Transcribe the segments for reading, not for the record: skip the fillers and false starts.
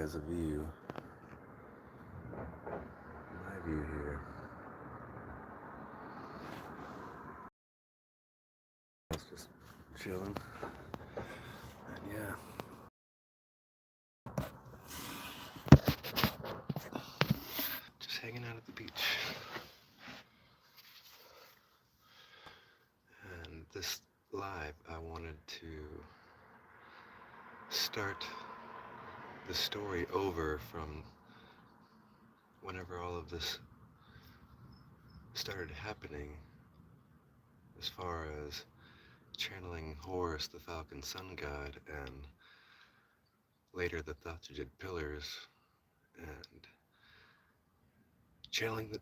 guys a view, my view here. It's just chilling, and yeah. Just hanging out at the beach. And this live, I wanted to start the story over from whenever all of this started happening, as far as channeling Horus, the Falcon Sun God, and later the Thathajid Pillars, and channeling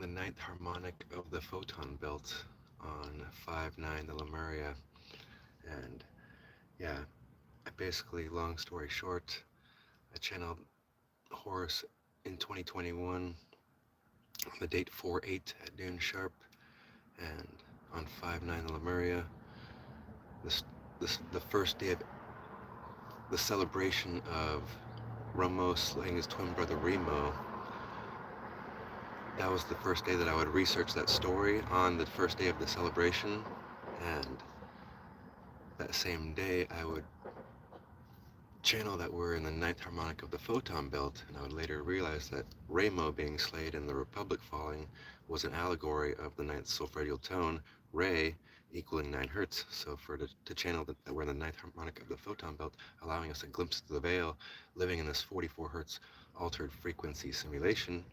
the ninth harmonic of the photon belt on 5-9, the Lemuria. And yeah, I basically, long story short, I channeled Horus in 2021 on the date 4-8 at noon sharp, and on 5-9, the Lemuria, the first day of the celebration of Ramo slaying his twin brother Remo. That was the first day that I would research that story on the first day of the celebration, and that same day I would channel that we're in the ninth harmonic of the photon belt, and I would later realize that Ramo being slayed and the Republic falling was an allegory of the ninth solfèdial tone, Re, equaling 9 hertz. So to channel that we're in the ninth harmonic of the photon belt, allowing us a glimpse of the veil, living in this 44 hertz altered frequency simulation,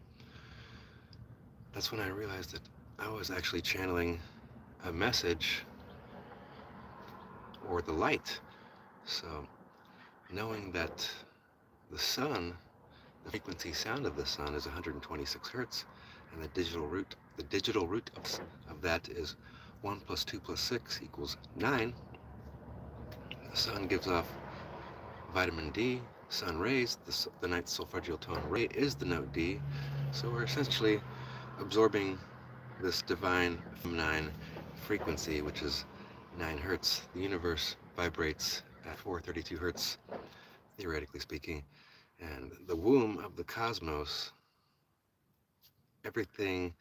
that's when I realized that I was actually channeling a message or the light. So knowing that the sun, the frequency sound of the sun is 126 hertz, and the digital root of that is 1 + 2 + 6 = 9. The sun gives off vitamin D, sun rays, the ninth solfèdial tone Re is the note D, so we're essentially absorbing this divine feminine frequency, which is 9 hertz. The universe vibrates at 432 hertz, theoretically speaking, and the womb of the cosmos, everything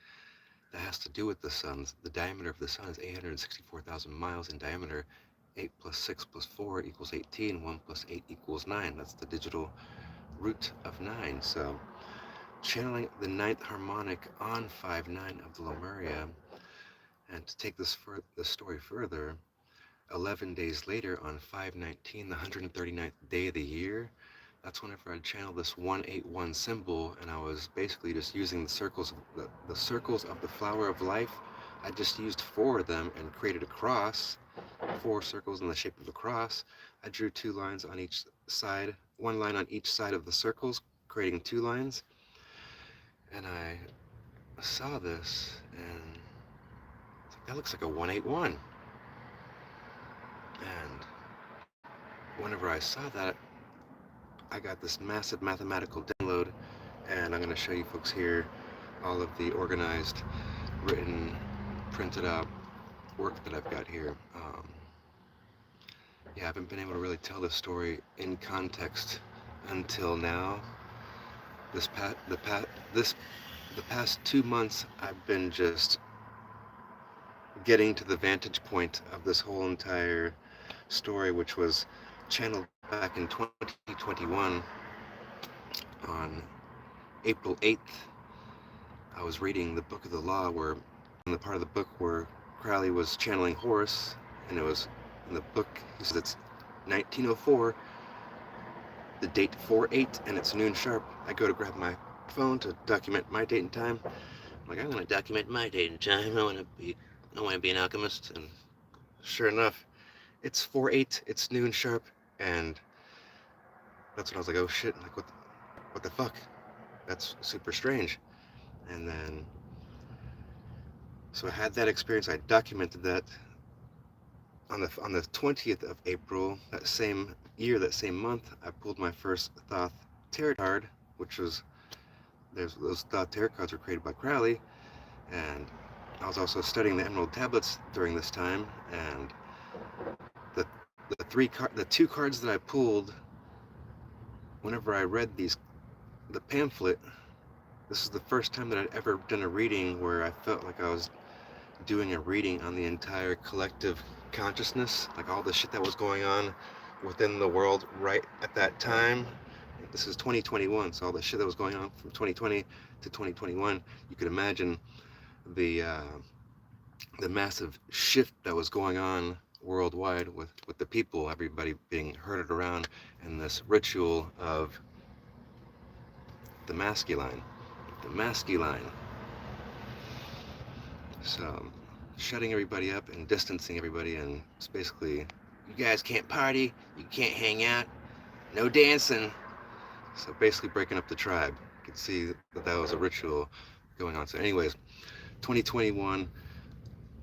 that has to do with the sun, the diameter of the sun is 864,000 miles in diameter. 8 + 6 + 4 = 18, 1 + 8 = 9. That's the digital root of 9. So channeling the ninth harmonic on 5-9 of the Lemuria, and to take this story further, 11 days later on 5-19, the 139th day of the year, that's whenever I channeled this 181 symbol, and I was basically just using the circles of the flower of life. I just used 4 of them and created a cross, 4 circles in the shape of a cross. I drew 2 lines on each side, 1 line on each side of the circles, creating 2 lines. And I saw this, and that looks like a 181. And whenever I saw that, I got this massive mathematical download, and I'm going to show you folks here all of the organized, written, printed out work that I've got here. Yeah, I haven't been able to really tell this story in context until now. The past 2 months, I've been just getting to the vantage point of this whole entire story, which was channeled back in 2021 on April 8th. I was reading the Book of the Law, where in the part of the book where Crowley was channeling Horus, and it was in the book, he says it's 1904, the date 4-8, and it's noon sharp. I go to grab my phone to document my date and time. I'm like, I'm going to document my date and time. I want to be an alchemist. And sure enough, it's 4-8, it's noon sharp, and that's when I was like, oh shit, like what the fuck? That's super strange. And then, so I had that experience. I documented that on the 20th of April, that same year, that same month. I pulled my first Thoth tarot card, which was, those Thoth tarot cards were created by Crowley, and I was also studying the Emerald Tablets during this time, and the 2 cards that I pulled whenever I read the pamphlet, this is the first time that I'd ever done a reading where I felt like I was doing a reading on the entire collective consciousness, like all the shit that was going on within the world right at that time. This is 2021, so all the shit that was going on from 2020 to 2021, you could imagine the massive shift that was going on worldwide with the people, everybody being herded around in this ritual of the masculine. The masculine. So, shutting everybody up and distancing everybody, and it's basically, you guys can't party, you can't hang out, no dancing. So basically breaking up the tribe. You could see that was a ritual going on. So anyways, 2021,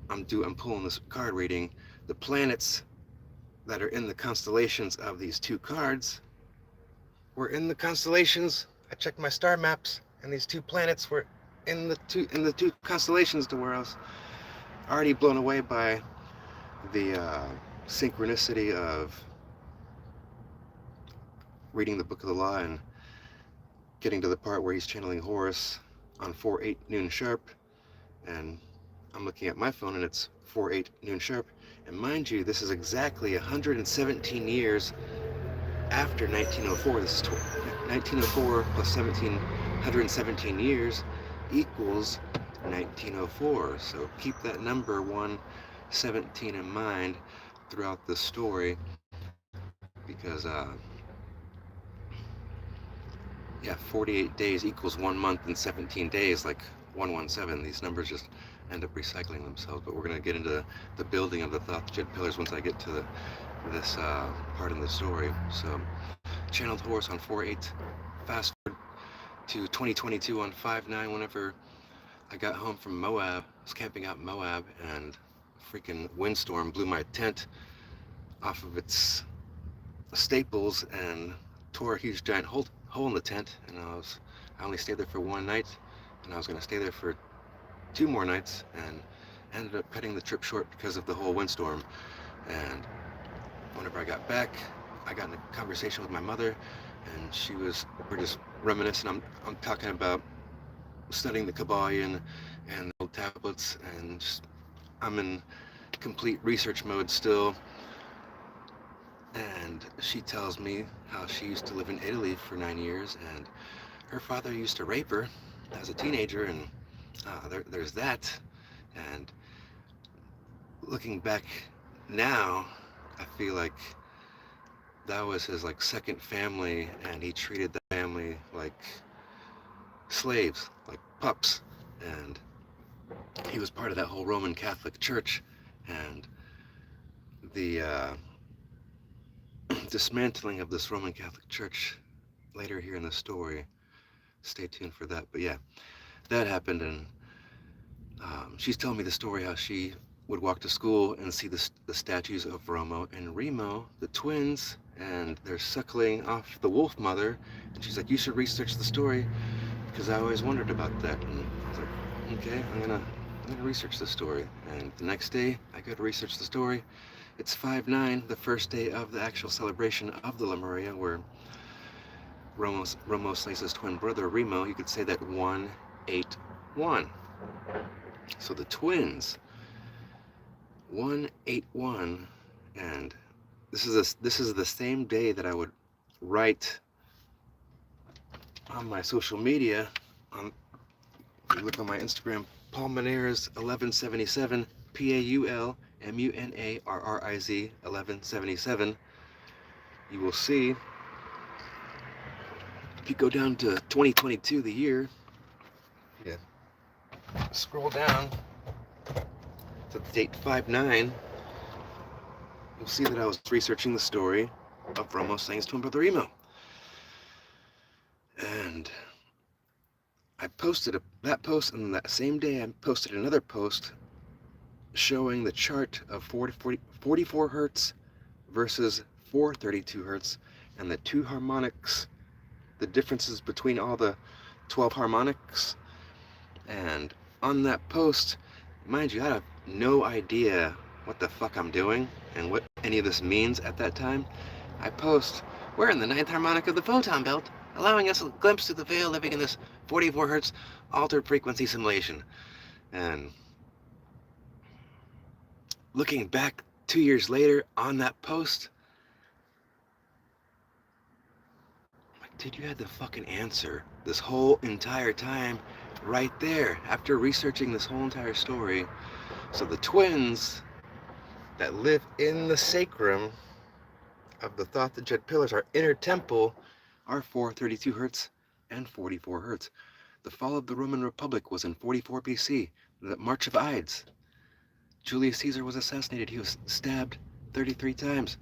I'm pulling this card reading. The planets that are in the constellations of these two cards were in the constellations. I checked my star maps, and these two planets were in the two constellations, to where I was already blown away by the synchronicity of reading the Book of the Law and getting to the part where he's channeling Horus on 4/8 noon sharp, and I'm looking at my phone and it's 4/8 noon sharp, and mind you, this is exactly 117 years after 1904. This is 1904 plus 117 years equals 1904. So keep that number 117 in mind throughout the story, because 48 days equals 1 month and 17 days, like 117. These numbers just end up recycling themselves. But we're going to get into the building of the Thoth-Jet pillars once I get to this part in the story. So, channeled Horus on 4/8. Fast forward to 2022 on 5/9. Whenever I got home from Moab, I was camping out in Moab, and a freaking windstorm blew my tent off of its staples and tore a huge giant hole in the tent. And I only stayed there for one night, and I was going to stay there for 2 more nights, and ended up cutting the trip short because of the whole windstorm. And whenever I got back, I got in a conversation with my mother, and we're just reminiscing. I'm talking about studying the Kabbalion and the old tablets, and I'm in complete research mode still. And she tells me how she used to live in Italy for 9 years, and her father used to rape her as a teenager, and there's that. And looking back now, I feel like that was his second family, and he treated the family like slaves, like pups. And he was part of that whole Roman Catholic Church, and the dismantling of this Roman Catholic Church later here in the story. Stay tuned for that. But yeah, that happened, and she's telling me the story how she would walk to school and see the statues of Romo and Remo, the twins, and they're suckling off the wolf mother. And she's like, you should research the story, because I always wondered about that. And I was like, okay, I'm gonna research the story. And the next day, I go to research the story. It's 5/9, the first day of the actual celebration of the Lemuria, where Romo slays his twin brother Remo. You could say that 181. So the twins, 181, and this is the same day that I would write on my social media. If you look on my Instagram, Paul Munarriz 1177, PaulMunarriz 1177. You will see, if you go down to 2022, the year, yeah, scroll down to the date 5/9, you'll see that I was researching the story of Romo slaying his twin brother Remo. And I posted that post, and that same day I posted another post showing the chart of 44 hertz versus 432 hertz, and the two harmonics, the differences between all the 12 harmonics. And on that post, mind you, I have no idea what the fuck I'm doing and what any of this means at that time. I post We're in the ninth harmonic of the photon belt, allowing us a glimpse through the veil living in this 44 hertz altered frequency simulation. And looking back 2 years later on that post, I'm like, dude, you had the fucking answer this whole entire time right there after researching this whole entire story. So the twins that live in the sacrum of the Thoth the Jet pillars, our inner temple, are 432 hertz and 44 hertz. The fall of the Roman Republic was in 44 BC, the March of Ides. Julius Caesar was assassinated. He was stabbed 33 times.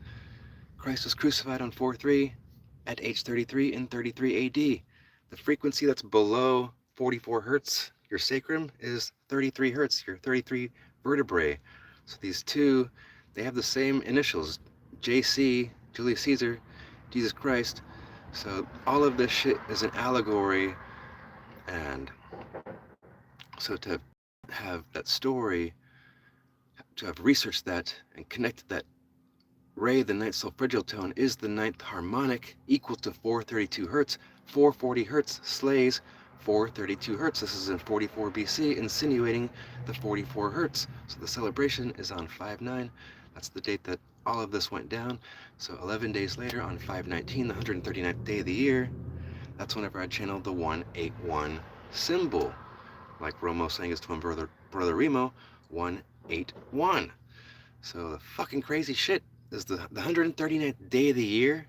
Christ was crucified on 4-3 at age 33 in 33 AD. The frequency that's below 44 hertz, your sacrum, is 33 hertz, your 33 vertebrae. So these two, they have the same initials, JC, Julius Caesar, Jesus Christ. So all of this shit is an allegory. And so to have that story, to have researched that and connected that Re, the ninth solfeggio tone, is the ninth harmonic, equal to 432 hertz. 440 hertz slays 432 hertz. This is in 44 BC, insinuating the 44 hertz. So the celebration is on 5/9. That's the date that all of this went down. So 11 days later, on 5/19, the 139th day of the year, that's whenever I channeled the 181 symbol. Like Romo saying his twin brother Remo, 181. So the fucking crazy shit is the 139th day of the year.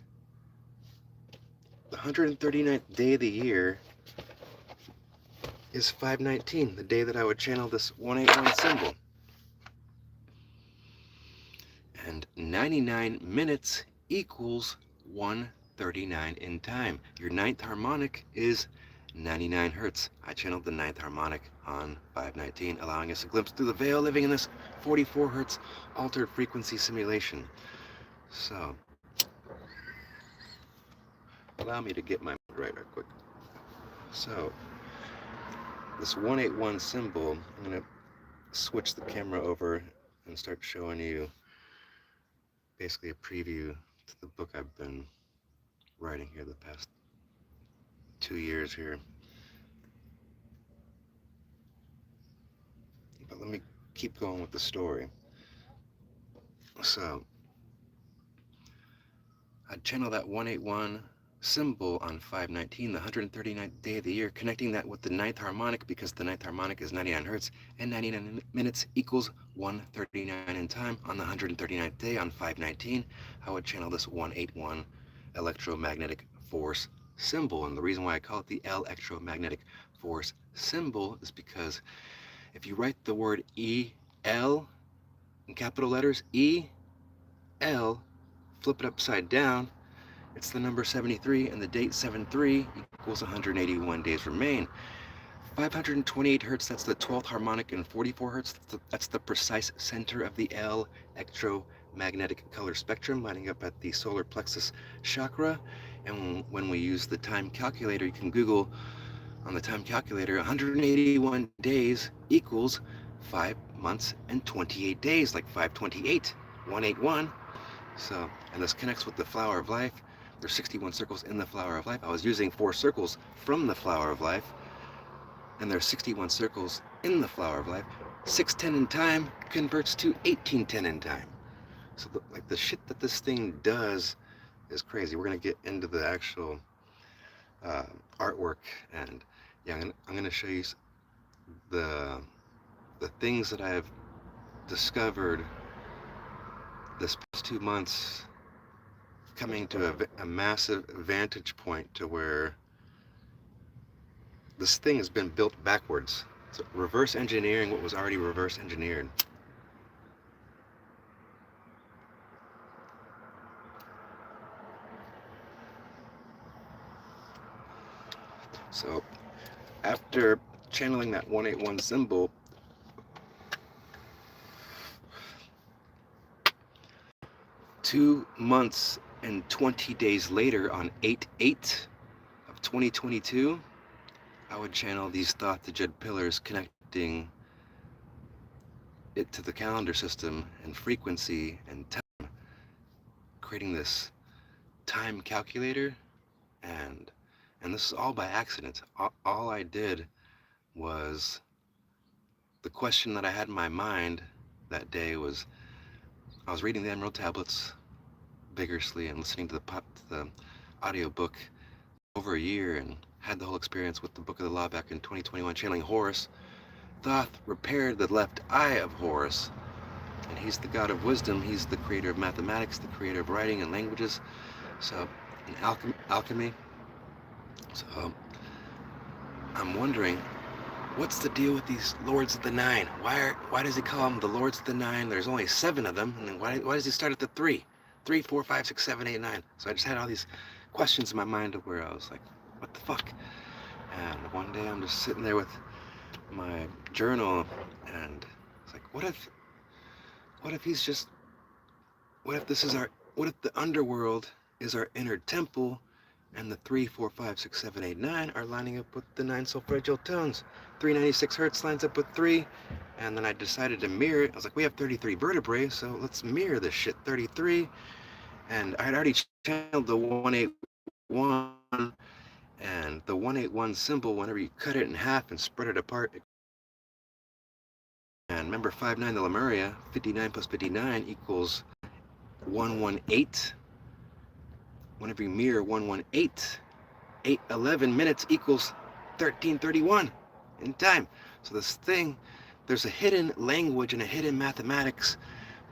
The 139th day of the year is 5/19, the day that I would channel this 181 symbol. And 99 minutes equals 139 in time. Your ninth harmonic is 99 hertz. I channeled the ninth harmonic on 5/19, allowing us a glimpse through the veil living in this 44 hertz altered frequency simulation. So, allow me to get my right quick. So, this 181 symbol, I'm going to switch the camera over and start showing you basically a preview to the book I've been writing here the past 2 years here. But let me keep going with the story. So, I channel that 181 symbol on 5/19, the 139th day of the year, connecting that with the ninth harmonic, because the ninth harmonic is 99 hertz, and 99 minutes equals 139 in time. On the 139th day, on 5/19, I would channel this 181 electromagnetic force symbol. And the reason why I call it the electromagnetic force symbol is because if you write the word E-L in capital letters, E-L, flip it upside down, it's the number 73, and the date 73 equals 181 days remain. 528 hertz, that's the 12th harmonic, and 44 hertz, that's the precise center of the electromagnetic color spectrum, lining up at the solar plexus chakra. And when we use the time calculator, you can Google on the time calculator, 181 days equals 5 months and 28 days, like 528, 181. So, and this connects with the flower of life. There's 61 circles in the flower of life. I was using 4 circles from the flower of life, and there's 61 circles in the flower of life. 610 in time converts to 1810 in time. So the shit that this thing does is crazy. We're gonna get into the actual artwork, and yeah, I'm gonna show you the things that I've discovered this past 2 months, coming to a massive vantage point to where this thing has been built backwards. So reverse engineering what was already reverse engineered. So after channeling that 181 symbol, two months and 20 days later, on 8/8 of 2022, I would channel these Thoth the Jet pillars, connecting it to the calendar system and frequency and time, creating this time calculator, and this is all by accident. All I did was, the question that I had in my mind that day was, I was reading the Emerald Tablets vigorously and listening to the audio book over a year, and had the whole experience with the Book of the Law back in 2021, channeling Horus. Thoth repaired the left eye of Horus, and he's the god of wisdom. He's the creator of mathematics, the creator of writing and languages. So, in alchemy. So, I'm wondering, what's the deal with these Lords of the Nine? Why does he call them the Lords of the Nine? There's only 7 of them, and then why does he start at the 3? 3, 4, 5, 6, 7, 8, 9. So I just had all these questions in my mind of where I was like, what the fuck? And one day I'm just sitting there with my journal, and it's like, what if he's just, what if the underworld is our inner temple, and the 3, 4, 5, 6, 7, 8, 9 are lining up with the 9 solfeggio tones. 396 hertz lines up with 3, and then I decided to mirror it. I was like, we have 33 vertebrae, so let's mirror this shit. 33, and I had already channeled the 181, and the 181 symbol, whenever you cut it in half and spread it apart, and remember 59, the Lemuria, 59 plus 59 equals 118. Whenever you mirror 118, 8:11 minutes equals 13:31 in time. So this thing, there's a hidden language and a hidden mathematics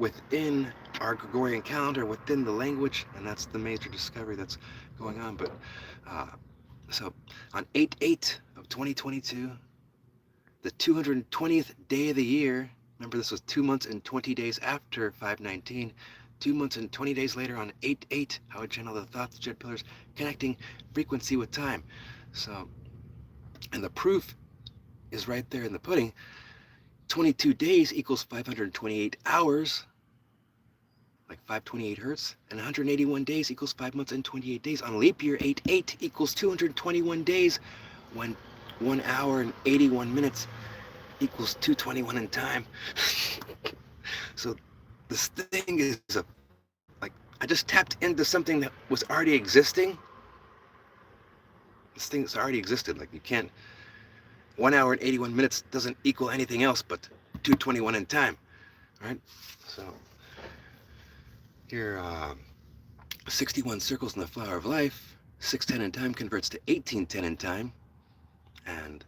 within our Gregorian calendar, within the language, and that's the major discovery that's going on. But so on 8/8 of 2022, the 220th day of the year, remember this was 2 months and 20 days after 519, 2 months and 20 days later on 8/8, how I channel the Thoth Jet Pillars, connecting frequency with time. So, and the proof is right there in the pudding. 22 days equals 528 hours, like 528 hertz, and 181 days equals 5 months and 28 days. On leap year, 8/8 equals 221 days, when 1 hour and 81 minutes equals 221 in time. So this thing is I just tapped into something that was already existing. This thing that's already existed. Like, you can't, 1 hour and 81 minutes doesn't equal anything else but 221 in time, right? So here, 61 circles in the flower of life, 610 in time converts to 1810 in time. And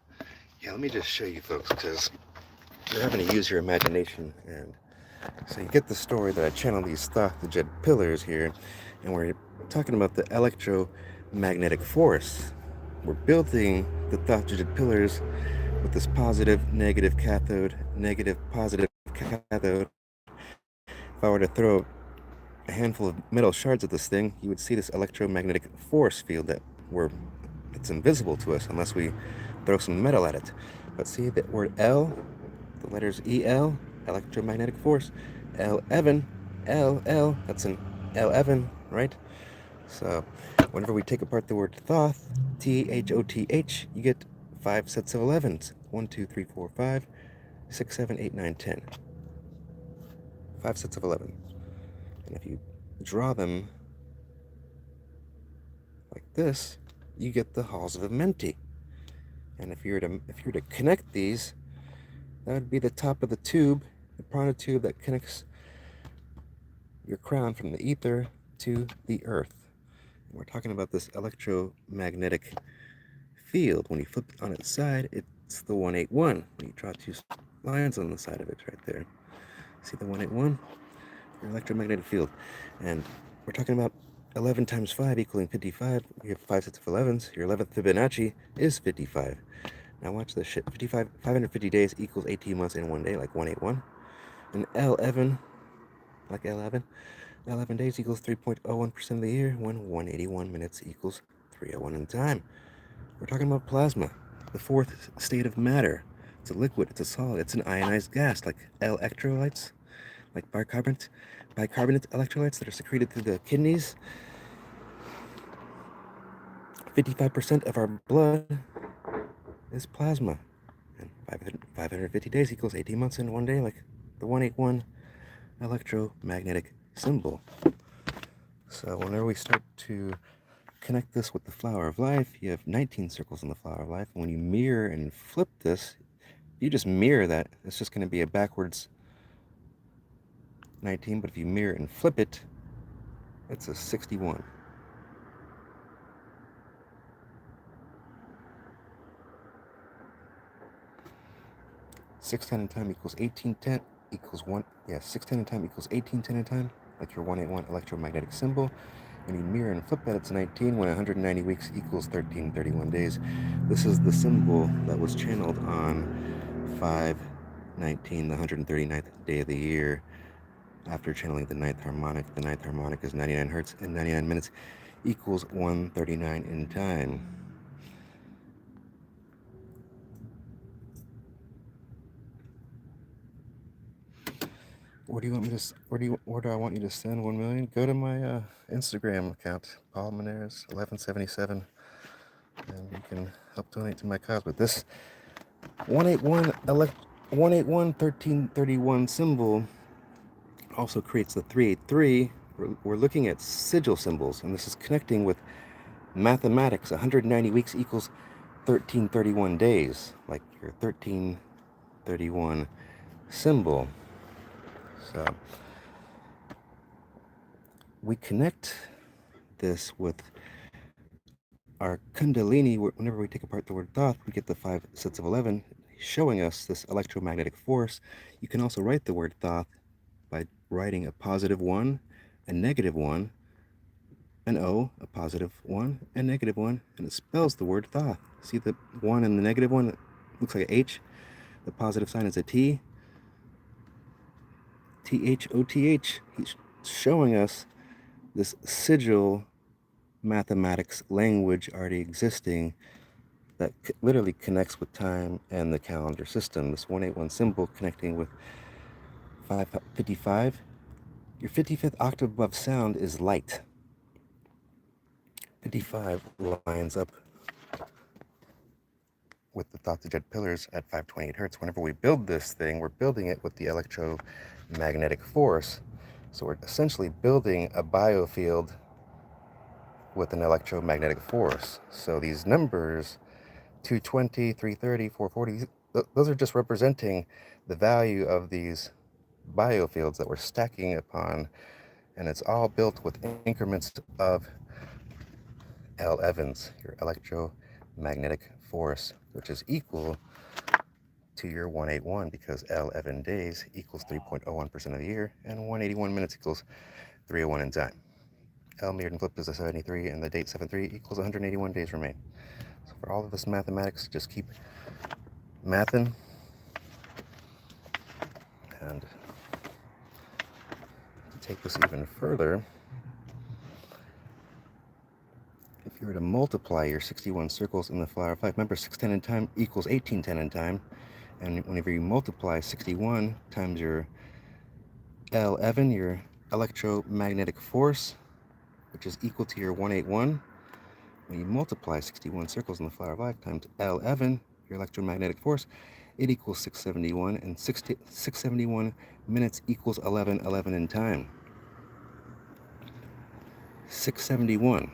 yeah, let me just show you folks, because you're having to use your imagination. And so you get the story that I channel these Thoth Jet Pillars here, and we're talking about the electromagnetic force. We're building the Thoth Jet Pillars with this positive, negative cathode, negative, positive cathode. If I were to throw a handful of metal shards at this thing, you would see this electromagnetic force field it's invisible to us unless we throw some metal at it. But see the word L, the letters EL, electromagnetic force, L11, LL, that's an L11, right? So whenever we take apart the word Thoth, THOTH, you get 5 sets of 11s. 1, 2, 3, 4, 5, 6, 7, 8, 9, 10. 5 sets of 11. And if you draw them like this, you get the halls of Amenti. And if you were to connect these, that would be the top of the tube, the prana tube that connects your crown from the ether to the earth. And we're talking about this electromagnetic field. When you flip it on its side, it's the 181. When you draw 2 lines on the side of it right there. See the 181? Your electromagnetic field. And we're talking about 11 times 5 equaling 55. We have 5 sets of 11s. Your 11th Fibonacci is 55. Now watch this shit. 550 days equals 18 months in 1 day, like 181. And L11, like L11, 11 days equals 3.01% of the year, when 181 minutes equals 301 in time. We're talking about plasma, the 4th state of matter. It's a liquid, it's a solid, it's an ionized gas, like electrolytes, like bicarbonate electrolytes that are secreted through the kidneys. 55% of our blood is plasma. And 550 days equals 18 months in 1 day, like the 181 electromagnetic symbol. So whenever we start to connect this with the flower of life, you have 19 circles in the flower of life. When you mirror and flip this, you just mirror that. It's just going to be a backwards 19, but if you mirror and flip it, it's a 61. 610 in time equals 1810 equals 1. Yeah, 610 in time equals 1810 in time, like your 181 electromagnetic symbol. When you mirror and flip that, it's 19. When 190 weeks equals 1331 days. This is the symbol that was channeled on 5/19, the 139th day of the year, after channeling the ninth harmonic. The ninth harmonic is 99 hertz, and 99 minutes equals 139 in time. Where do you want me to? Where do I want you to send 1 million? Go to my Instagram account, Paul Menares 1177, and you can help donate to my cause. But this 181 1331 symbol also creates the 383. We're looking at sigil symbols, and this is connecting with mathematics. 190 weeks equals 1331 days, like your 1331 symbol. So we connect this with our Kundalini. Whenever we take apart the word Thoth, we get the 5 sets of 11, showing us this electromagnetic force. You can also write the word Thoth by writing a positive 1, a negative 1, an O, a positive 1, a negative 1, and it spells the word Thoth. See the 1 and the negative 1? It looks like an H. The positive sign is a T. Thoth. He's showing us this sigil mathematics language already existing that literally connects with time and the calendar system. This 181 symbol connecting with 555. Your 55th octave above sound is light. 55 lines up with the Thought to Jet pillars at 528 hertz. Whenever we build this thing, we're building it with the electromagnetic force. So we're essentially building a biofield with an electromagnetic force. So these numbers, 220, 330, 440, those are just representing the value of these biofields that we're stacking upon, and it's all built with increments of L Evans, your electromagnetic force, which is equal to your 181, because L Evan days equals 3.01% of the year, and 181 minutes equals 301 in time. L mirrored and flipped is a 73, and the date 73 equals 181 days remain. So for all of this mathematics, just keep mathing. And to take this even further, if you were to multiply your 61 circles in the flower of life, remember 610 in time equals 1810 in time, and whenever you multiply 61 times your L Evan, your electromagnetic force, which is equal to your 181, when you multiply 61 circles in the flower of life times L Evan, your electromagnetic force, it equals 671, and 671 minutes equals 1111 in time. 671.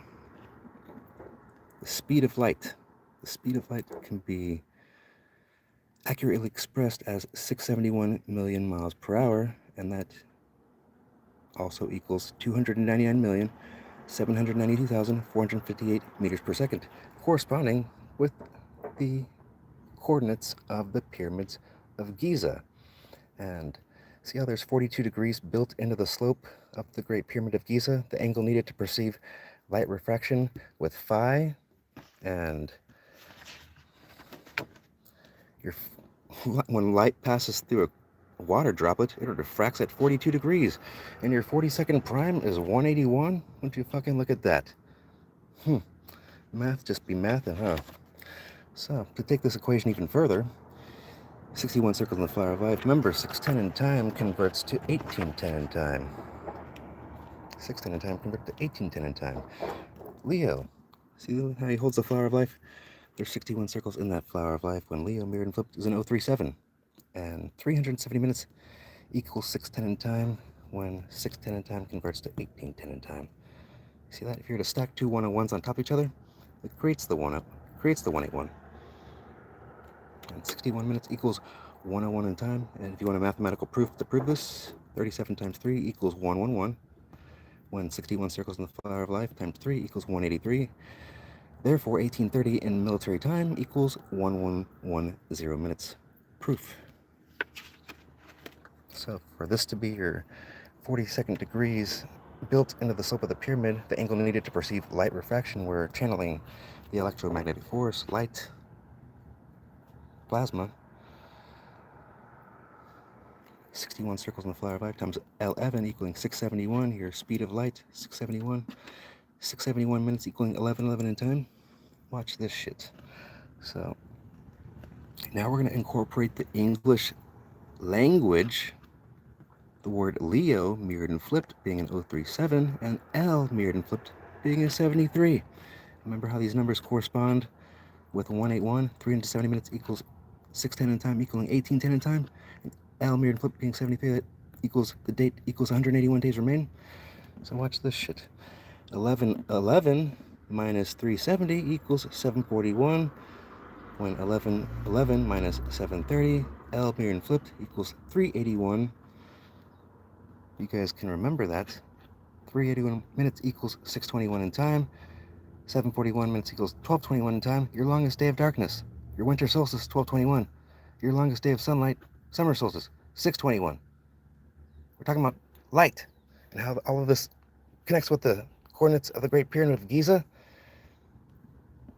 The speed of light. The speed of light can be accurately expressed as 671 million miles per hour, and that also equals 299,792,458 meters per second, corresponding with the coordinates of the pyramids of Giza. And see how there's 42 degrees built into the slope of the Great Pyramid of Giza, the angle needed to perceive light refraction with phi, and when light passes through a water droplet, it refracts at 42 degrees, and your 40-second prime is 181. Won't you fucking look at that? Math just be mathing, huh? So, to take this equation even further, 61 circles in the flower of life. Remember, 610 in time converts to 1810 in time. 610 in time converts to 1810 in time. Leo, see how he holds the flower of life? There's 61 circles in that flower of life. When Leo mirrored and flipped is an 037. And 370 minutes equals 610 in time, when 610 in time converts to 1810 in time. See that? If you were to stack two 101s on top of each other, it creates the 181. And 61 minutes equals 101 in time. And if you want a mathematical proof to prove this, 37 times 3 equals 111. When 61 circles in the flower of life times 3 equals 183. Therefore, 1830 in military time equals 1110 minutes. Proof. So for this to be your 42nd degrees built into the slope of the pyramid, the angle needed to perceive light refraction, we're channeling the electromagnetic force, light, plasma, 61 circles in the flower of life times L11 equaling 671, your speed of light, 671 minutes equaling 1111 in time. Watch this shit. So now we're going to incorporate the English language, the word Leo mirrored and flipped being an 037 and L mirrored and flipped being a 73. Remember how these numbers correspond with 181, 370 minutes equals 610 in time equaling 1810 in time. And L mirrored and flipped being 73, that equals the date equals 181 days remain. So watch this shit. 1111 minus 370 equals 741. When 1111 minus 730, L mirrored and flipped equals 381. You guys can remember that. 381 minutes equals 621 in time. 741 minutes equals 1221 in time. Your longest day of darkness. Your winter solstice, 1221. Your longest day of sunlight, summer solstice, 621. We're talking about light and how all of this connects with the coordinates of the Great Pyramid of Giza.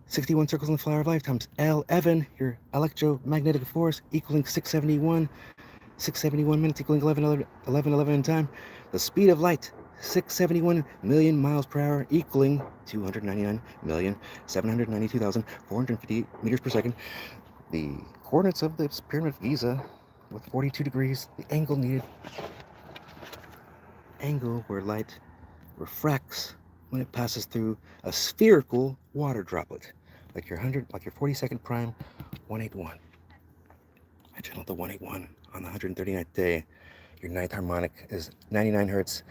61 circles in the flower of life times L11, your electromagnetic force, equaling 671. 671 minutes equaling 1111 in time. The speed of light, 671 million miles per hour, equaling 299,792,458 meters per second. The coordinates of the Pyramid of Giza with 42 degrees, the angle needed, angle where light refracts when it passes through a spherical water droplet, like your 42nd prime 181. I channeled the 181 on the 139th day. Your ninth harmonic is 99 hertz.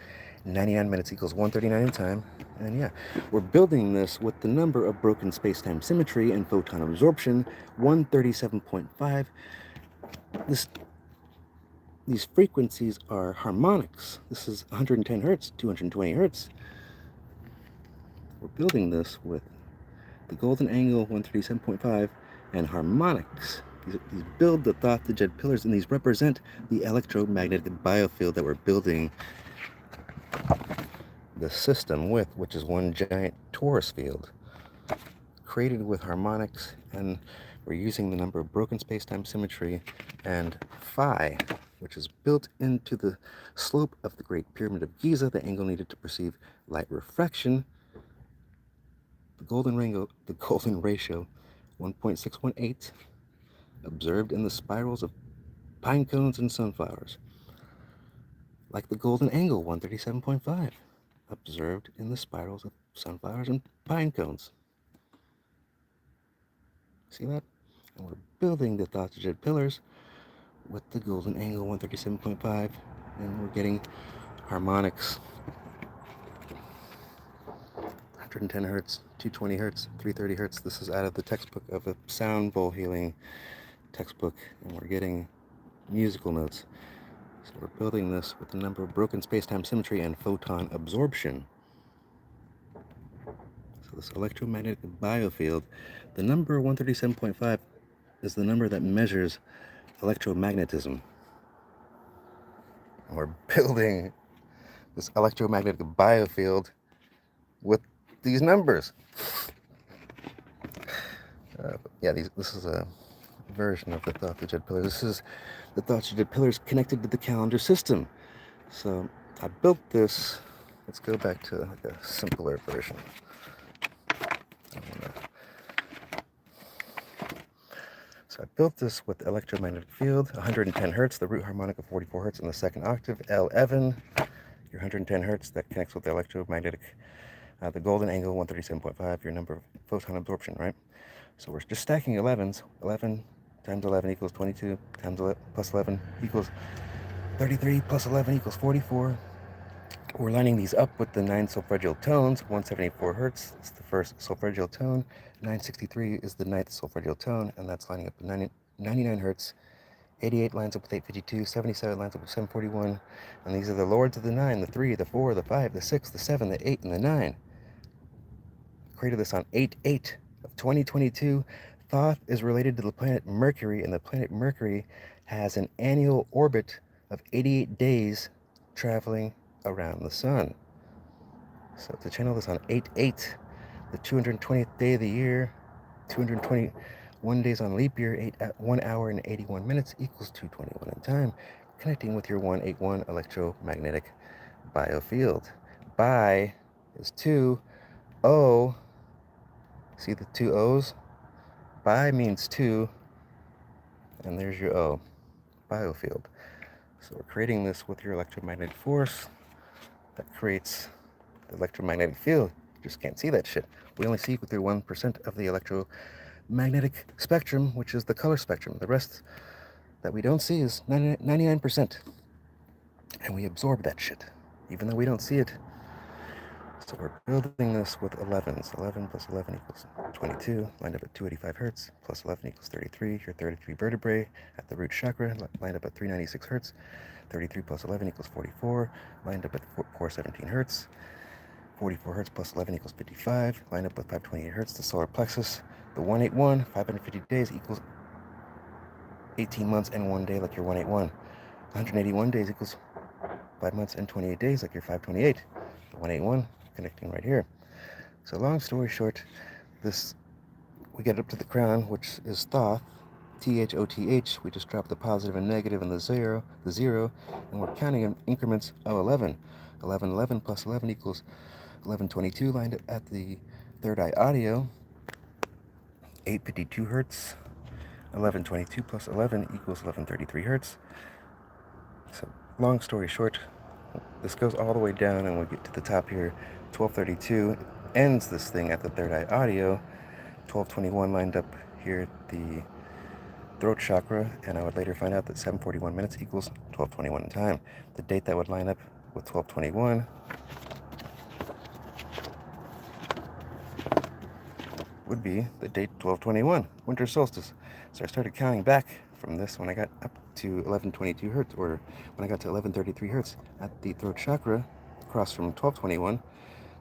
99 minutes equals 139 in time. And yeah, we're building this with the number of broken space-time symmetry and photon absorption, 137.5. These frequencies are harmonics. This is 110 hertz, 220 hertz. We're building this with the golden angle, 137.5, and harmonics. These build the thought, the jet pillars, and these represent the electromagnetic biofield that we're building the system with, which is one giant torus field created with harmonics, and we're using the number of broken space-time symmetry and phi, which is built into the slope of the Great Pyramid of Giza, the angle needed to perceive light refraction. The golden ratio, 1.618, observed in the spirals of pine cones and sunflowers. Like the golden angle, 137.5, observed in the spirals of sunflowers and pine cones. See that? And we're building the Thought Jet pillars with the golden angle, 137.5, and we're getting harmonics. 110 hertz, 220 hertz, 330 hertz. This is out of the textbook of a sound bowl healing textbook, and we're getting musical notes. So we're building this with the number of broken space-time symmetry and photon absorption. So this electromagnetic biofield, the number 137.5 is the number that measures electromagnetism. And we're building this electromagnetic biofield with these numbers. This is a version of the Thought Jet pillars. This is the Thought Jet pillars connected to the calendar system. So I built this. Let's go back to like a simpler version. So I built this with the electromagnetic field, 110 hertz, the root harmonic of 44 hertz in the second octave, L11, your 110 hertz that connects with the electromagnetic, the golden angle, 137.5, your number of photon absorption, right? So we're just stacking 11s. 11 times 11 equals 22, times 11 plus 11 equals 33, plus 11 equals 44. We're lining these up with the 9 solfeggial tones. 174 hertz is the first solfeggial tone. 963 is the 9th solfeggial tone, and that's lining up with 99 hertz. 88 lines up with 852, 77 lines up with 741, and these are the lords of the 9, the 3, the 4, the 5, the 6, the 7, the 8, and the 9. Created this on 8/8 of 2022. Thoth is related to the planet Mercury, and the planet Mercury has an annual orbit of 88 days traveling around the sun. So to channel this on 8/8, the 220th day of the year, 221 days on leap year, 1 hour and 81 minutes equals 221 in time, connecting with your 181 electromagnetic biofield. Bi is 2, O, see the 2 O's? Bi means 2, and there's your O, biofield. So we're creating this with your electromagnetic force that creates the electromagnetic field. You just can't see that shit. We only see with your 1% of the electromagnetic spectrum, which is the color spectrum. The rest that we don't see is 99%. And we absorb that shit, even though we don't see it. So we're building this with 11s. 11 plus 11 equals 22, lined up at 285 hertz, plus 11 equals 33. Your 33 vertebrae at the root chakra, lined up at 396 hertz. 33 plus 11 equals 44, lined up at 417 hertz. 44 hertz plus 11 equals 55, lined up with 528 hertz, the solar plexus. The 181, 550 days equals 18 months and 1 day, like your 181. 181 days equals 5 months and 28 days, like your 528. The 181 connecting right here. So long story short, we get up to the crown, which is Thoth, Thoth. We just drop the positive and negative and the zero, and we're counting in increments of 11. 11 plus 11 equals 1122, lined up at the third eye audio, 852 hertz. 1122 plus 11 equals 1133 hertz. So long story short, this goes all the way down and we get to the top here. 1232 ends this thing at the third eye audio. 1221 lined up here at the throat chakra, and I would later find out that 741 minutes equals 1221 in time. The date that would line up with 1221 would be the date 1221, winter solstice. So I started counting back from this when I got up to 1122 hertz, or when I got to 1133 hertz at the throat chakra, across from 1221.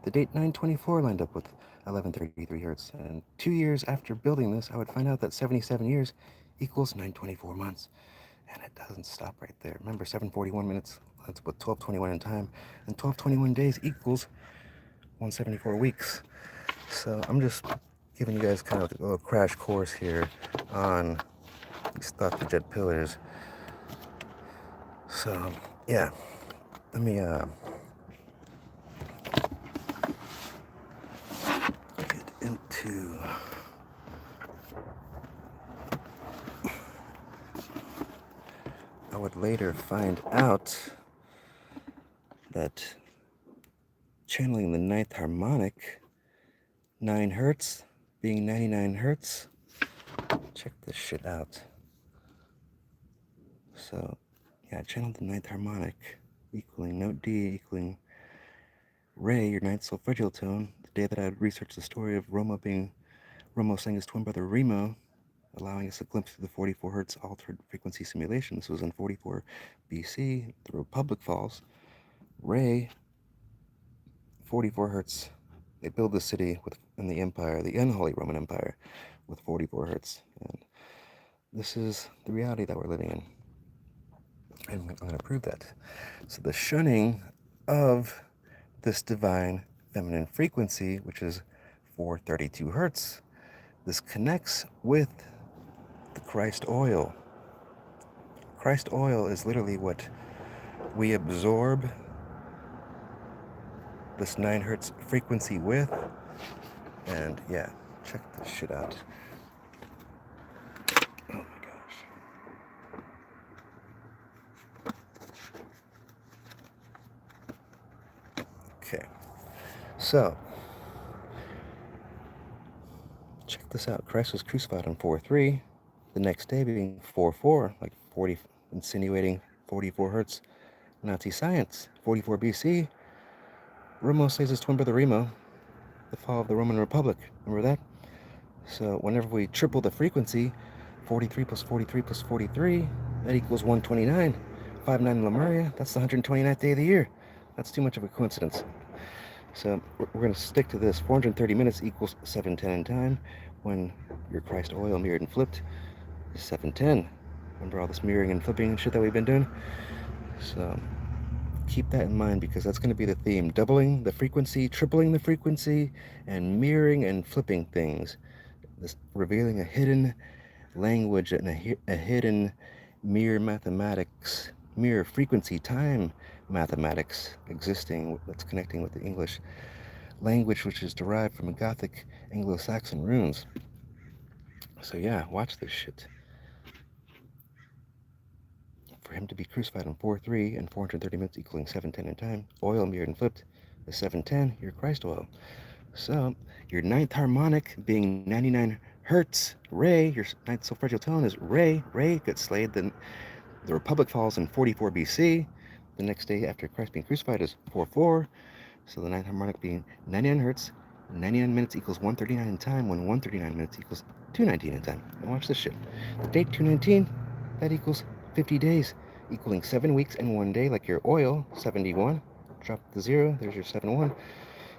The date 924 lined up with 1133 hertz. And 2 years after building this, I would find out that 77 years equals 924 months. And it doesn't stop right there. Remember, 741 minutes, that's what 1221 in time, and 1221 days equals 174 weeks. So I'm just giving you guys kind of a little crash course here on these Thoth to Jet pillars. So yeah, let me get into I would later find out that channeling the 9th harmonic, 9 hertz being 99 hertz. Check this shit out. So yeah, I channeled the 9th harmonic, equaling note D, equaling Re, your 9th solfeggial tone. The day that I would research the story of Romo saying his twin brother Remo, allowing us a glimpse through the 44 hertz altered frequency simulation. This was in 44 BC, the Republic falls. Re, 44 hertz. They build the city in the empire, the unholy Roman Empire, with 44 hertz. And this is the reality that we're living in. And I'm going to prove that. So the shunning of this divine feminine frequency, which is 432 hertz, this connects with the Christ oil. Christ oil is literally what we absorb this 9 hertz frequency with. And yeah, check this shit out. Oh my gosh. Okay, so check this out. Christ was crucified on 4/3, the next day being 4/4, like 40, insinuating 44 hertz Nazi science. 44 BC, Romo says his twin brother Remo, the fall of the Roman Republic. Remember that? So whenever we triple the frequency, 43 plus 43 plus 43, that equals 129. 59 Lemuria, that's the 129th day of the year. That's too much of a coincidence. So we're going to stick to this. 430 minutes equals 710 in time. When your Christ oil mirrored and flipped is 710. Remember all this mirroring and flipping and shit that we've been doing? So keep that in mind, because that's going to be the theme. Doubling the frequency, tripling the frequency, and mirroring and flipping things. This revealing a hidden language and a hidden mirror mathematics, mirror frequency time mathematics existing, that's connecting with the English language, which is derived from Gothic Anglo-Saxon runes. So yeah, watch this shit. For him to be crucified on 4-3 and 430 minutes equaling 710 in time, oil mirrored and flipped is 710, your Christ oil. So your ninth harmonic being 99 hertz, Re, your ninth solfeggio tone is Re. Re gets slayed. Then the Republic falls in 44 BC. The next day after Christ being crucified is 4-4. So the ninth harmonic being 99 hertz, 99 minutes equals 139 in time, when 139 minutes equals 219 in time. And watch this shit. The date 219, that equals 50 days, equaling 7 weeks and 1 day, like your oil, 71. Drop the 0, there's your 71,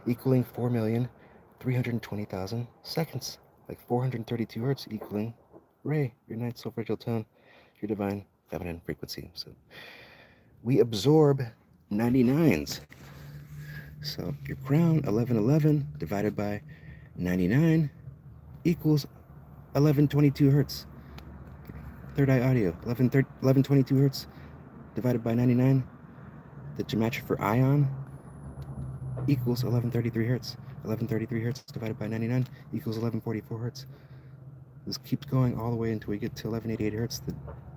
equaling 4,320,000 seconds, like 432 hertz, equaling Re, your ninth solfeggio tone, your divine feminine frequency. So we absorb 99s. So your crown, 1111 divided by 99 equals 1122 hertz. Third eye audio, 1122 hertz divided by 99. The gematria for ion equals 1133 hertz. 1133 hertz divided by 99 equals 1144 hertz. This keeps going all the way until we get to 1188 hertz.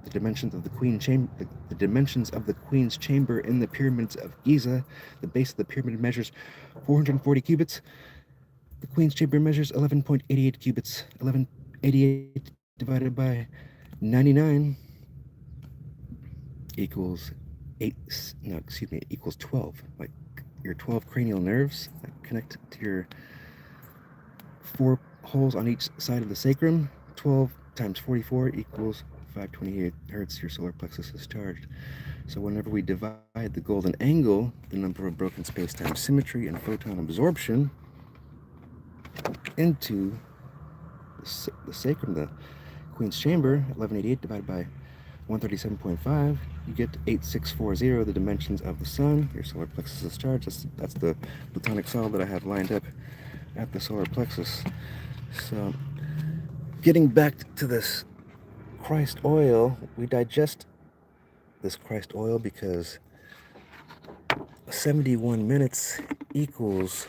The dimensions of the queen chamber, the dimensions of the queen's chamber in the pyramids of Giza. The base of the pyramid measures 440 cubits. The queen's chamber measures 11.88 cubits. 1188 divided by 99 equals equals 12. Like your 12 cranial nerves that connect to your 4 holes on each side of the sacrum. 12 times 44 equals 528 hertz. Your solar plexus is charged. So whenever we divide the golden angle, the number of broken space-time symmetry and photon absorption, into the sacrum, the queen's chamber, 1188 divided by 137.5, you get 8640, the dimensions of the sun. Your solar plexus is charged. That's the platonic solid that I have lined up at the solar plexus. So getting back to this Christ oil, we digest this Christ oil because 71 minutes equals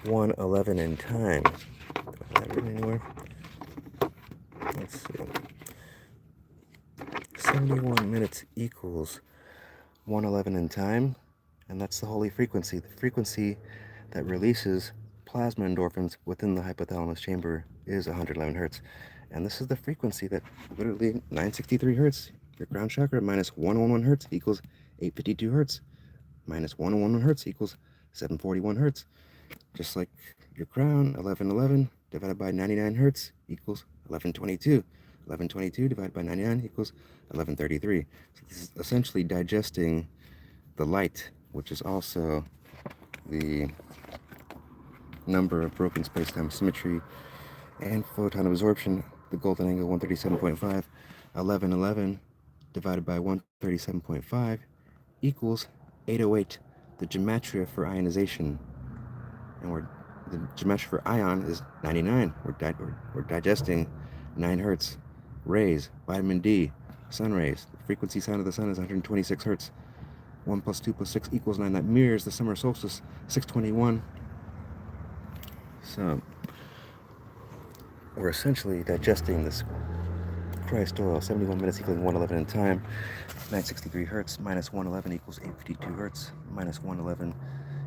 111 in time. Is that written anywhere? Let's see. 71 minutes equals 111 in time, and that's the holy frequency, the frequency that releases plasma endorphins within the hypothalamus chamber is 111 hertz. And this is the frequency that literally 963 hertz, your crown chakra, minus 111 hertz equals 852 hertz, minus 111 hertz equals 741 hertz. Just like your crown, 1111 divided by 99 hertz equals 1122. 1122 divided by 99 equals 1133. So this is essentially digesting the light, which is also the number of broken space-time symmetry and photon absorption. The golden angle 137.5, 1111 divided by 137.5 equals 808. The gematria for ionization, and the gematria for ion is 99. We're digesting 9 hertz rays, vitamin D, sun rays. The frequency sound of the sun is 126 hertz. 1 plus 2 plus 6 equals 9. That mirrors the summer solstice, 621. So we're essentially digesting this Christ oil. 71 minutes equaling 111 in time. 963 hertz minus 111 equals 852 hertz. Minus 111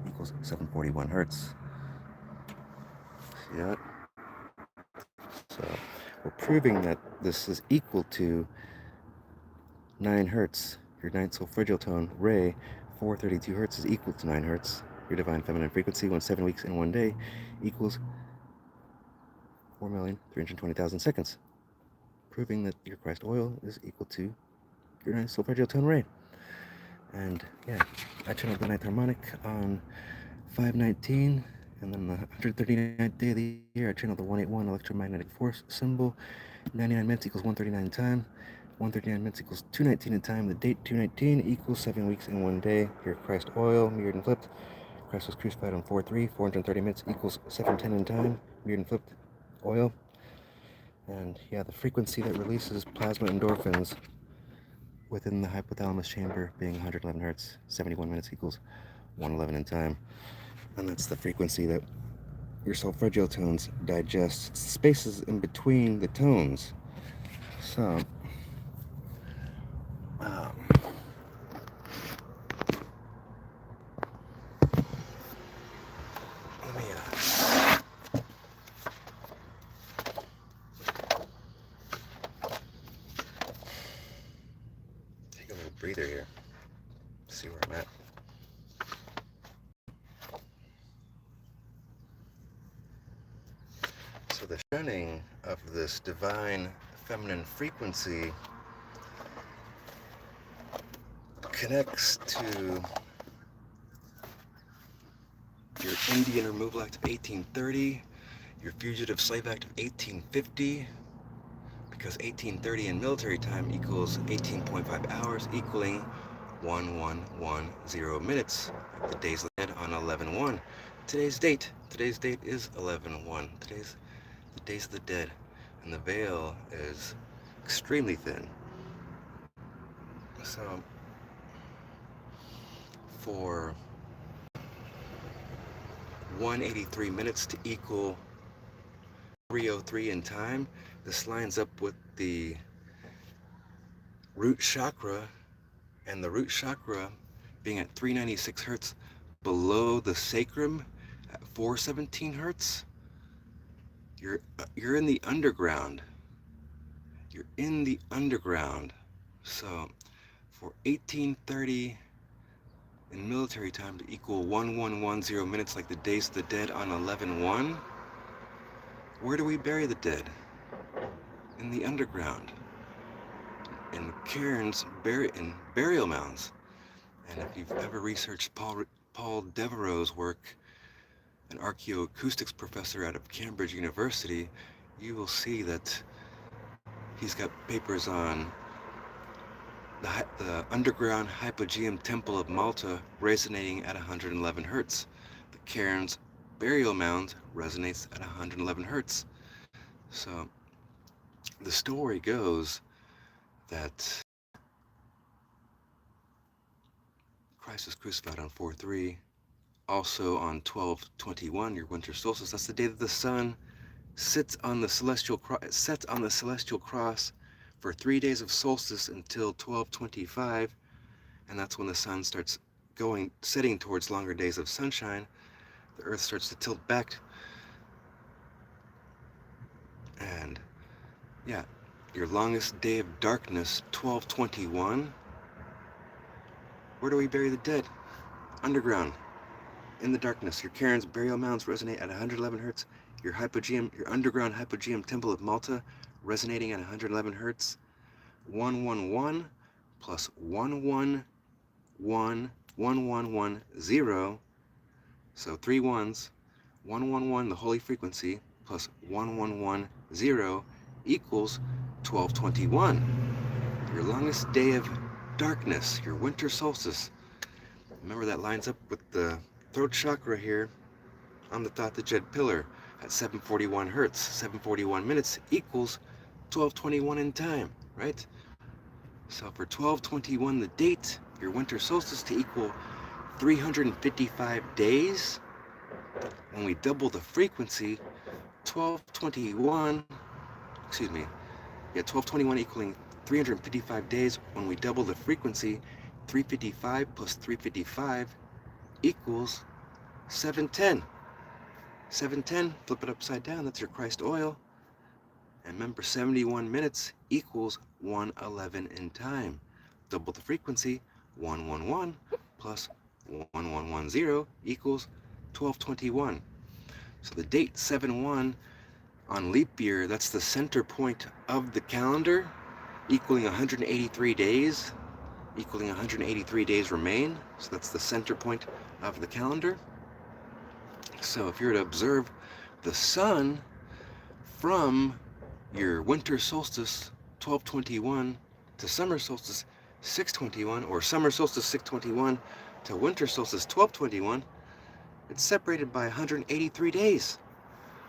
equals 741 hertz. See that? So we're proving that this is equal to 9 hertz. Your ninth solfeggio tone, Re, 432 hertz is equal to 9 hertz. your divine feminine frequency, 7 weeks in 1 day, equals 4,320,000 seconds, proving that your Christ oil is equal to your nice solfeggio tone ray. And yeah, I channeled the ninth harmonic on 5/19, and then the 139th day of the year, I channeled the 181 electromagnetic force symbol. 99 minutes equals 139 in time. 139 minutes equals 219 in time. The date 219 equals 7 weeks in 1 day. Your Christ oil, mirrored and flipped. Christ was crucified on 4/3. 430 minutes equals 710 in time. Mirrored and flipped oil. And yeah, the frequency that releases plasma endorphins within the hypothalamus chamber being 111 hertz. 71 minutes equals 111 in time. And that's the frequency that your solfeggio tones digest. It's the spaces in between the tones. So, um, let me take a little breather here. See where I'm at. So the shining of this divine feminine frequency connects to your Indian Removal Act of 1830, your Fugitive Slave Act of 1850, because 1830 in military time equals 18.5 hours, equaling 1110 minutes. The days led on 11/1. Today's date is 11/1. Today's the days of the dead, and the veil is extremely thin. So for 183 minutes to equal 303 in time, this lines up with the root chakra, and the root chakra being at 396 hertz below the sacrum at 417 hertz. You're in the underground. You're in the underground. So for 1830 in military time to equal 1110 minutes, like the days of the dead on 11/1, where do we bury the dead? In the underground, in cairns, in burial mounds. And if you've ever researched Paul Devereaux's work, an archaeoacoustics professor out of Cambridge University, you will see that he's got papers on the underground Hypogeum Temple of Malta resonating at 111 hertz. The cairns burial mound resonates at 111 hertz. So the story goes that Christ was crucified on 4/3, also on 12/21, your winter solstice. That's the day that the sun sets on the celestial cross for 3 days of solstice until 12/25, and that's when the sun starts setting towards longer days of sunshine. The earth starts to tilt back, and yeah, your longest day of darkness, 12/21. Where do we bury the dead? Underground, in the darkness. Your cairns, burial mounds resonate at 111 hertz. Your underground Hypogeum Temple of Malta resonating at 111 hertz. 111 plus 1111110. So 3 ones. 111, the holy frequency, plus 1110 equals 12/21. Your longest day of darkness, your winter solstice. Remember, that lines up with the throat chakra here on the Thought the Jed pillar at 741 hertz. 741 minutes equals 12/21 in time, right? So for 12/21, the date, your winter solstice, to equal 355 days, when we double the frequency, 12/21 equaling 355 days. When we double the frequency, 355 plus 355 equals 710. 710, flip it upside down, that's your Christ oil. And remember, 71 minutes equals 111 in time. Double the frequency, 111 plus 1110 equals 1221. So the date 7-1 on leap year, that's the center point of the calendar, equaling 183 days, equaling 183 days remain. So that's the center point of the calendar. So if you're to observe the sun from your winter solstice 1221 to summer solstice 621, or summer solstice 621 to winter solstice 1221, it's separated by 183 days.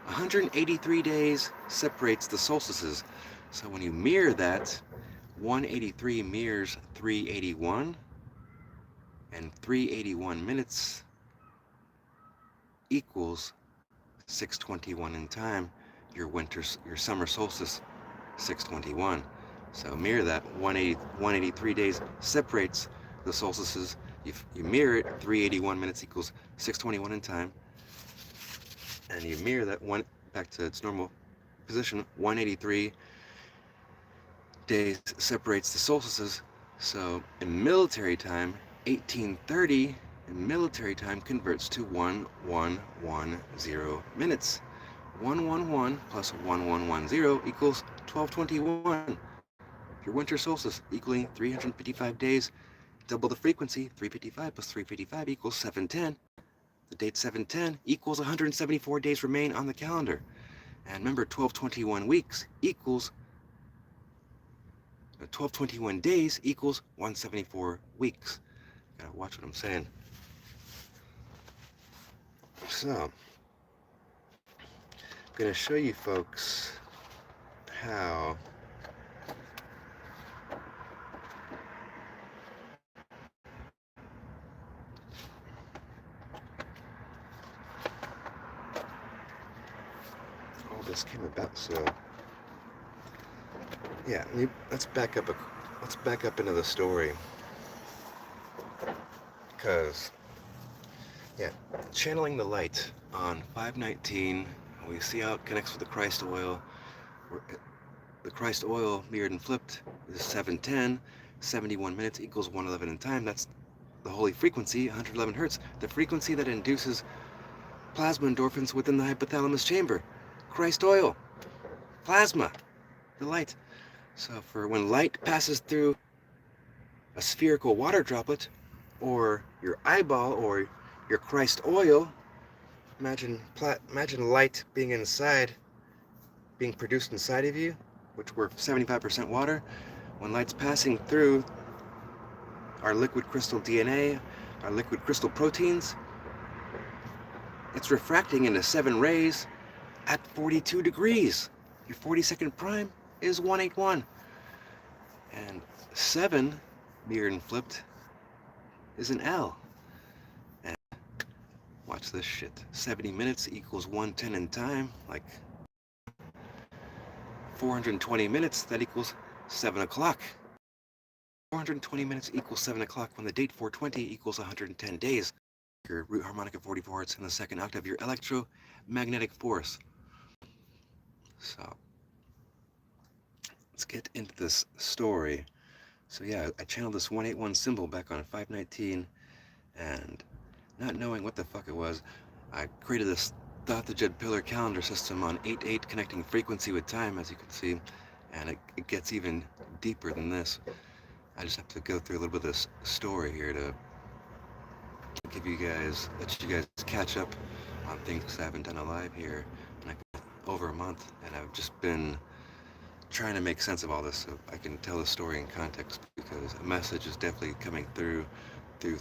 183 days separates the solstices. So when you mirror that, 183 mirrors 381, and 381 minutes equals 621 in time, your summer solstice 621. So mirror that. 183 days separates the solstices. You mirror it, 381 minutes equals 621 in time, and you mirror that one back to its normal position. 183 days separates the solstices. So in military time, 1830 in military time converts to 1110 minutes. 111 plus 1110 equals 1221. Your winter solstice equaling 355 days. Double the frequency, 355 plus 355 equals 710. The date 710 equals 174 days remain on the calendar. And remember, 1221 weeks equals 1221 days equals 174 weeks. Gotta watch what I'm saying. So, I'm gonna show you folks how all this came about. So, yeah, let's back up into the story, because channeling the light on 519, we see how it connects with the Christ oil. The Christ oil mirrored and flipped is 710. 71 minutes equals 111 in time. That's the holy frequency, 111 hertz, the frequency that induces plasma endorphins within the hypothalamus chamber. Christ oil, plasma, the light. So for when light passes through a spherical water droplet, or your eyeball, or your Christ oil, imagine light being produced inside of you, which we're 75% water. When light's passing through our liquid crystal DNA, our liquid crystal proteins, it's refracting into 7 rays at 42 degrees. Your 42nd prime is 181. And 7, mirrored and flipped, is an L. And watch this shit. 70 minutes equals 110 in time, like 420 minutes, that equals 7 o'clock. 420 minutes equals 7 o'clock when the date 420 equals 110 days. Your root harmonic of 44 hertz in the second octave, your electromagnetic force. So, let's get into this story. So yeah, I channeled this 181 symbol back on 519, and not knowing what the fuck it was, I created this Thottajed pillar calendar system on 8-8, connecting frequency with time, as you can see, and it gets even deeper than this. I just have to go through a little bit of this story here to let you guys catch up on things I haven't done a live here in like over a month, and I've just been trying to make sense of all this so I can tell the story in context, because a message is definitely coming through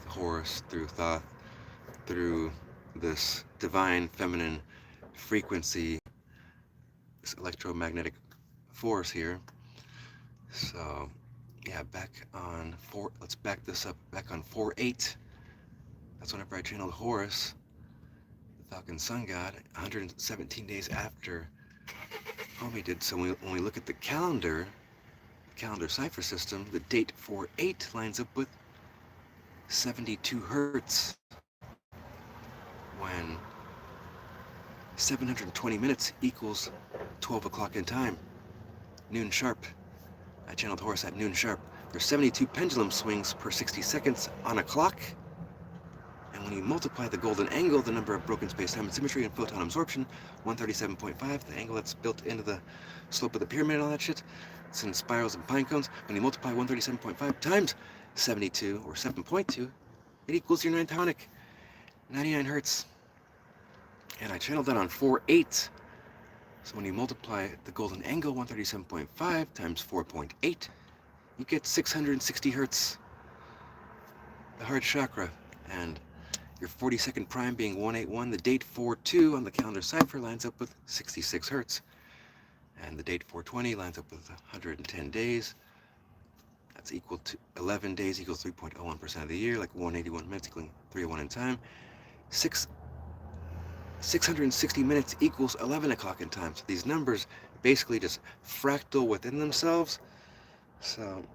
Horus, through Thoth, through this divine feminine frequency, this electromagnetic force here. So yeah, let's back this up, back on 4-8. That's whenever I channeled Horus, the Falcon Sun God, 117 days after Homie did. So when we look at the calendar cipher system, the date 4-8 lines up with 72 hertz, when 720 minutes equals 12 o'clock in time, noon sharp. I channeled Horus at noon sharp. There's 72 pendulum swings per 60 seconds on a clock. when you multiply the golden angle, the number of broken space-time and symmetry and photon absorption, 137.5, the angle that's built into the slope of the pyramid and all that shit, it's in spirals and pine cones. When you multiply 137.5 times 72 or 7.2, it equals your ninth harmonic, 99 hertz. And I channeled that on 4/8. So when you multiply the golden angle, 137.5 times 4.8, you get 660 hertz. The heart chakra, and your 42nd prime being 181, the date 4/2 on the calendar cipher lines up with 66 hertz. And the date 4/20 lines up with 110 days. That's equal to 11 days equals 3.01% of the year, like 181 minutes equaling 301 in time. 660 minutes equals 11 o'clock in time. So these numbers basically just fractal within themselves. So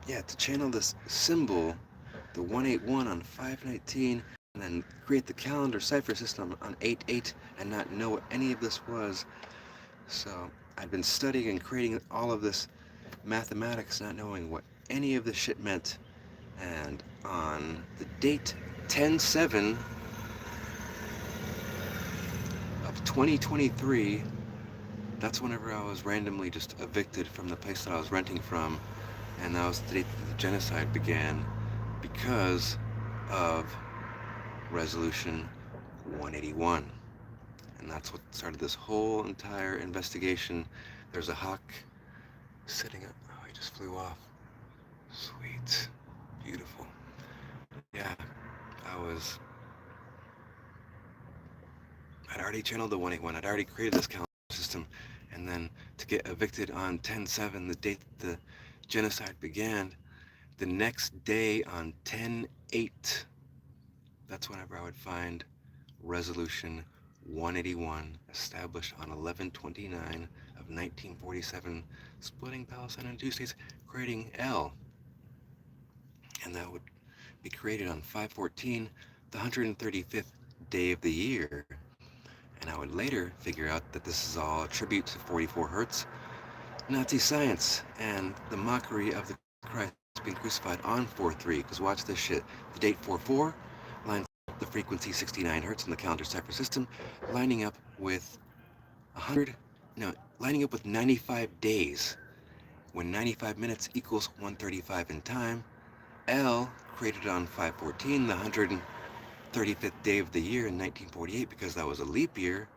yeah, to channel this symbol, the 181 on 5/19, and then create the calendar cipher system on 8/8 and not know what any of this was. So I've been studying and creating all of this mathematics, not knowing what any of this shit meant. And on the date 10/7 of 2023, that's whenever I was randomly just evicted from the place that I was renting from, and that was the date that the genocide began because of Resolution 181. And that's what started this whole entire investigation. There's a hawk sitting up. Oh, he just flew off. Sweet. Beautiful. Yeah, I'd already channeled the 181. I'd already created this calendar system. And then to get evicted on 10/7, the date the genocide began, the next day on 10/8, that's whenever I would find Resolution 181, established on 11/29 of 1947, splitting Palestine into two states, creating L. And that would be created on 5/14, the 135th day of the year. And I would later figure out that this is all a tribute to 44 Hertz, Nazi science, and the mockery of the Christ being crucified on 4/3. Because watch this shit. The date 4/4 lines up the frequency 69 Hertz in the calendar cipher system, lining up with 95 days, when 95 minutes equals 135 in time. L created on 5/14, the 135th day of the year in 1948, because that was a leap year.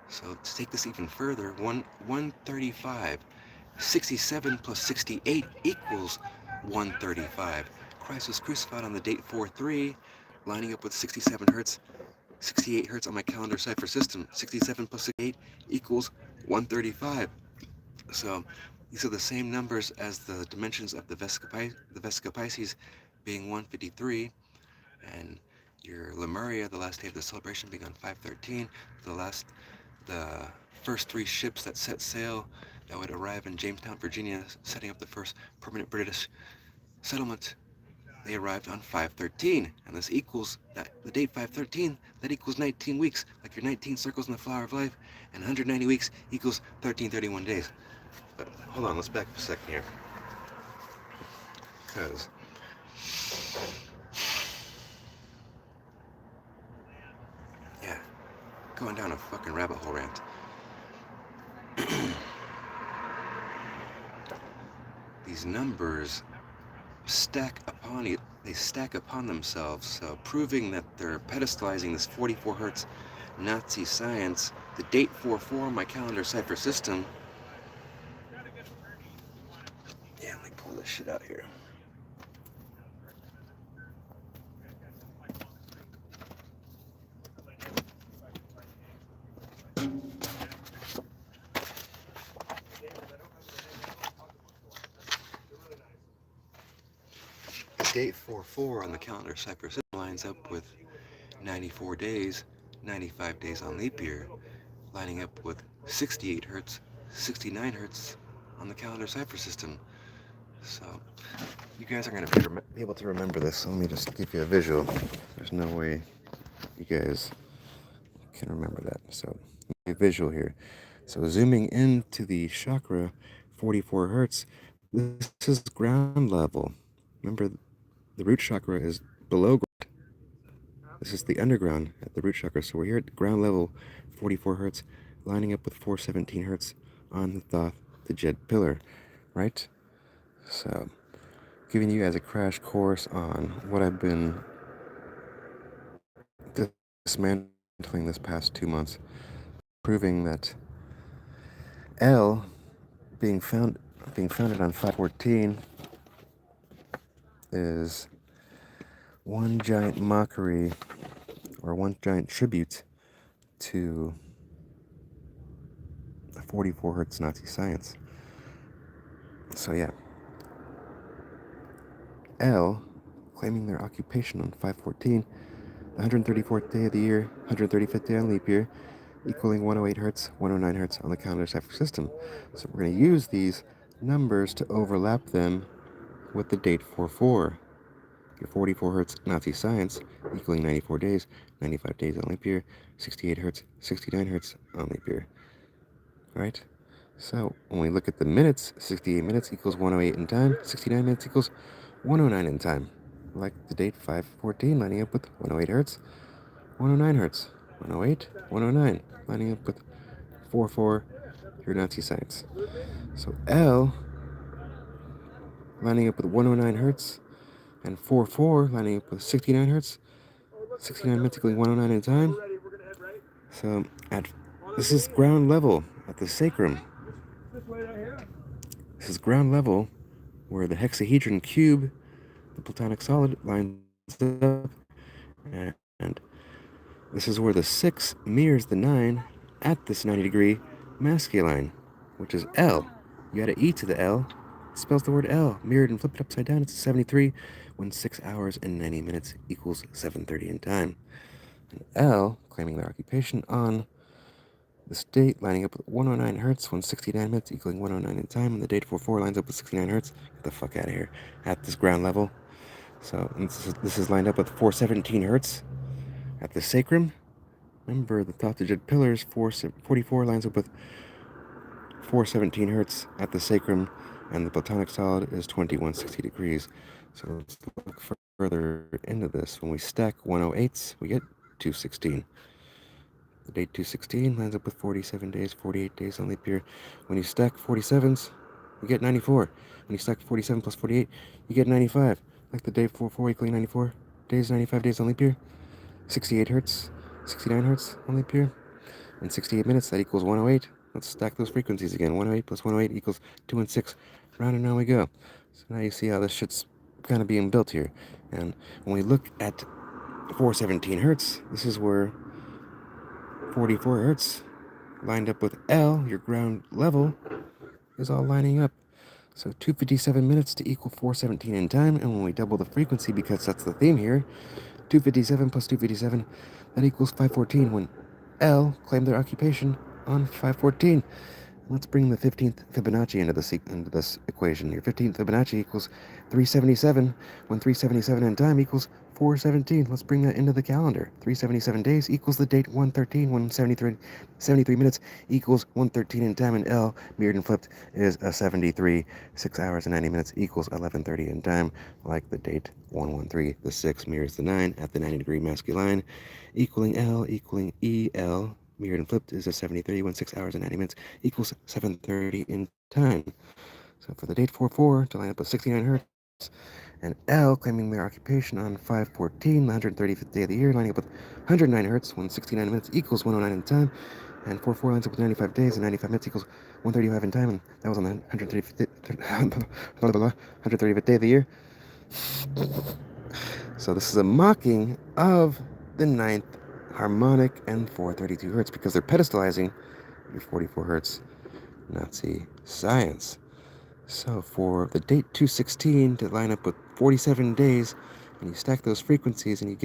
So to take this even further, 135, 67 plus 68 equals 135. Christ was crucified on the date 4/3, lining up with 67 Hertz, 68 Hertz on my calendar cipher system. 67 plus 68 equals 135. So these are the same numbers as the dimensions of the Vesica Pisces being 153, and your Lemuria, the last day of the celebration, being on 5/13. The first three ships that set sail that would arrive in Jamestown, Virginia, setting up the first permanent British settlement, they arrived on 5/13, and this equals the date 5/13. That equals 19 weeks, like your 19 circles in the flower of life, and 190 weeks equals 1331 days. But hold on, let's back up a second here, because yeah, going down a fucking rabbit hole rant. These numbers stack upon themselves, so proving that they're pedestalizing this 44 Hertz Nazi science. The date 4/4 on my calendar cipher system. Yeah, let me pull this shit out here. Date 4/4 on the calendar cipher system lines up with 94 days, 95 days on leap year, lining up with 68 Hertz, 69 Hertz on the calendar cipher system. So you guys are going to be able to remember this. So let me just give you a visual. There's no way you guys can remember that. So a visual here. So zooming into the chakra, 44 Hertz, This is ground level. Remember, the root chakra is below ground. This is the underground at the root chakra. So we're here at ground level, 44 hertz, lining up with 417 hertz on the Thoth, the Jed pillar, right? So, giving you guys a crash course on what I've been dismantling this past 2 months, proving that L being founded on 514 is one giant mockery or one giant tribute to 44 hertz Nazi science. So yeah, L claiming their occupation on 514, the 134th day of the year, 135th day on leap year, equaling 108 hertz, 109 hertz on the calendar system. So we're going to use these numbers to overlap them with the date 44. Your 44 hertz Nazi science equaling 94 days, 95 days on leap year, 68 hertz, 69 hertz on leap year. Right? So when we look at the minutes, 68 minutes equals 108 in time, 69 minutes equals 109 in time. Like the date 514 lining up with 108 hertz, 109 hertz, 108, 109, lining up with 44, your Nazi science. So L lining up with 109 hertz and 44 lining up with 69 hertz, 69 minutes equaling 109 in time. So this is ground level at the sacrum. This is ground level where the hexahedron cube, the platonic solid, lines up, and this is where the 6 mirrors the 9 at this 90-degree masculine, which is L. You add an E to the L, it spells the word L. Mirrored and flipped upside down, it's 73, when 6 hours and 90 minutes equals 7:30 in time. And L, claiming their occupation on the state, lining up with 109 hertz, when 69 minutes equaling 109 in time, and the date 44 lines up with 69 hertz. Get the fuck out of here. At this ground level. So this is lined up with 417 hertz at the sacrum. Remember, the Thoth to Jed pillars, 44 lines up with 417 hertz at the sacrum, and the platonic solid is 2160 degrees. So let's look further into this. When we stack 108s, we get 216. The date 216 lines up with 47 days, 48 days on leap year. When you stack 47s, you get 94. When you stack 47 plus 48, you get 95. Like the date 44 equaling 94 days, 95 days on leap year. 68 hertz, 69 hertz on leap year. And 68 minutes, that equals 108. Let's stack those frequencies again. 108 plus 108 equals 2 and 6. Round and round we go. So now you see how this shit's kind of being built here. And when we look at 417 hertz, this is where 44 hertz lined up with L, your ground level, is all lining up. So 257 minutes to equal 417 in time, and when we double the frequency, because that's the theme here, 257 plus 257, that equals 514 when L claimed their occupation on 514. Let's bring the 15th Fibonacci into this equation. Your 15th Fibonacci equals 377, when 377 in time equals 417. Let's bring that into the calendar. 377 days equals the date 113, when 73 minutes equals 113 in time, and L, mirrored and flipped, is a 73. 6 hours and 90 minutes equals 11:30 in time, like the date 113. The 6 mirrors the 9 at the 90-degree masculine, equaling L, equaling EL, mirrored and flipped is a 73, when 6 hours and 90 minutes equals 7:30 in time. So for the date 44 to line up with 69 hertz, and L claiming their occupation on 514, the 135th day of the year, lining up with 109 hertz, when 69 minutes equals 109 in time, and 44 lines up with 95 days, and 95 minutes equals 135 in time, and that was on the 135th day of the year. So this is a mocking of the ninth harmonic and 432 hertz, because they're pedestalizing your 44 hertz Nazi science. So for the date 216 to line up with 47 days, and you stack those frequencies, and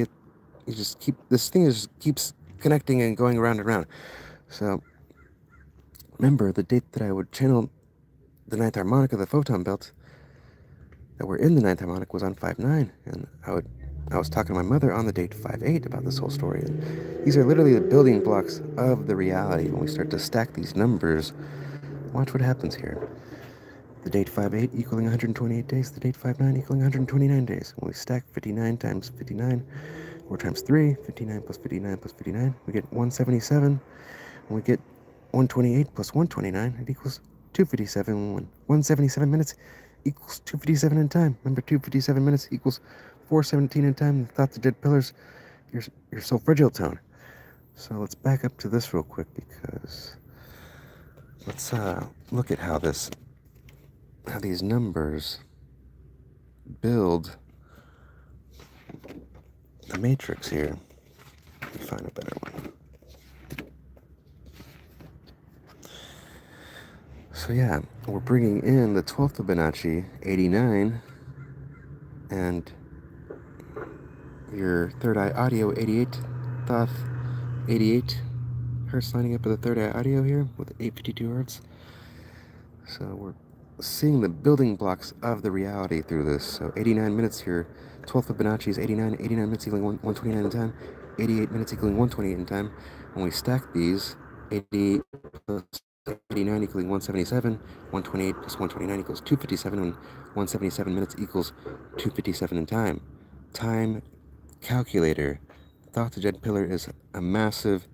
this thing just keeps connecting and going around and around. So remember, the date that I would channel the ninth harmonic of the photon belt, that we're in the ninth harmonic, was on 5-9, and I was talking to my mother on the date 5-8 about this whole story. And these are literally the building blocks of the reality. When we start to stack these numbers, watch what happens here. The date 5/8 equaling 128 days, the date 5/9 equaling 129 days. When we stack 59 times 59, or times 3, 59 plus 59 plus 59, we get 177. When we get 128 plus 129, it equals 257. When 177 minutes equals 257 in time. Remember, 257 minutes equals 417 in time. The thought the dead pillars, you're so fragile tone. So let's back up to this real quick, because let's look at how these numbers build the matrix here. Let me find a better one. So yeah, we're bringing in the 12th Fibonacci, 89, and your third eye audio, 88, Thoth, 88 hertz, lining up with the third eye audio here with 852 hertz. So we're seeing the building blocks of the reality through this. So 89 minutes here, 12th Fibonacci is 89, 89 minutes equaling 129 in time, 88 minutes equaling 128 in time. When we stack these, 88 plus 89 equaling 177, 128 plus 129 equals 257, when 177 minutes equals 257 in time. Time calculator. Thought the Dead Pillar is a massive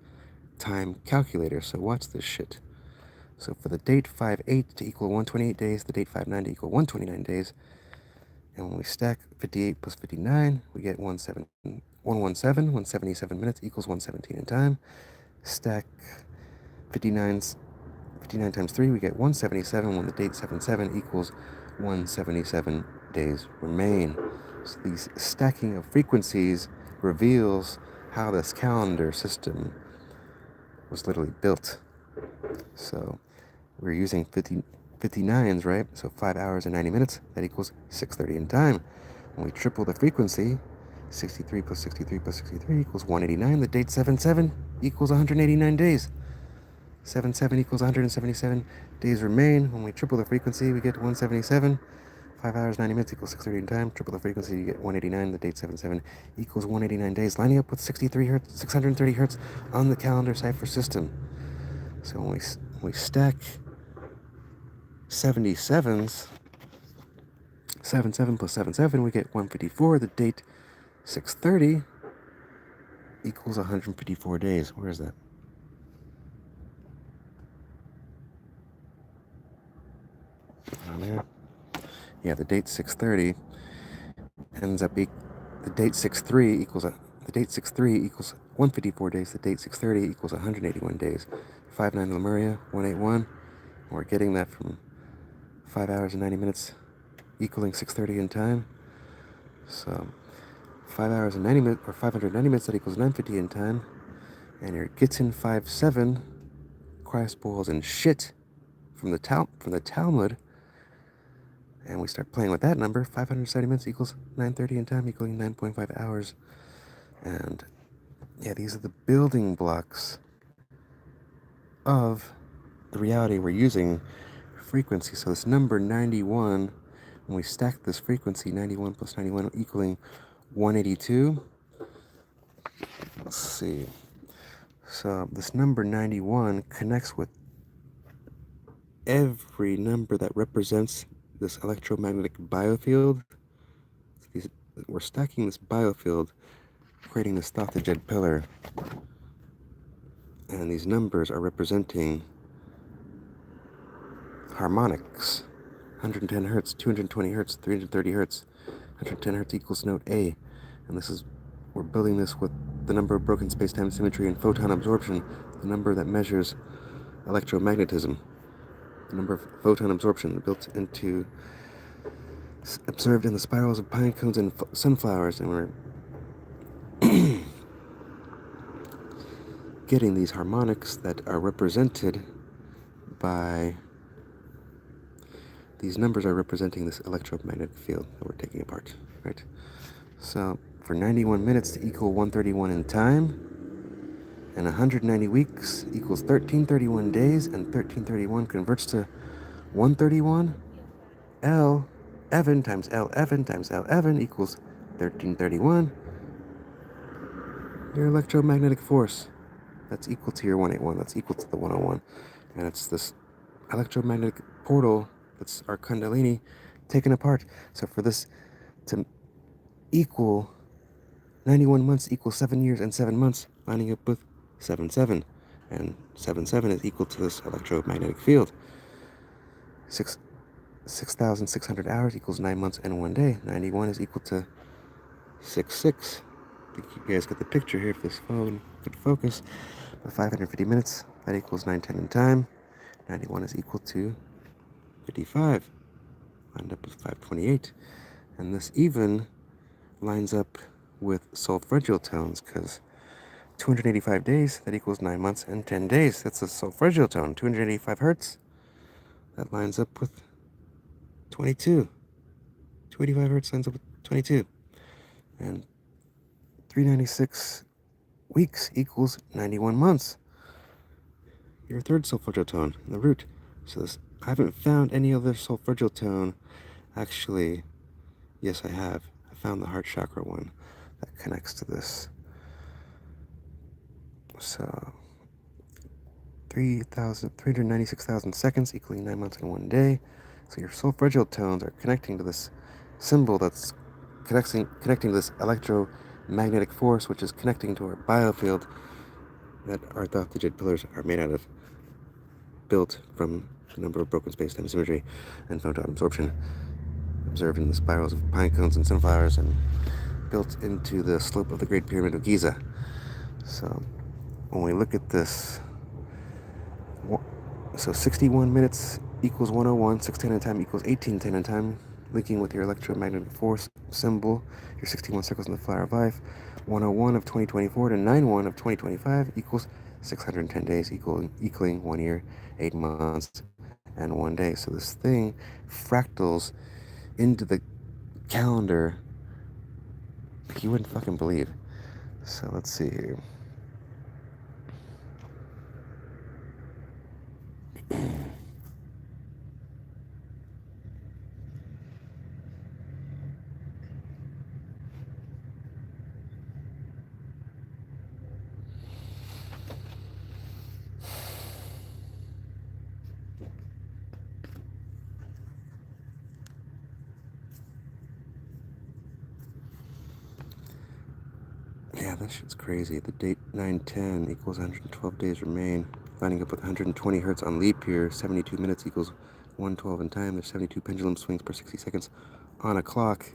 time calculator, so watch this shit. So for the date 5/8 to equal 128 days, the date 5/9 to equal 129 days, and when we stack 58 plus 59, we get 117. 177 minutes equals 117 in time. Stack 59 times 3, we get 177, when the date 77 equals 177 days remain. So these stacking of frequencies reveals how this calendar system was literally built. So we're using 59s, right? So 5 hours and 90 minutes, that equals 6:30 in time. When we triple the frequency, 63 plus 63 plus 63 equals 189. The date 77 equals 189 days. 77 equals 177 days remain. When we triple the frequency, we get 177. 5 hours, 90 minutes equals 6:30 in time. Triple the frequency, you get 189. The date 77 equals 189 days, lining up with 63 hertz, 630 hertz on the calendar cipher system. So when we stack 77s, 77 plus 77, we get 154. The date 6:30 equals 154 days. Where is that? On there. Yeah, the date 6:30 ends up the date 6:3 equals the date 6:3 equals 154 days. The date 6:30 equals 181 days. 5/9 Lemuria 181. We're getting that from 5 hours and 90 minutes equaling 6:30 in time. So 5 hours and 90 minutes, or 590 minutes, that equals 950 in time. And your Gittin 5/7 Christ balls and shit from the Talmud. And we start playing with that number. 570 minutes equals 930 in time, equaling 9.5 hours. And yeah, these are the building blocks of the reality we're using frequency. So this number 91, when we stack this frequency, 91 plus 91 equaling 182. Let's see. So this number 91 connects with every number that represents this electromagnetic biofield. We're stacking this biofield, creating this Thoth the Dead Pillar. And these numbers are representing harmonics. 110 hertz, 220 hertz, 330 hertz. 110 hertz equals note A. And we're building this with the number of broken space-time symmetry and photon absorption, the number that measures electromagnetism, the number of photon absorption built into, observed in the spirals of pine cones and sunflowers. And we're getting these harmonics that are represented by these numbers are representing this electromagnetic field that we're taking apart, right? So for 91 minutes to equal 131 in time, and 190 weeks equals 1331 days, and 1331 converts to 131. L Evan times L Evan times L Evan equals 1331. Your electromagnetic force, that's equal to your 181, that's equal to the 101. And it's this electromagnetic portal That's our Kundalini taken apart. So for this to equal 91 months equals 7 years and 7 months, lining up with 7-7. And 7-7 is equal to this electromagnetic field. 6,600 hours equals 9 months and 1 day. 91 is equal to 6-6. I think you guys get the picture here if this phone could focus. But 550 minutes, that equals 910 in time. 91 is equal to 55. Lined up with 528. And this even lines up with solfeggio tones, because 285 days, that equals 9 months and 10 days. That's a solfeggio tone. 285 hertz, that lines up with 22. 285 hertz lines up with 22. And 396 weeks equals 91 months. Your third solfeggio tone, the root. So this, I haven't found any other solfeggio tone. Actually, yes, I have. I found the heart chakra one that connects to this. So 396,000 seconds equaling 9 months and 1 day. So your solfeggio tones are connecting to this symbol that's connecting to this electromagnetic force, which is connecting to our biofield that our Thoth digit pillars are made out of, built from the number of broken space-time symmetry and photon absorption observed in the spirals of pine cones and sunflowers, and built into the slope of the Great Pyramid of Giza. So when we look at this, so 61 minutes equals 101, 610 in time equals 1810 in time, linking with your electromagnetic force symbol, your 61 circles in the flower of life. 101 of 2024 to 91 of 2025 equals 610 days, equaling 1 year, 8 months, and 1 day. So this thing fractals into the calendar like you wouldn't fucking believe. So let's see here. Yeah, that shit's crazy. The date 910 equals 112 days remain, lining up with 120 hertz on leap year. 72 minutes equals 112 in time. There's 72 pendulum swings per 60 seconds on a clock.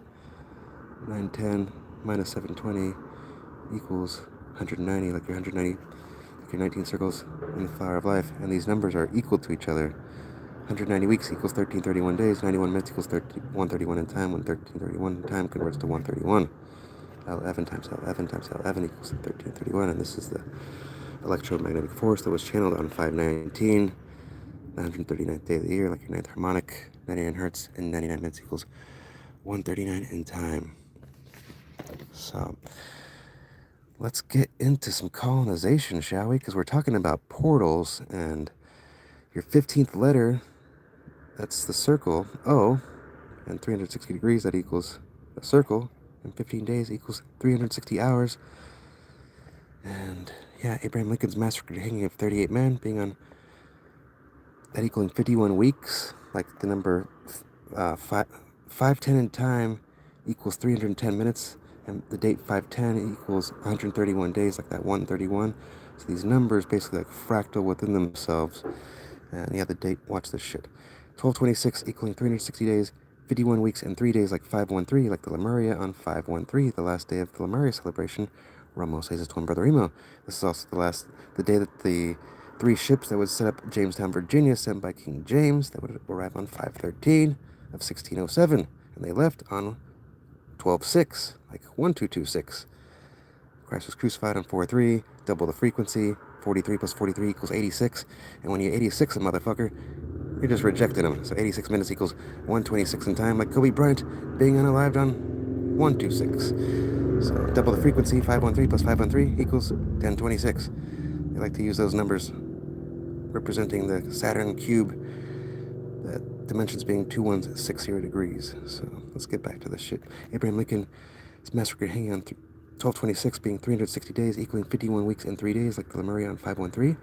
910 minus 720 equals 190, like your 190, like your 19 circles in the flower of life. And these numbers are equal to each other. 190 weeks equals 1331 days. 91 minutes equals 131 in time, when 1331 in time converts to 131. L11 times L11 times L11 equals 1331, and this is the electromagnetic force that was channeled on 519, the 139th day of the year, like your ninth harmonic, 99 hertz, and 99 minutes equals 139 in time. So let's get into some colonization, shall we? Because we're talking about portals, and your 15th letter, that's the circle, O, and 360 degrees, that equals a circle. And 15 days equals 360 hours. And yeah, Abraham Lincoln's massacre hanging of 38 men, being on that equaling 51 weeks, like the number 510 in time equals 310 minutes, and the date 510 equals 131 days, like that 131. So these numbers basically like fractal within themselves. And yeah, the date, watch this shit. 1226 equaling 360 days, 51 weeks and 3 days, like 513, like the Lemuria on 513, the last day of the Lemuria celebration. Ramo says his twin brother Remo. This is also the day that the 3 ships that would set up Jamestown, Virginia, sent by King James, that would arrive on 513 of 1607, and they left on 12/6, like 1226. Christ was crucified on 4/3, double the frequency. 43 plus 43 equals 86, and when you're 86 a motherfucker, you're just rejecting them. So 86 minutes equals 126 in time, like Kobe Bryant being unalived on 126. So double the frequency, 513 plus 513 equals 1026. They like to use those numbers representing the Saturn cube, the dimensions being 2160 degrees. So let's get back to this shit. Abraham Lincoln is massacred hanging on 1226, being 360 days, equaling 51 weeks and 3 days, like the Lemuria on 513.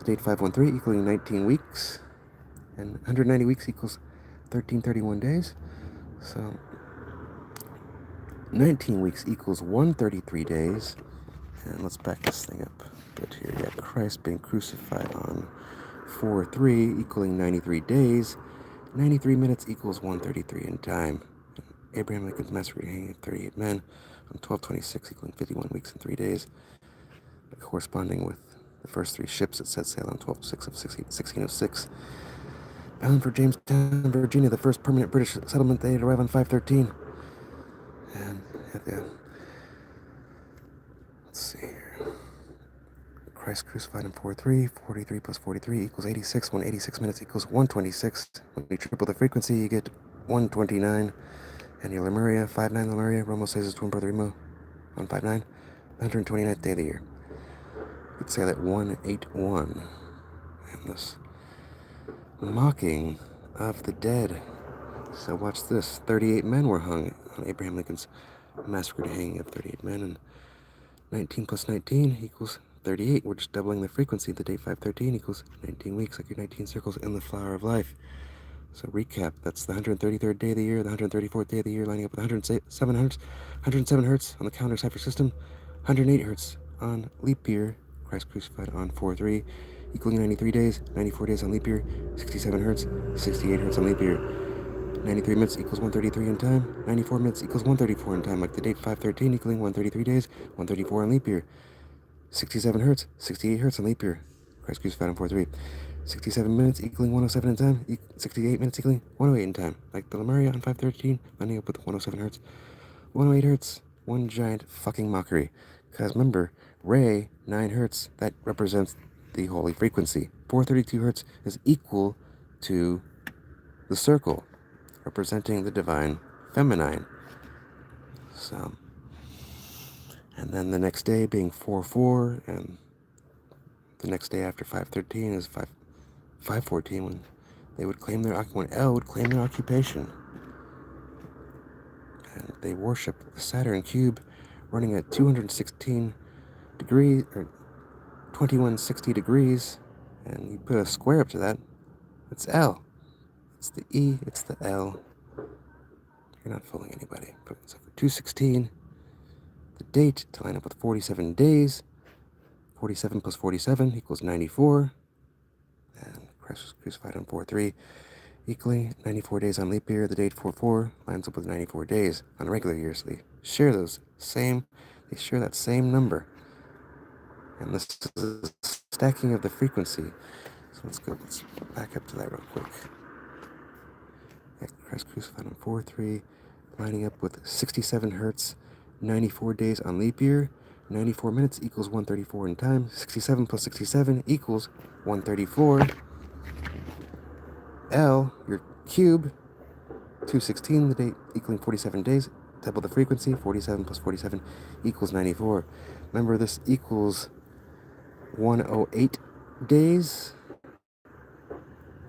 The date 513 equaling 19 weeks. And 190 weeks equals 1331 days. So 19 weeks equals 133 days. And let's back this thing up a bit here. Yeah, Christ being crucified on 4/3 equaling 93 days. 93 minutes equals 133 in time. Abraham Lincoln's massacre hanging 38 men on 12/26 equaling 51 weeks and 3 days, corresponding with the first 3 ships that set sail on 12/6 of 1606. Bound for Jamestown, Virginia, the first permanent British settlement. They'd arrive on 5/13. And let's see here. Christ crucified in 4/3. 43 plus 43 equals 86. 186 minutes equals 126. When you triple the frequency, you get 129. And your Lemuria, 5/9 Lemuria, Romo says his twin brother Remo on 5/9, 129th day of the year. You could say that 181. And this mocking of the dead. So watch this. 38 men were hung on Abraham Lincoln's massacred hanging of 38 men. And 19 plus 19 equals 38. We're just doubling the frequency. The date 5/13 equals 19 weeks, like your 19 circles in the flower of life. So recap, that's the 133rd day of the year, the 134th day of the year, lining up with 107 hertz, 107 hertz on the calendar cipher system, 108 hertz on leap year, Christ crucified on 4/3, equaling 93 days, 94 days on leap year, 67 hertz, 68 hertz on leap year, 93 minutes equals 133 in time, 94 minutes equals 134 in time, like the date 5/13 equaling 133 days, 134 on leap year, 67 hertz, 68 hertz on leap year, Christ crucified on 4/3. 67 minutes equaling 107 in time, 68 minutes equaling 108 in time. Like the Lemuria on 5/13, lining up with 107 hertz. 108 hertz, one giant fucking mockery. Because remember, Re, 9 hertz, that represents the holy frequency. 432 hertz is equal to the circle, representing the divine feminine. So, and then the next day being 4/4, and the next day after 5/13 is 5/14, when they would claim when El would claim their occupation. And they worship the Saturn cube running at 216 degrees, or 2160 degrees, and you put a square up to that, it's L. It's the E, it's the L. You're not fooling anybody. But so for 216, the date to line up with 47 days, 47 plus 47 equals 94, and Christ was crucified on 4/3, equally 94 days on leap year. The date 4/4 lines up with 94 days on regular years. So they share that same number. And this is the stacking of the frequency. So let's back up to that real quick. Christ crucified on 4/3, lining up with 67 hertz, 94 days on leap year. 94 minutes equals 134 in time. 67 plus 67 equals 134. L, your cube, 216, the date equaling 47 days. Double the frequency, 47 plus 47 equals 94. Remember, this equals 108 days.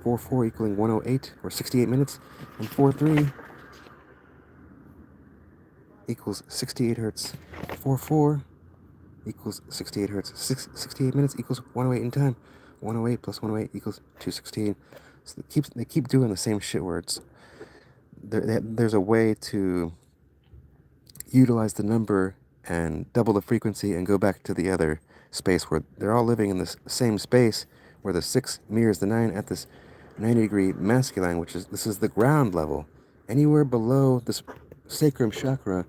4/4 equaling 108, or 68 minutes. And 4/3 equals 68 hertz. 4/4 equals 68 hertz. 68 minutes equals 108 in time. 108 plus 108 equals 216. So they keep doing the same shit words. There's a way to utilize the number and double the frequency and go back to the other space where they're all living in this same space where the 6 mirrors the 9 at this 90-degree masculine, this is the ground level. Anywhere below this sacrum chakra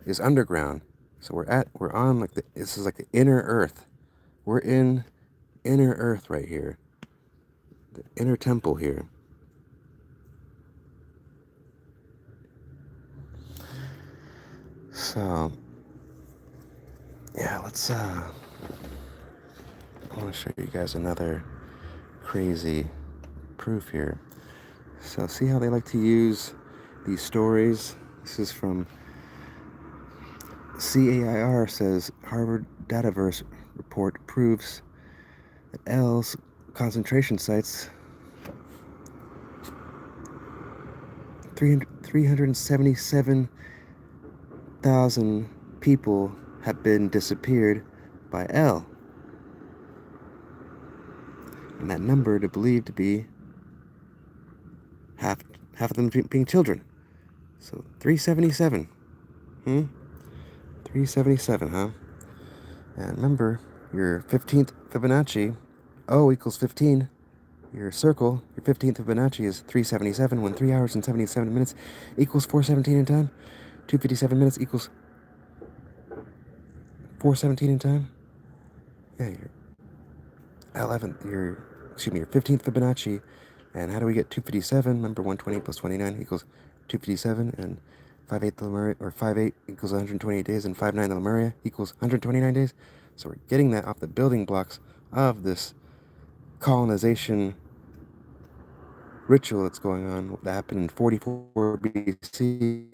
is underground. So we're on this is like the inner earth. We're in inner earth right here. The inner temple here. So yeah, let's I want to show you guys another crazy proof here. So see how they like to use these stories? This is from CAIR, says Harvard Dataverse report proves that L's concentration sites 377,000 people have been disappeared by L. And that number to believe to be half of them being children. So 377. 377, huh? And remember, your 15th Fibonacci, O equals 15. Your circle, your 15th Fibonacci is 377, when 3 hours and 77 minutes equals 417 in time. 257 minutes equals 417 in time. Yeah, your 11th, your 15th Fibonacci. And how do we get 257? Remember, 128 plus 29 equals 257, and 5/8 the Lemuria, or 5/8 equals 128 days, and 5/9 the Lemuria equals 129 days. So we're getting that off the building blocks of this colonization ritual that's going on that happened in 44 BC,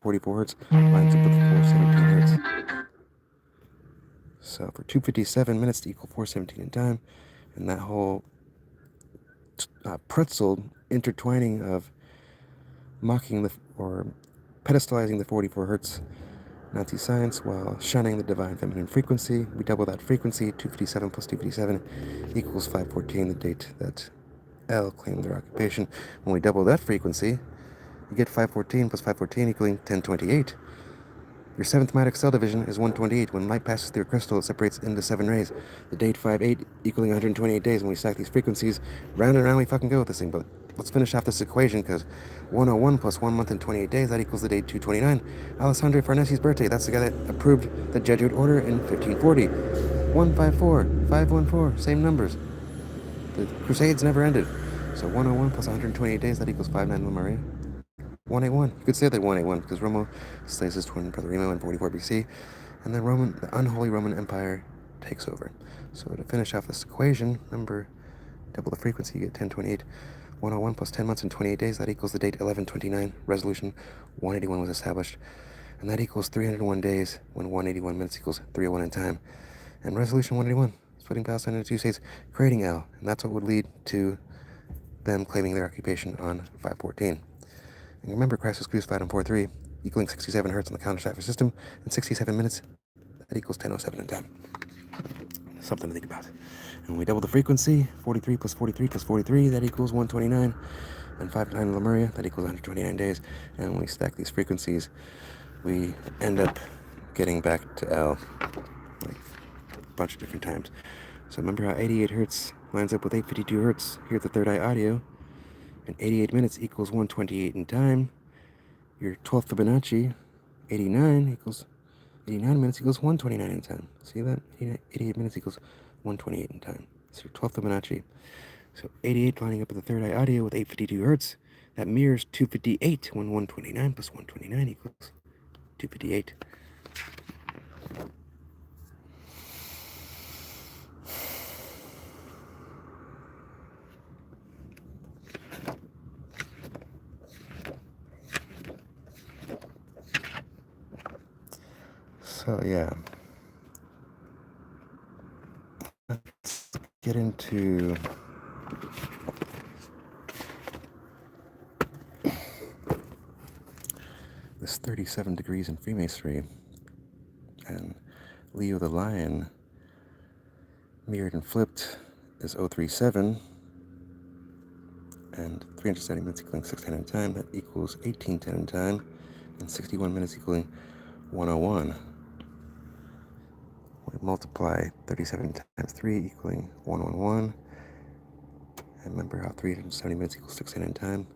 44 hertz, lines up with 417 hertz. So for 257 minutes to equal 417 in time, and that whole pretzel intertwining of mocking or pedestalizing the 44 hertz Nazi science while shunning the divine feminine frequency. We double that frequency. 257 plus 257 equals 514, the date that L claimed their occupation. When we double that frequency, you get 514 plus 514 equaling 1028. Your seventh Matrix cell division is 128. When light passes through a crystal, it separates into 7 rays. The date 5/8 equaling 128 days. When we stack these frequencies, round and round we fucking go with this thing. But let's finish off this equation, because 101 plus 1 month and 28 days, that equals the date 229. Alessandro Farnesi's birthday. That's the guy that approved the Jesuit order in 1540. 154, 514, same numbers. The Crusades never ended. So 101 plus 128 days, that equals 5/9 Lemuria. 181. You could say that 181 because Romo slays his twin brother Remo in 44 BC, and then the unholy Roman Empire takes over. So to finish off this equation, remember, double the frequency, you get 1028. 101 plus 10 months and 28 days, that equals the date 1129. Resolution 181 was established, and that equals 301 days when 181 minutes equals 301 in time. And resolution 181, splitting Palestine into 2 states, creating L, and that's what would lead to them claiming their occupation on 514. And remember, Christ was crucified on 4/3, equaling 67 hertz on the counter-cipher system, and 67 minutes, that equals 10:07 in time. Something to think about. And we double the frequency, 43 plus 43 plus 43, that equals 129, and 5/9 Lemuria, that equals 129 days. And when we stack these frequencies, we end up getting back to L, like a bunch of different times. So remember how 88 hertz lines up with 852 hertz here at the Third Eye Audio, and 88 minutes equals 128 in time. Your 12th Fibonacci, 89 minutes equals 129 in time. See that? 88 minutes equals 128 in time. So your 12th Fibonacci. So 88 lining up with the Third Eye Audio with 852 hertz. That mirrors 258 when 129 plus 129 equals 258. So yeah, let's get into this 37 degrees in Freemasonry, and Leo the Lion mirrored and flipped is 037, and 370 minutes equaling 610 in time, that equals 1810 in time, and 61 minutes equaling 101. We multiply 37 times 3 equaling 111. And remember how 370 minutes equals 610 in time.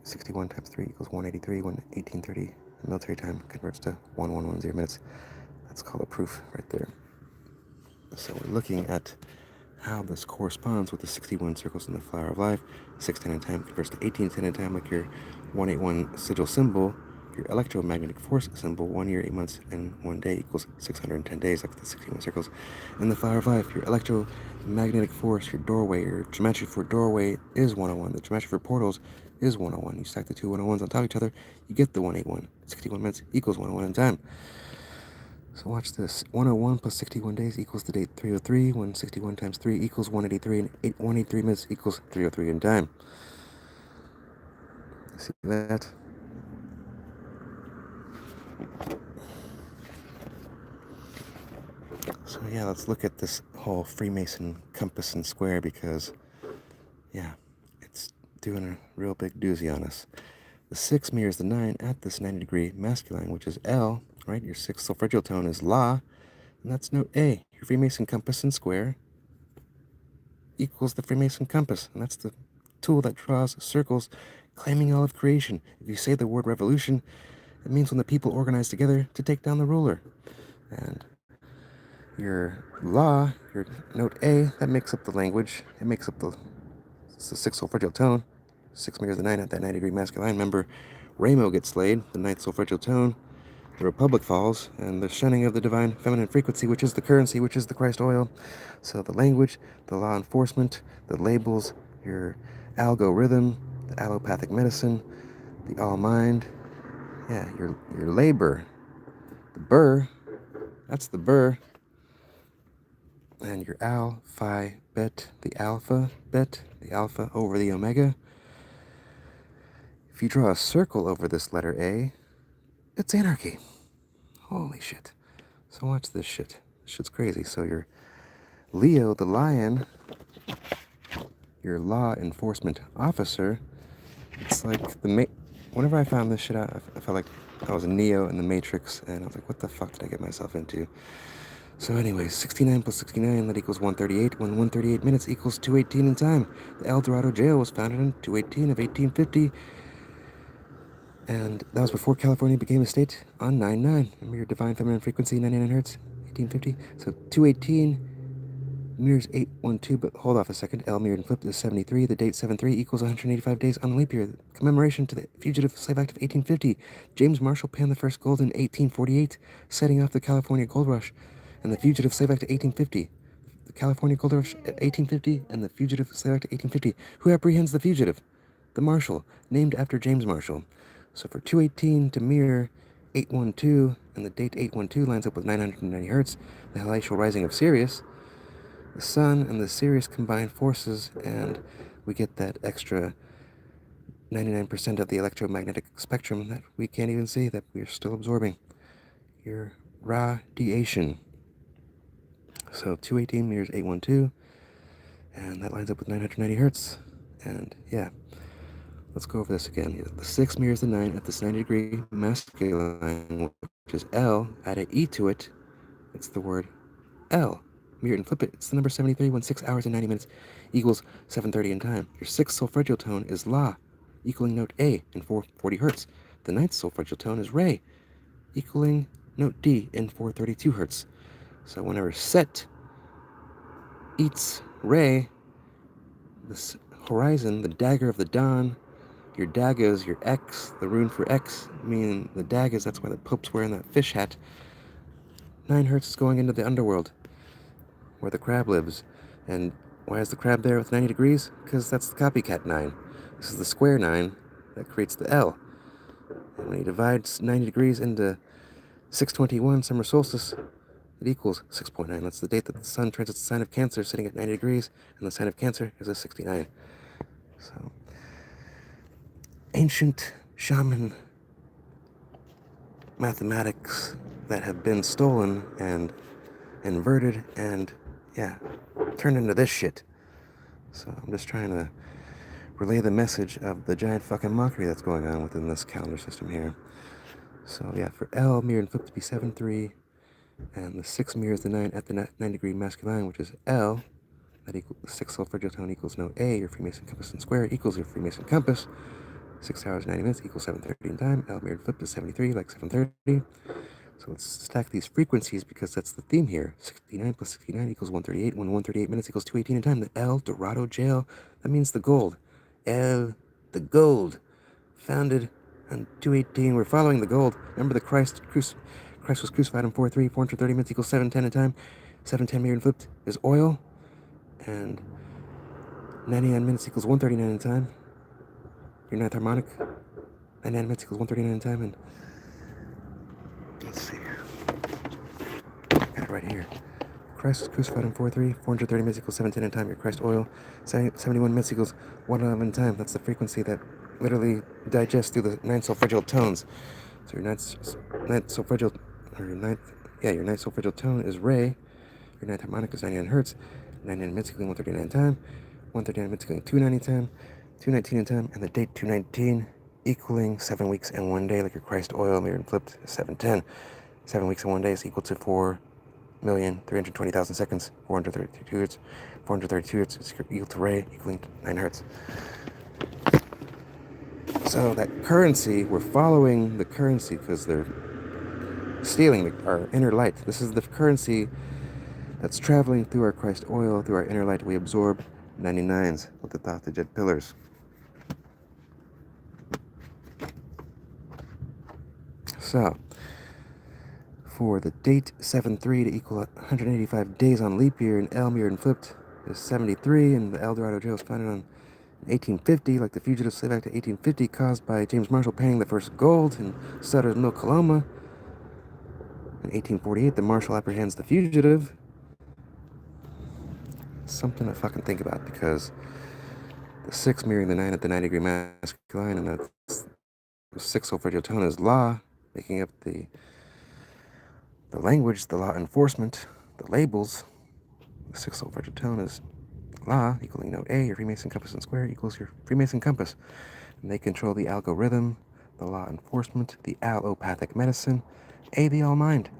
61 times 3 equals 183 when 1830 military time converts to 1110 minutes. That's called a proof right there. So we're looking at how this corresponds with the 61 circles in the Flower of Life. 610 in time converts to 1810 in time, like your 181 sigil symbol. Your electromagnetic force symbol, 1 year, 8 months, and 1 day equals 610 days, like the 61 circles. In the Flower of Life, your electromagnetic force, your doorway, your geometry for doorway is 101. The geometry for portals is 101. You stack the two 101s on top of each other, you get the 181. 61 minutes equals 101 in time. So watch this. 101 plus 61 days equals the date 303, when 61 times 3 equals 183, and 183 minutes equals 303 in time. See that? So yeah, let's look at this whole Freemason compass and square, because yeah, it's doing a real big doozy on us. The 6 mirrors the 9 at this 90-degree masculine, which is L, right? Your 6th solfeggial tone is La, and that's note A. Your Freemason compass in square equals the Freemason compass, and that's the tool that draws circles claiming all of creation. If you say the word revolution, it means when the people organize together to take down the ruler. And your La, your note A, that makes up the language. It makes up it's the 6th solfeggial tone. 6 mirrors the 9 at that 90-degree masculine. Remember, Ramo gets slayed, the 9th solfeggial tone. The Republic falls, and the shunning of the divine feminine frequency, which is the currency, which is the Christ oil. So the language, the law enforcement, the labels, your algorithm, the allopathic medicine, the all mind, yeah, your labor, the burr, that's the burr, and your al, phi, bet, the alpha, bet, the alpha over the omega. If you draw a circle over this letter A, it's anarchy. Holy shit. So watch this shit. This shit's crazy. So your Leo, the lion, your law enforcement officer, it's like whenever I found this shit out, I felt like I was a Neo in the Matrix, and I was like, what the fuck did I get myself into? So anyways, 69 plus 69, that equals 138, when 138 minutes equals 218 in time. The El Dorado jail was founded in 218 of 1850, and that was before California became a state on 9/9. Remember your divine feminine frequency, 99 hertz, 1850? So 218 mirrors 812, but hold off a second. L mirrored and flipped is 73. The date 73 equals 185 days on the leap year. Commemoration to the Fugitive Slave Act of 1850. James Marshall panned the first gold in 1848, setting off the California Gold Rush, and the Fugitive Slave Act of 1850. The California Gold Rush at 1850 and the Fugitive Slave Act of 1850. Who apprehends the fugitive? The Marshal, named after James Marshall. So for 218 to mirror 812, and the date 812 lines up with 990 hertz, the Halatial rising of Sirius, the sun and the Sirius combine forces, and we get that extra 99% of the electromagnetic spectrum that we can't even see, that we're still absorbing. Your radiation. So 218 mirrors 812, and that lines up with 990 hertz. And yeah, let's go over this again. The 6 mirrors the 9 at this 90-degree masculine, which is L. Add an E to it, it's the word L. Mirror and flip it, it's the number 73 when 6 hours and 90 minutes equals 7:30 in time. Your 6th solfeggial tone is La, equaling note A in 440 hertz. The 9th solfeggial tone is Re, equaling note D in 432 hertz. So whenever Set eats Re, this horizon, the dagger of the dawn, your daggers, your X, the rune for X, meaning the daggers, that's why the Pope's wearing that fish hat. 9 hertz is going into the underworld, where the crab lives. And why is the crab there with 90 degrees? Because that's the copycat 9. This is the square 9 that creates the L. And when you divide 90 degrees into 621, summer solstice, it equals 6.9. That's the date that the sun transits the sign of Cancer, sitting at 90 degrees, and the sign of Cancer is a 69. So, ancient shaman mathematics that have been stolen and inverted and, yeah, turned into this shit. So I'm just trying to relay the message of the giant fucking mockery that's going on within this calendar system here. So yeah, for L, mirror and flip to be 7-3, and the 6 mirrors the 9 at the 9-degree masculine, which is L. That equals the 6th solfeggial tone equals note A. Your Freemason compass in square equals your Freemason compass. 6 hours 90 minutes equals 7:30 in time. L mirrored flip to 73, like 7:30. So let's stack these frequencies because that's the theme here. 69 plus 69 equals 138. When 138 minutes equals 218 in time, the El Dorado jail, that means the gold. El, the gold. Founded on 218. We're following the gold. Remember the Christ was crucified on 4:3. 430 minutes equals 7:10 in time. 7:10 mirrored flipped is oil. And 99 minutes equals 139 in time. Your ninth harmonic. 99 minutes equals 139 in time. And let's see. Got it right here. Christ was crucified on 4:3. 430 minutes equals 7:10 in time. Your Christ oil. 71 minutes equals 111 in time. That's the frequency that literally digests through the 9 solfeggial tones. So your ninth solfeggial, or your ninth solfeggial tone is Re. Your ninth harmonic is 99 hertz. 99 minutes equals 139 in time. 139 minutes equals 290 in time. 219 in time, and the date 219 equaling 7 weeks and 1 day, like your Christ oil mirrored and flipped, is 710. 7 weeks and 1 day is equal to 4,320,000 seconds, 432 hertz. 432 hertz is equal to Ray, equaling 9 hertz. So that currency, we're following the currency because they're stealing our inner light. This is the currency that's traveling through our Christ oil, through our inner light. We absorb 99s with the Theta Jet pillars. So, for the date 7-3 to equal 185 days on leap year, and El mirrored and flipped is 73, and the El Dorado Jail was founded on 1850, like the Fugitive Slave Act of 1850, caused by James Marshall panning the first gold in Sutter's Mill, Coloma. In 1848, the Marshal apprehends the fugitive. Something to fucking think about, because the 6 mirroring the 9 at the 90-degree masculine, and the 6 solfeggio tone is law, making up the language, the law enforcement, the labels. The 6 solfeggio tone is law, equaling note A, your Freemason compass and square equals your Freemason compass. And they control the algorithm, the law enforcement, the allopathic medicine, A, the all mind.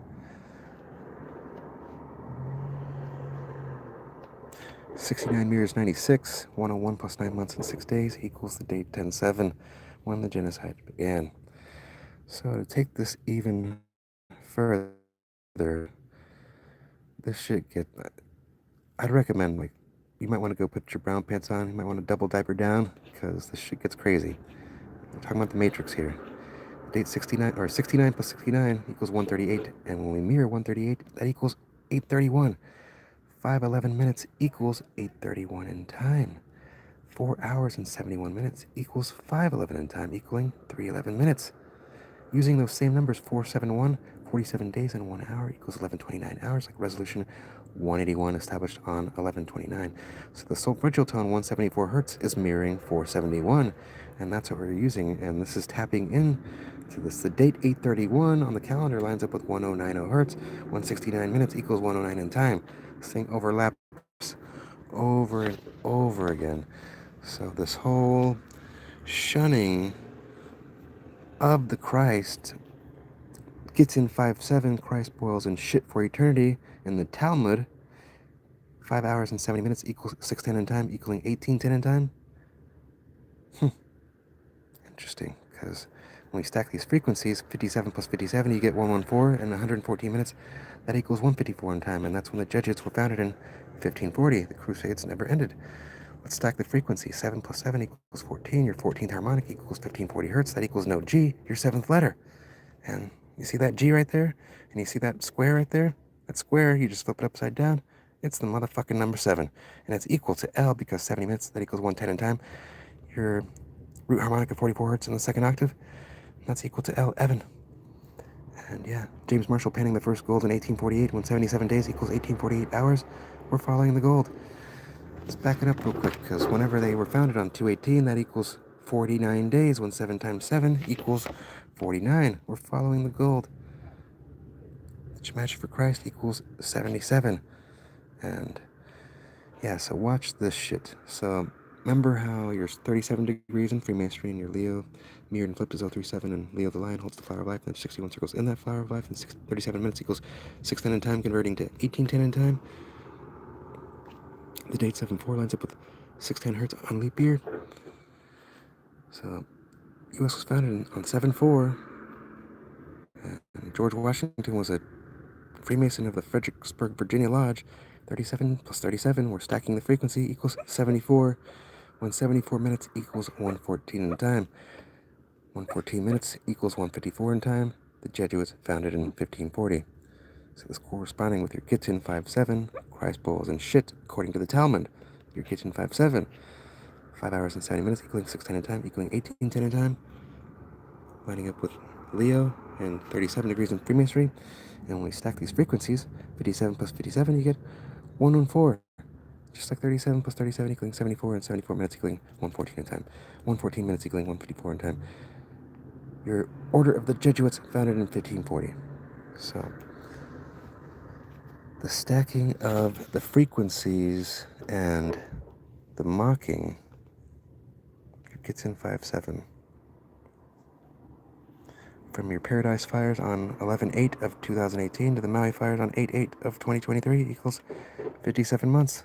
69 mirrors 96, 101 plus 9 months and 6 days equals the date 10-7, when the genocide began. So to take this even further, this shit I'd recommend, like, you might want to go put your brown pants on, you might want to double diaper down, because this shit gets crazy. We're talking about the Matrix here. Date 69, or 69 plus 69 equals 138, and when we mirror 138, that equals 831. 5:11 minutes equals 8:31 in time. 4 hours and 71 minutes equals 5:11 in time, equaling 3:11 minutes. Using those same numbers, 471, 47 days and 1 hour equals 1129 hours, like resolution 181 established on 1129. So the solfeggio tone 174 hertz is mirroring 471, and that's what we're using, and this is tapping in to this. The date 831 on the calendar lines up with 1090 hertz, 169 minutes equals 109 in time. This thing overlaps over and over again. So this whole shunning of the Christ gets in 5-7, Christ boils in shit for eternity. In the Talmud, 5 hours and 70 minutes equals 610 in time, equaling 1810 in time. Interesting, because when we stack these frequencies, 57 plus 57, you get 114, and 114 minutes, that equals 154 in time, and that's when the Jesuits were founded in 1540. The Crusades never ended. Let's stack the frequency. 7 plus 7 equals 14. Your 14th harmonic equals 1540 hertz. That equals note G, your 7th letter. And you see that G right there? And you see that square right there? That square, you just flip it upside down. It's the motherfucking number 7. And it's equal to L, because 70 minutes, that equals 110 in time. Your root harmonic of 44 hertz in the second octave, that's equal to L, Evan. And yeah, James Marshall panning the first gold in 1848, when 77 days equals 1848 hours. We're following the gold. Let's back it up real quick, because whenever they were founded on 218, that equals 49 days, when 7 times 7 equals 49. We're following the gold. The match for Christ equals 77. And yeah, so watch this shit. So remember how your 37 degrees in Freemasonry and your Leo mirrored and flipped is 037, and Leo the Lion holds the flower of life, and 61 circles in that flower of life, and 37 minutes equals 610 in time, converting to 1810 in time. The date 7-4 lines up with 610 hertz on leap year. So U.S. was founded on 7-4, and George Washington was a Freemason of the Fredericksburg, Virginia Lodge. 37 plus 37, we're stacking the frequency, equals 74, when 74 minutes equals 114 in time. 114 minutes equals 154 in time. The Jesuits founded in 1540. So this corresponding with your Gittin 5-7, Christ boils and shit, according to the Talmud. Your Gittin 5-7, 5 hours and 70 minutes equaling 610 in time, equaling 1810 in time. Lining up with Leo and 37 degrees in Freemasonry. And when we stack these frequencies, 57 plus 57, you get 114. Just like 37 plus 37 equaling 74, and 74 minutes equaling 114 in time. 114 minutes equaling 154 in time. Your Order of the Jesuits, founded in 1540. So the stacking of the frequencies and the mocking gets in 5-7. From your Paradise Fires on 11/8 of 2018 to the Maui Fires on 8/8 of 2023 equals 57 months.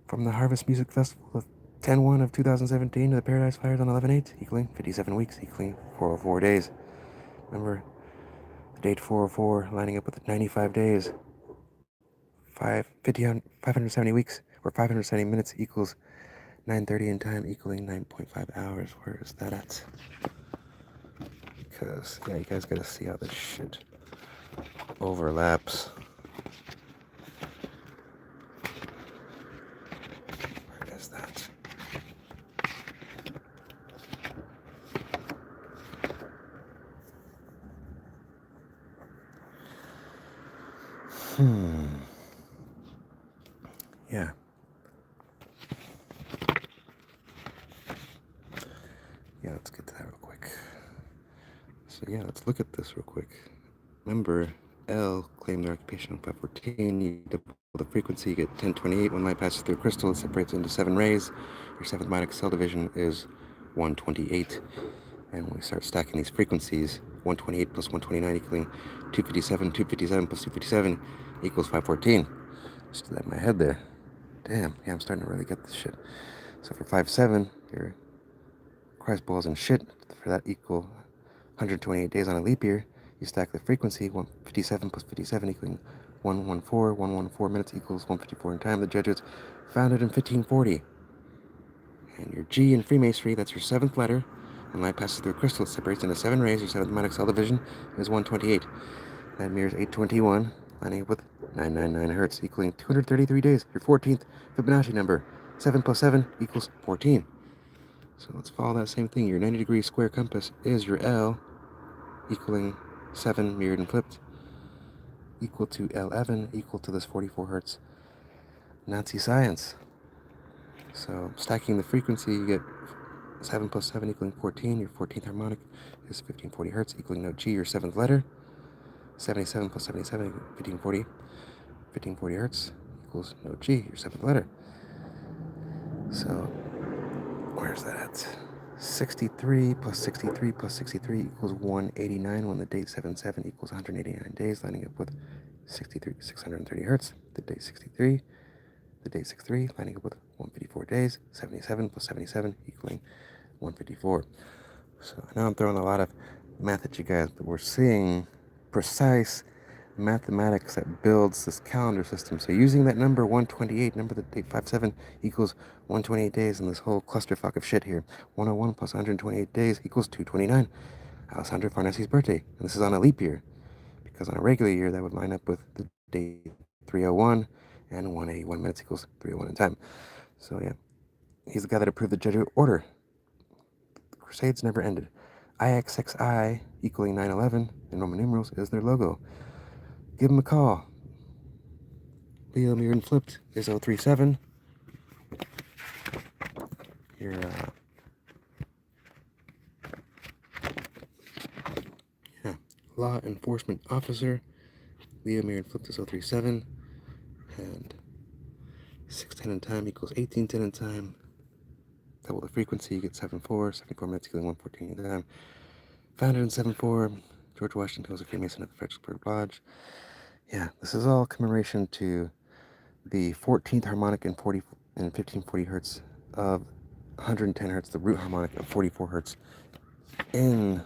From the Harvest Music Festival of 10/1 of 2017 to the Paradise Fires on 11/8 equaling 57 weeks, equaling 404 days. Remember, the date 404 lining up with 95 days. 570 weeks, or 570 minutes equals 9:30 in time, equaling 9.5 hours. Where is that at? Because, yeah, you guys gotta see how this shit overlaps. Where is that? Yeah. Yeah, let's get to that real quick. So yeah, let's look at this real quick. Remember, L claimed their occupation on 514. You double the frequency, you get 1028. When light passes through a crystal, it separates into 7 rays. Your 7th Modic cell division is 128. And when we start stacking these frequencies, 128 plus 129 equaling 257, 257 plus 257 equals 514. Just did that in my head there. Damn, yeah, I'm starting to really get this shit. So for 5-7, your Christ balls and shit, for that equal 128 days on a leap year, you stack the frequency, 157 plus 57 equaling 114, 114 minutes equals 154 in time. The Jesuits founded in 1540. And your G in Freemasonry, that's your 7th letter. When light passes through a crystal, it separates into 7 rays. Your 7th Modic cell division is 128. That mirrors 821, lining up with 999 hertz, equaling 233 days. Your 14th Fibonacci number. 7 plus 7 equals 14. So let's follow that same thing. Your 90-degree square compass is your L, equaling 7 mirrored and flipped, equal to L11, equal to this 44 hertz. Nazi science. So stacking the frequency, you get 7 plus 7 equaling 14. Your 14th harmonic is 1540 hertz, equaling note G, your 7th letter. 77 plus 77, 1540. 1540 hertz equals note G, your 7th letter. So, where's that at? 63 plus 63 plus 63 equals 189 when the date 77 equals 189 days, lining up with 630 hertz. The date 63 lining up with 154 days. 77 plus 77 equaling 154. So I know I'm throwing a lot of math at you guys, but we're seeing precise mathematics that builds this calendar system. So using that number 128, number the date 57 equals 128 days in this whole clusterfuck of shit here. 101 plus 128 days equals 229. Alessandro Farnesi's birthday. And this is on a leap year, because on a regular year that would line up with the date 301, and 181 minutes equals 301 in time. So yeah, he's the guy that approved the Jesuit order. The Crusades never ended. IXXI equaling 911 in Roman numerals is their logo. Give him a call. Leo mirrored and flipped is 037. Your law enforcement officer. Leo mirrored and flipped is 037. And 610 in time equals 1810 in time. Double the frequency, you get 74. 74 minutes equaling 114 in time. Founded in 74. George Washington was a Freemason of the Fredericksburg Lodge. Yeah, this is all commemoration to the 14th harmonic and 1540 hertz of 110 hertz, the root harmonic of 44 hertz in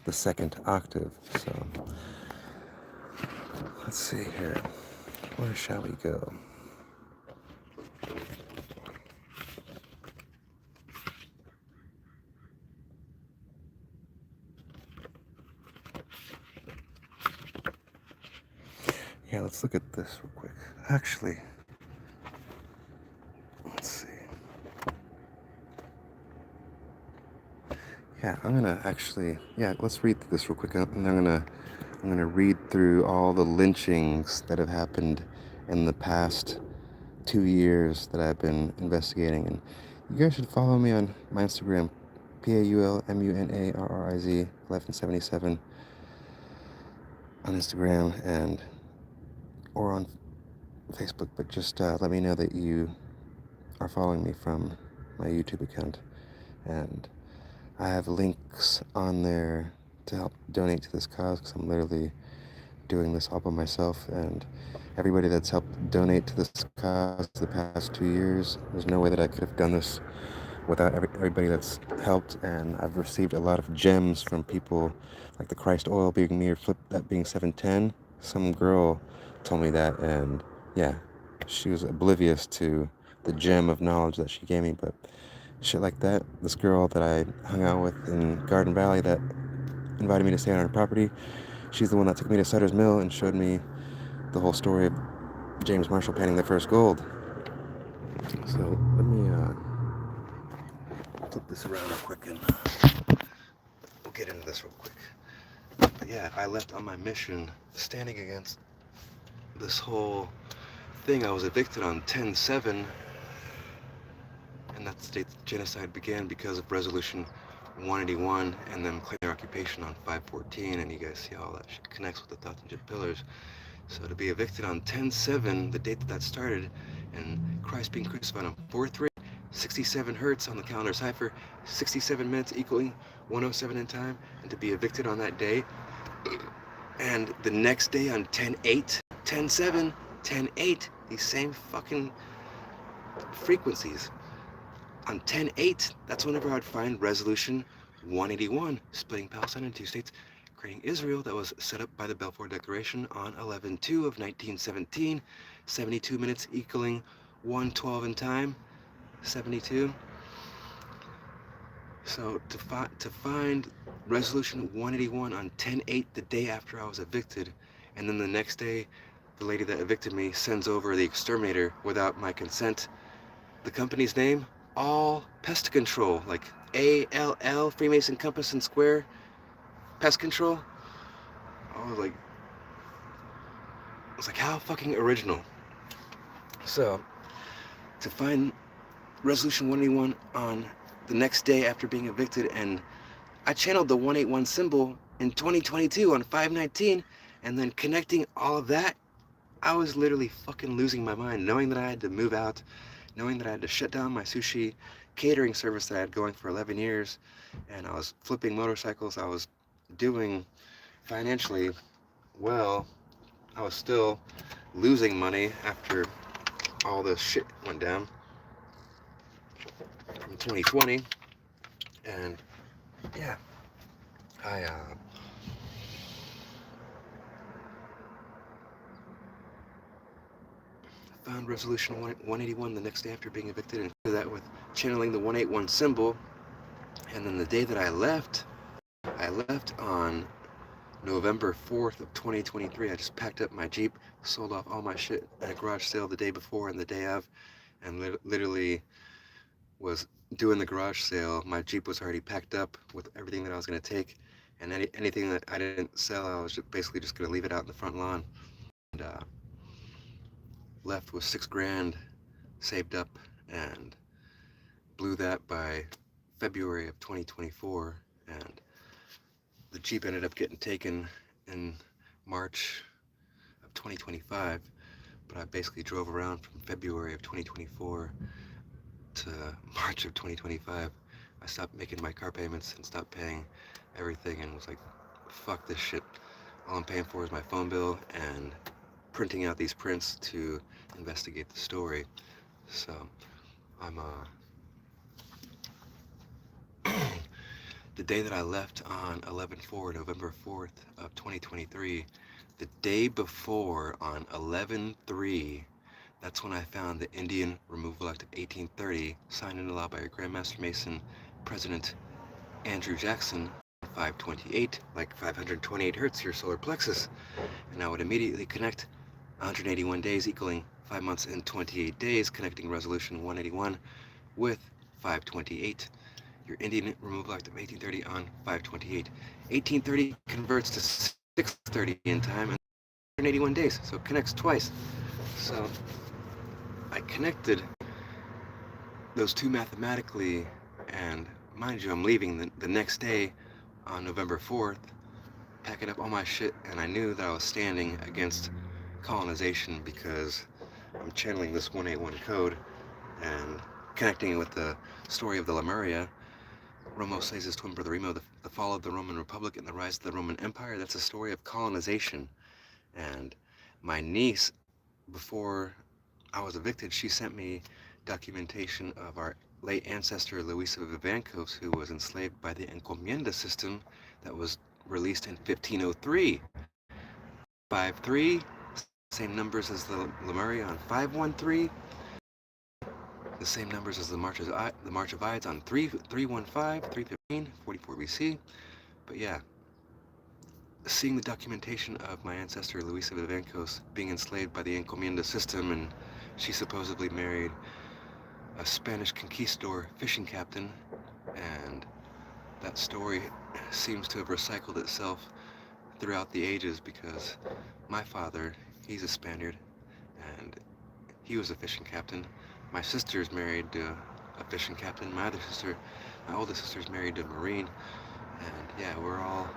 the 2nd octave. So let's see here. Where shall we go? Yeah, let's look at this real quick. Actually, let's see. Yeah, I'm gonna actually, let's read this real quick, and I'm gonna read through all the lynchings that have happened in the past 2 years that I've been investigating. And you guys should follow me on my Instagram, PAULMUNARRIZ 1177 on Instagram or on Facebook. But just let me know that you are following me from my YouTube account, And I have links on there to help donate to this cause because I'm literally doing this all by myself. And everybody that's helped donate to this cause the past 2 years, there's no way that I could have done this without everybody that's helped. And I've received a lot of gems from people, like the Christ oil being me, or flip that being 710. Some girl told me that, and yeah, she was oblivious to the gem of knowledge that she gave me. But shit like that, this girl that I hung out with in Garden Valley that invited me to stay on her property, she's the one that took me to Sutter's Mill and showed me the whole story of James Marshall panning the first gold. So let me flip this around real quick and we'll get into this real quick. But yeah, I left on my mission standing against this whole thing. I was evicted on 10/7, and that's the date that genocide began because of Resolution 181 and them claiming their occupation on 5/14, and you guys see how all that shit connects with the Thoughts and Jet Pillars. So to be evicted on 10/7, the date that started, and Christ being crucified on 4/3, 67 hertz on the calendar cipher, 67 minutes equaling 107 in time, and to be evicted on that day, and the next day on 10/8, 10/7, 10/8, these same fucking frequencies. On 10/8, that's whenever I'd find Resolution 181, splitting Palestine into two states, creating Israel, that was set up by the Balfour Declaration on 11/2 of 1917, 72 minutes equaling 112 in time, 72. So to find Resolution 181 on 10/8, the day after I was evicted, and then the next day, the lady that evicted me sends over the exterminator without my consent. The company's name? All Pest Control, like ALL, Freemason Compass and Square, Pest Control. I was like, how fucking original. So, to find Resolution 181 on the next day after being evicted, and I channeled the 181 symbol in 2022 on 5/19, and then connecting all of that, I was literally fucking losing my mind, knowing that I had to move out, knowing that I had to shut down my sushi catering service that I had going for 11 years, and I was flipping motorcycles. I was doing financially well. I was still losing money after all this shit went down from 2020, and yeah, I found Resolution 181 the next day after being evicted, and did that with channeling the 181 symbol. And then the day that I left on November 4th of 2023. I just packed up my Jeep, sold off all my shit at a garage sale the day before and the day of, and literally was doing the garage sale. My Jeep was already packed up with everything that I was going to take, and anything that I didn't sell, I was basically just going to leave it out in the front lawn. And left with $6,000 saved up, and blew that by February of 2024, and the Jeep ended up getting taken in March of 2025, but I basically drove around from February of 2024 to March of 2025. I stopped making my car payments and stopped paying everything, and was like, fuck this shit. All I'm paying for is my phone bill and printing out these prints to investigate the story. So I'm the day that I left on 11/4, November 4th of 2023, the day before on 11/3, that's when I found the Indian Removal Act of 1830, signed into law by your Grand Master Mason, President Andrew Jackson, 528, like 528 hertz, your solar plexus. And I would immediately connect 181 days equaling 5 months and 28 days, connecting Resolution 181 with 528. Your Indian Removal Act of 1830 on 5/28. 1830 converts to 6/30 in time and 181 days, so it connects twice. So I connected those two mathematically, and mind you, I'm leaving the next day on November 4th, packing up all my shit, and I knew that I was standing against colonization because I'm channeling this 181 code and connecting it with the story of the Lemuria. Romo slays his twin brother Remo, the fall of the Roman Republic and the rise of the Roman Empire. That's a story of colonization. And my niece, before I was evicted, she sent me documentation of our late ancestor Luisa Vivancos, who was enslaved by the encomienda system that was released in 1503. 5-3, same numbers as the Lemurian on 513, the same numbers as the March of Ides on 315, 315, 44 BC. But yeah, seeing the documentation of my ancestor Luisa Vivancos being enslaved by the encomienda system, and she supposedly married a Spanish conquistador fishing captain, and that story seems to have recycled itself throughout the ages, because my father, he's a Spaniard, and he was a fishing captain. My sister's married to a fishing captain. My oldest sister's married to a Marine, and yeah, we're all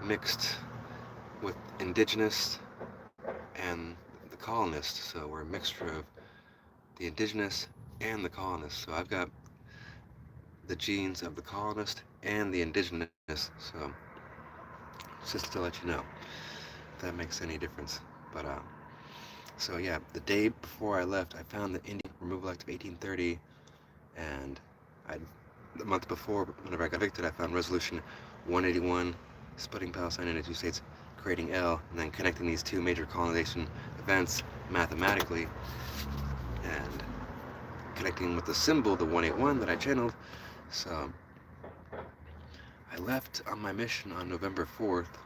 mixed with indigenous and the colonists, so we're a mixture of the indigenous and the colonists. So I've got the genes of the colonist and the indigenous, so just to let you know if that makes any difference. But so yeah, the day before I left, I found the Indian Removal Act of 1830, and the month before, whenever I got evicted, I found Resolution 181, splitting Palestine into two states, creating L, and then connecting these two major colonization events mathematically, and connecting with the symbol, the 181 that I channeled. So I left on my mission on November 4th,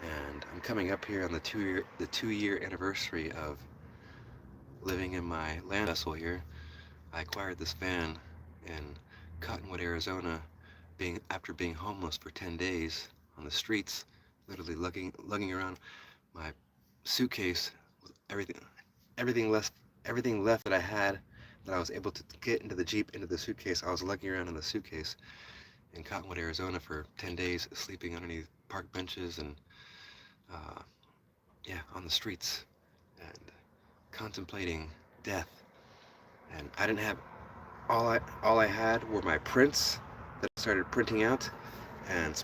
and I'm coming up here on the two-year anniversary of living in my land vessel here. I acquired this van in Cottonwood, Arizona, after being homeless for 10 days on the streets, literally lugging around my suitcase with everything left that I had, that I was able to get into the Jeep, into the suitcase. I was lugging around in the suitcase in Cottonwood, Arizona for 10 days, sleeping underneath park benches and yeah, on the streets, and contemplating death. And I didn't have all I had were my prints that I started printing out, and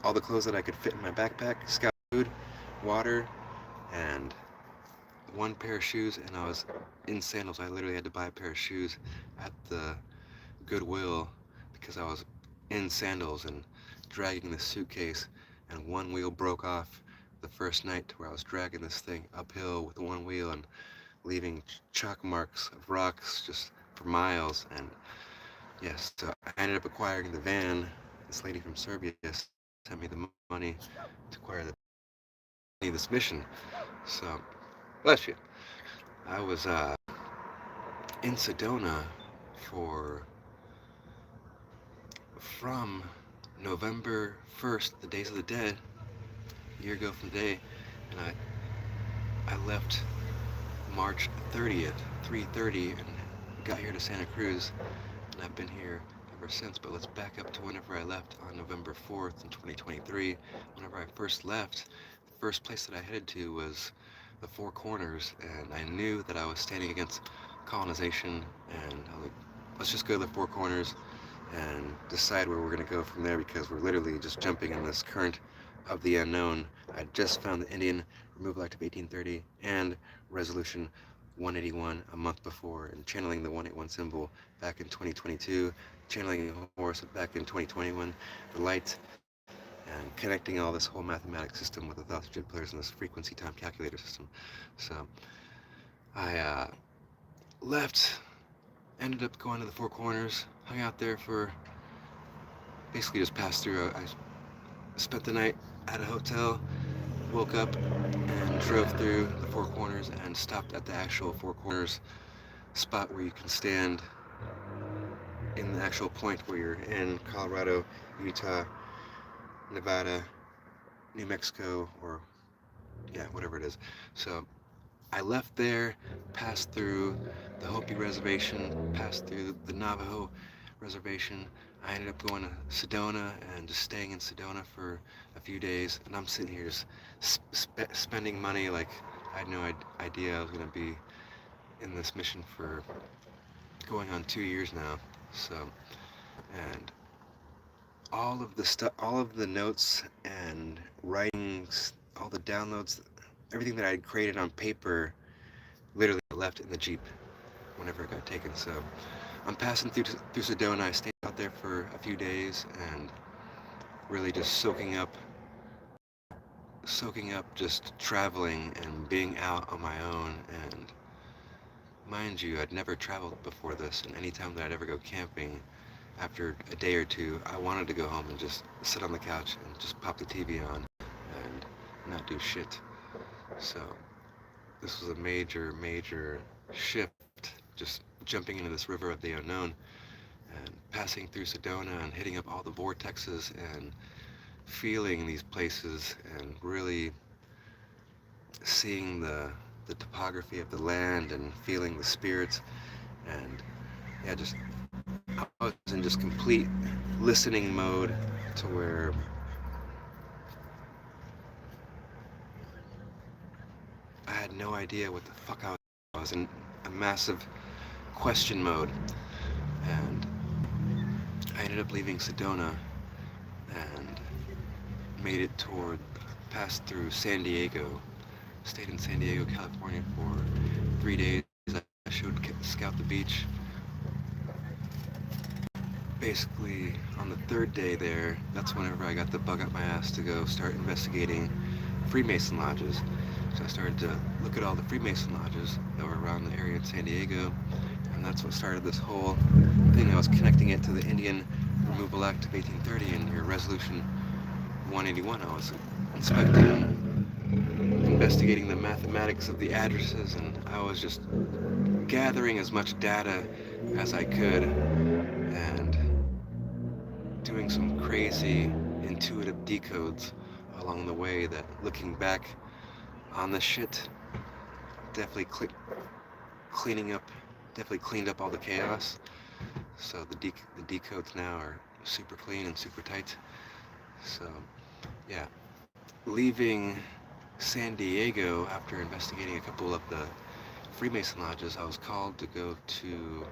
all the clothes that I could fit in my backpack, scout food, water, and one pair of shoes. And I was in sandals. I literally had to buy a pair of shoes at the Goodwill because I was in sandals and dragging this suitcase, and one wheel broke off the first night, where I was dragging this thing uphill with one wheel and leaving chalk marks of rocks just for miles. And yes, so I ended up acquiring the van. This lady from Serbia sent me the money to acquire this mission. So, bless you. I was in Sedona from November 1st, the Days of the Dead, a year ago from today, and I left March 30th, 3:30, and got here to Santa Cruz, and I've been here ever since. But let's back up to whenever I left on November 4th in 2023. Whenever I first left, the first place that I headed to was the Four Corners, and I knew that I was standing against colonization, and I was like, let's just go to the Four Corners and decide where we're going to go from there, because we're literally just jumping in this current of the unknown. I just found the Indian Removal Act of 1830 and Resolution 181 a month before, and channeling the 181 symbol back in 2022, channeling Horus back in 2021, the light, and connecting all this whole mathematics system with the thoughts of players and this frequency time calculator system. So I left, ended up going to the Four Corners, hung out there for, basically just passed through. I spent the night at a hotel, woke up and drove through the Four Corners and stopped at the actual Four Corners spot where you can stand in the actual point where you're in Colorado, Utah, Nevada, New Mexico, or yeah, whatever it is. So I left there, passed through the Hopi Reservation, passed through the Navajo Reservation. I ended up going to Sedona and just staying in Sedona for a few days, and I'm sitting here just spending money like I had no idea I was going to be in this mission for going on 2 years now. So, and all of the stuff, all of the notes and writings, all the downloads, everything that I had created on paper, literally left in the Jeep whenever it got taken. So I'm passing through Sedona. I stayed out there for a few days and really just soaking up just traveling and being out on my own. And mind you, I'd never traveled before this, and any time that I'd ever go camping, after a day or two, I wanted to go home and just sit on the couch and just pop the TV on and not do shit. So this was a major, major shift, just jumping into this river of the unknown and passing through Sedona and hitting up all the vortexes and feeling these places and really seeing the topography of the land and feeling the spirits. And yeah, just I was in just complete listening mode to where I had no idea what the fuck I was. I was in a massive question mode. And I ended up leaving Sedona and made it passed through San Diego. Stayed in San Diego, California for 3 days. I showed Scout the Beach. Basically, on the third day there, that's whenever I got the bug up my ass to go start investigating Freemason lodges. So I started to look at all the Freemason lodges that were around the area in San Diego, and that's what started this whole thing. I was connecting it to the Indian Removal Act of 1830 and your Resolution 181. I was investigating the mathematics of the addresses, and I was just gathering as much data as I could and doing some crazy intuitive decodes along the way that, looking back on the shit, definitely cleaned up all the chaos. So the decodes now are super clean and super tight. So yeah, leaving San Diego after investigating a couple of the Freemason lodges, I was called to go to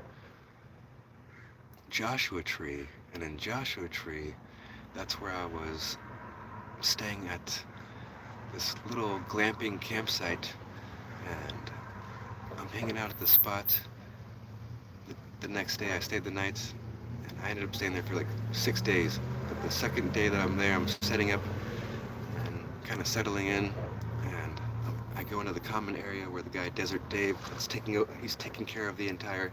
Joshua Tree. And in Joshua Tree, that's where I was staying at this little glamping campsite, and I'm hanging out at the spot. The next day I stayed the night, and I ended up staying there for like 6 days. But the second day that I'm there, I'm setting up and kind of settling in, and I go into the common area where the guy Desert Dave he's taking care of the entire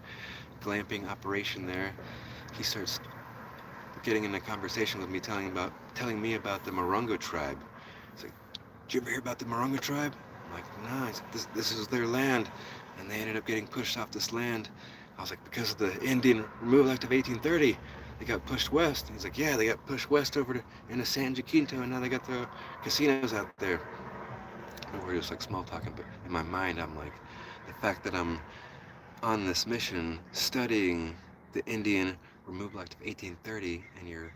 glamping operation there. He starts getting in a conversation with me, telling me about the Morongo tribe. He's like, "Did you ever hear about the Morongo tribe?" I'm like, "No." He's like, this is their land, and they ended up getting pushed off this land. I was like, "Because of the Indian Removal Act of 1830, they got pushed west." He's like, "Yeah, they got pushed west into San Jacinto, and now they got the casinos out there." And we're just like small talking, but in my mind, I'm like, the fact that I'm on this mission studying the Indian Removal Act of 1830 and your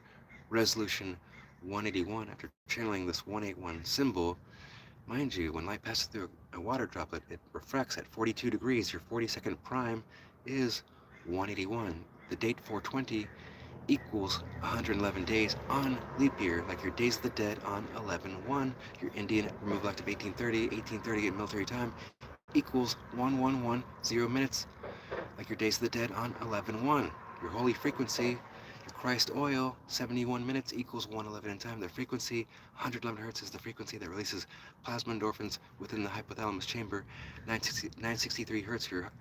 Resolution 181, after channeling this 181 symbol, mind you, when light passes through a water droplet, it refracts at 42 degrees. Your 42nd prime is 181. The date 420 equals 111 days on leap year, like your Days of the Dead on 11/1. Your Indian Removal Act of 1830 at military time equals 1110 minutes, like your Days of the Dead on 11/1. Your holy frequency, your Christ oil, 71 minutes equals 111 in time. The frequency, 111 hertz, is the frequency that releases plasma endorphins within the hypothalamus chamber. 963 hertz, your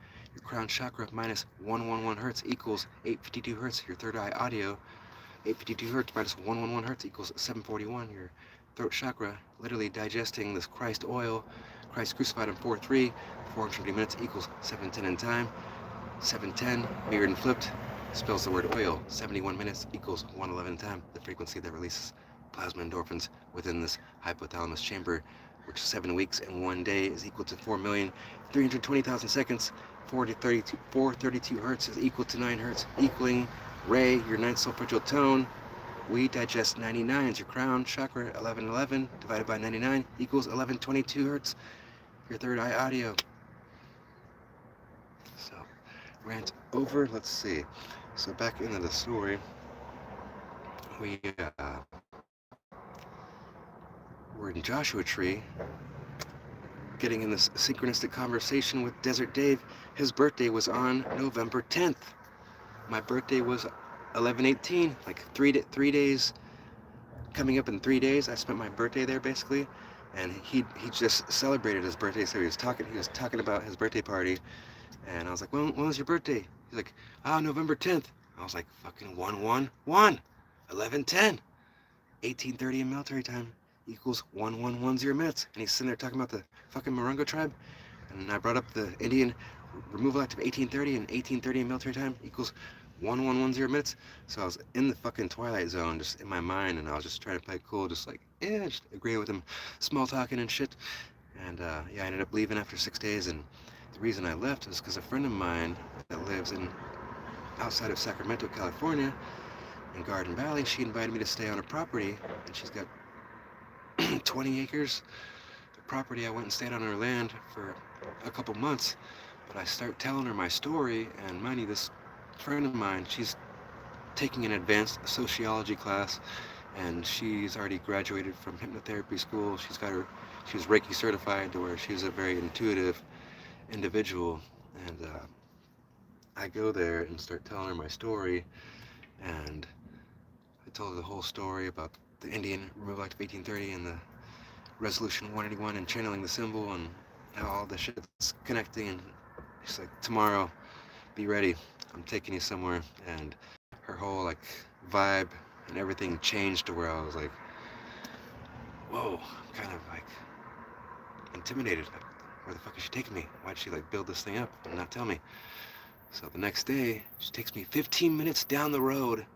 crown chakra, minus 111 hertz equals 852 hertz. Your third eye audio, 852 hertz minus 111 hertz equals 741. Your throat chakra, literally digesting this Christ oil, Christ crucified on 4/3, 450 minutes equals 710 in time. 710 mirrored and flipped spells the word oil. 71 minutes equals 111 in time. The frequency that releases plasma endorphins within this hypothalamus chamber, which 7 weeks and 1 day is equal to 4,320,000 seconds. 432 hertz is equal to 9 hertz, equaling Ray, your ninth solfeggial tone. We digest 99s. Your crown chakra, 1111 divided by 99 equals 1122 hertz. Your third eye audio. So, rant over. Let's see. So back into the story. we were in Joshua Tree, getting in this synchronistic conversation with Desert Dave. His birthday was on November 10th. My birthday was 11/18, like 3 days, coming up in 3 days. I spent my birthday there basically, and he just celebrated his birthday. So he was talking about his birthday party, and I was like, when was your birthday? He's like, November 10th. I was like, fucking 111, 11:10, 18:30 in military time equals 1110 minutes. And he's sitting there talking about the fucking Morongo tribe, and I brought up the Indian removal act of 1830, and 1830 in military time equals 1110 minutes. So I was in the fucking twilight zone, just in my mind, and I was just trying to play it cool, just like, yeah, just agree with him, small talking and shit. And yeah, I ended up leaving after 6 days, and the reason I left is because a friend of mine that lives outside of Sacramento, California, in Garden Valley, she invited me to stay on her property, and she's got 20 acres of property. I went and stayed on her land for a couple months, but I start telling her my story, and mind you, this friend of mine, she's taking an advanced sociology class, and she's already graduated from hypnotherapy school. She was Reiki certified, to where she's a very intuitive individual. And I go there and start telling her my story, and I told her the whole story about the Indian Removal Act of 1830 and the Resolution 181 and channeling the symbol, and how all the shit's connecting. And she's like, tomorrow, be ready, I'm taking you somewhere. And her whole like vibe and everything changed to where I was like, whoa, I'm kind of like intimidated. Like, where the fuck is she taking me? Why'd she like build this thing up and not tell me? So the next day, she takes me 15 minutes down the road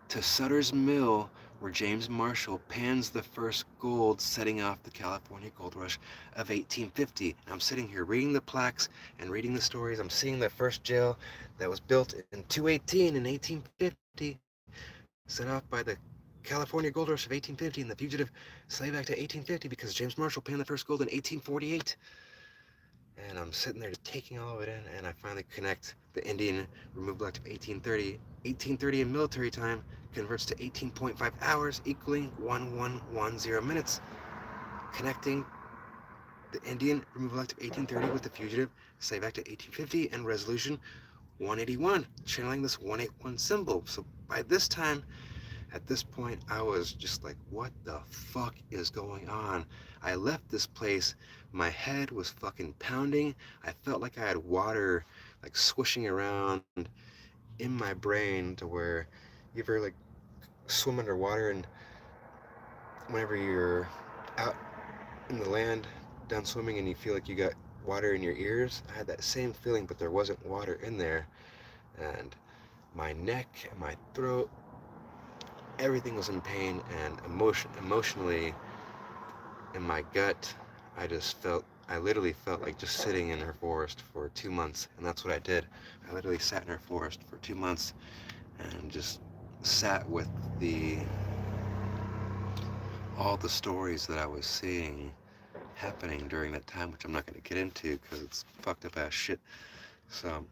to Sutter's Mill, where James Marshall pans the first gold, setting off the California Gold Rush of 1850. And I'm sitting here reading the plaques and reading the stories. I'm seeing the first jail that was built in 218 in 1850, set off by the California Gold Rush of 1850 and the Fugitive Slave Act of 1850, because James Marshall panned the first gold in 1848. And I'm sitting there taking all of it in, and I finally connect the Indian Removal Act of 1830. 1830 in military time converts to 18.5 hours, equaling 1110 minutes. Connecting the Indian Removal Act of 1830 with the Fugitive Slave Act of 1850 and Resolution 181, channeling this 181 symbol. So by this time, at this point, I was just like, what the fuck is going on? I left this place, my head was fucking pounding. I felt like I had water like swishing around in my brain, to where you ever like swim underwater, and whenever you're out in the land down swimming and you feel like you got water in your ears, I had that same feeling, but there wasn't water in there. And my neck and my throat, everything was in pain, and emotionally in my gut, I literally felt like just sitting in her forest for 2 months. And that's what I did. I literally sat in her forest for 2 months and just sat with all the stories that I was seeing happening during that time, which I'm not going to get into because it's fucked up ass shit. So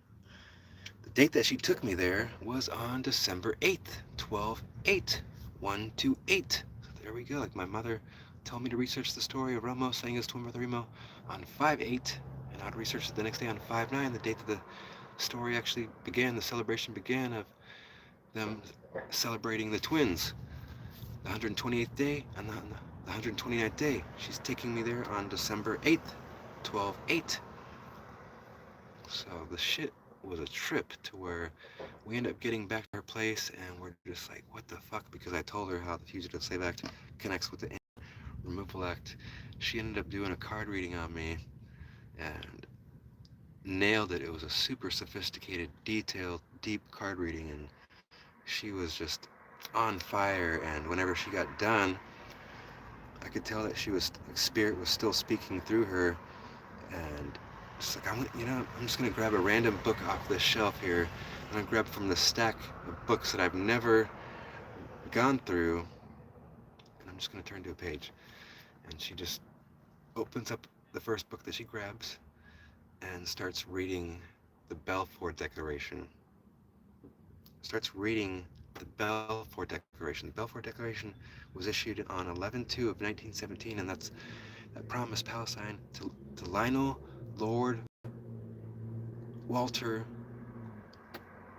the date that she took me there was on December 8th, 12/8, 128. So there we go. Like, my mother told me to research the story of Romo saying his twin brother Remo on 5/8, and I'd research it the next day on 5/9, the date that the story actually began, the celebration began, of them celebrating the twins, the 128th day and the 129th day. She's taking me there on December 8th, 12/8. So the shit was a trip, to where we end up getting back to our place, and we're just like, what the fuck? Because I told her how the Fugitive Slave Act connects with the Removal Act. She ended up doing a card reading on me and nailed it. It was a super sophisticated, detailed, deep card reading, and she was just on fire. And whenever she got done, I could tell that spirit was still speaking through her. And just like, I'm just gonna grab a random book off this shelf here. I'm gonna grab from the stack of books that I've never gone through, and I'm just gonna turn to a page. And she just opens up the first book that she grabs and starts reading the Balfour Declaration. Starts reading the Balfour Declaration. The Balfour Declaration was issued on 11/2 of 1917, and that promised Palestine to Lionel Lord Walter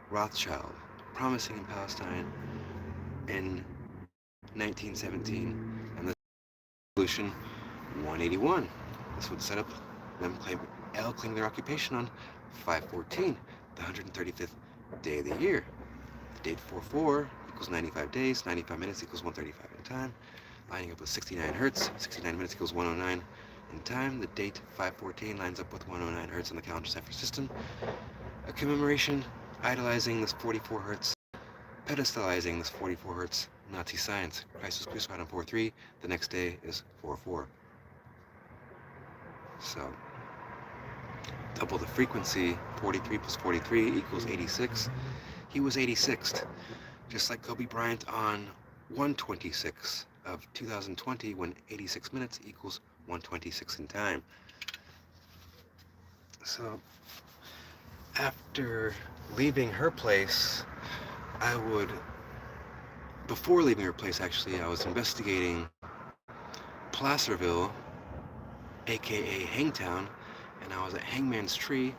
Rothschild, promising in Palestine in 1917, and the Resolution 181. This would set up them claiming their occupation on 5/14, the 135th day of the year. The date 4/4 equals 95 days, 95 minutes equals 135 in time, lining up with 69 hertz, 69 minutes equals 109 in time. The date 5/14 lines up with 109 hertz in the calendar cipher system. A commemoration idolizing this 44 hertz, pedestalizing this 44 hertz Nazi science. Christ was crucified on 4/3. The next day is 4/4. So, double the frequency. 43 plus 43 equals 86. He was 86th, just like Kobe Bryant on 1/26 of 2020, when 86 minutes equals 1/26 in time. So, after leaving her place, before leaving her place actually, I was investigating Placerville, aka Hangtown, and I was at Hangman's Tree,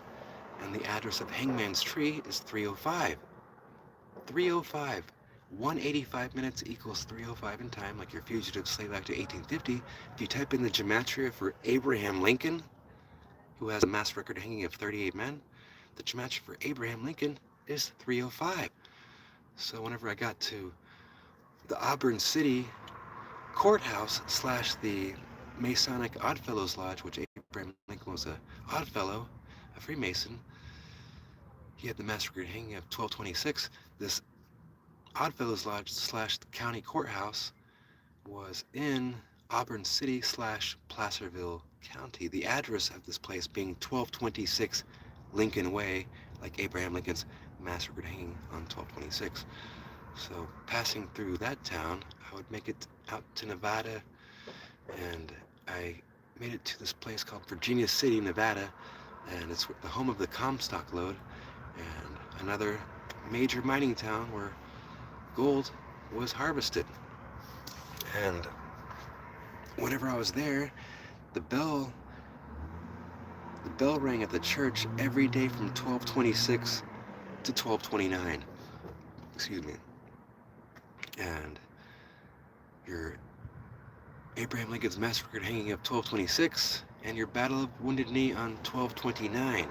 and the address of Hangman's Tree is 305. 305. 185 minutes equals 305 in time, like your fugitive slave act of 1850. If you type in the gematria for Abraham Lincoln, who has a mass record hanging of 38 men, the gematria for Abraham Lincoln is 305. So whenever I got to the Auburn City courthouse / the Masonic Oddfellows Lodge, which Abraham Lincoln was a Oddfellow, a Freemason, he had the mass record hanging of 1226. This Oddfellows Lodge / the county courthouse was in Auburn City / Placerville County. The address of this place being 1226 Lincoln Way, like Abraham Lincoln's mass record hanging on 1226. So passing through that town, I would make it out to Nevada, and I made it to this place called Virginia City, Nevada, and it's the home of the Comstock Lode, and another major mining town where gold was harvested. And whenever I was there, the bell rang at the church every day from 1226 to 1229. Excuse me. And your Abraham Lincoln's mass record hanging up 1226, and your Battle of Wounded Knee on 1229.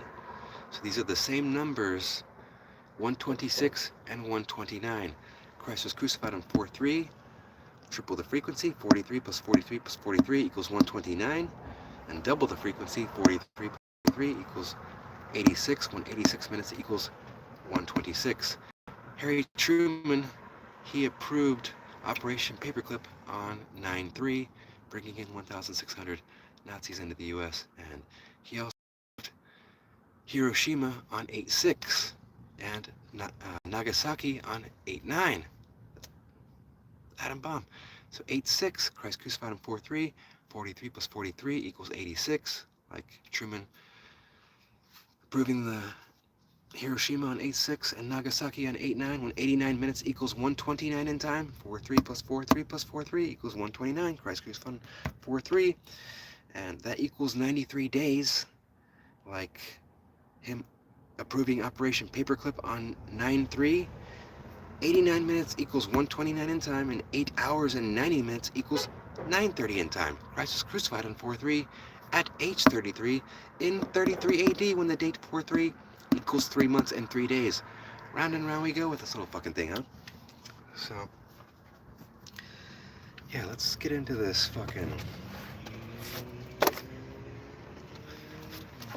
So these are the same numbers, 126 and 129. Christ was crucified on 4/3. Triple the frequency. 43 plus 43 plus 43 equals 129. And double the frequency. 43 plus 43 equals 86. When 86 minutes equals 126. Harry Truman, he approved Operation Paperclip on 9/3, bringing in 1,600 Nazis into the U.S. And he also approved Hiroshima on 8/6 and Nagasaki on 8/9. Atom bomb. So 8/6, Christ crucified on 4/3. 43 plus 43 equals 86, like Truman approving the Hiroshima on 8/6 and Nagasaki on 8/9, when 89 minutes equals 129 in time. 43 plus 43 plus 43 equals 129. Christ crucified on 4/3, and that equals 93 days, like him approving Operation Paperclip on 9/3. 89 minutes equals 129 in time, and 8 hours and 90 minutes equals 9:30 in time. Christ was crucified on 4/3 at age 33 in 33 AD, when the date 4/3 equals 3 months and 3 days. Round and round we go with this little fucking thing, huh? So, yeah, let's get into this fucking...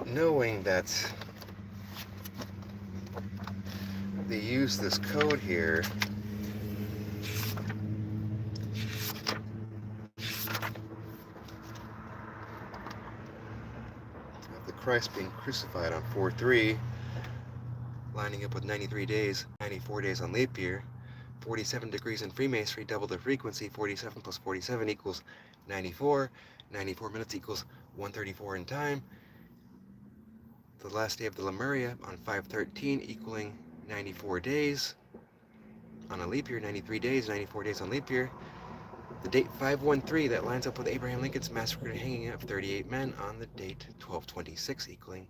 Knowing that they use this code here of the Christ being crucified on 4/3, lining up with 93 days, 94 days on leap year, 47 degrees in Freemasonry, double the frequency. 47 plus 47 equals 94. 94 minutes equals 134 in time. The last day of the Lemuria on 5/13 equaling 94 days. on a leap year, 93 days, 94 days on leap year. The date 513, that lines up with Abraham Lincoln's massacre and hanging of 38 men on the date 1226, equaling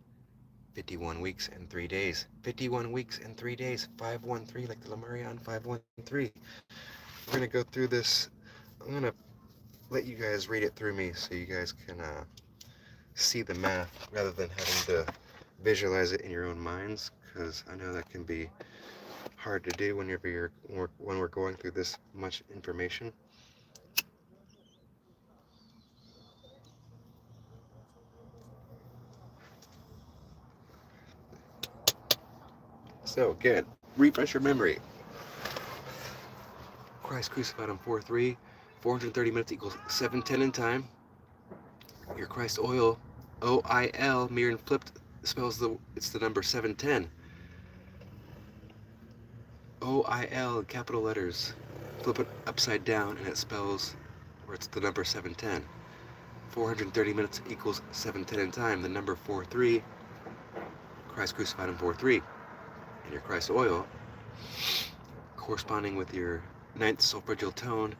51 weeks and 3 days. 51 weeks and 3 days. 513, like the Lemurian 513. We're going to go through this. I'm going to let you guys read it through me so you guys can see the math rather than having to visualize it in your own minds, because I know that can be hard to do when we're going through this much information. So again, refresh your memory. Christ crucified on 4-3, 430 minutes equals 7:10 in time. Your Christ oil, O-I-L, mirrored and flipped, spells it's the number 710. O-I-L, capital letters. Flip it upside down and it spells, or it's the number 710. 430 minutes equals 7:10 in time. The number 4-3, Christ crucified on 4-3. And your Christ oil, corresponding with your ninth solfeggial tone,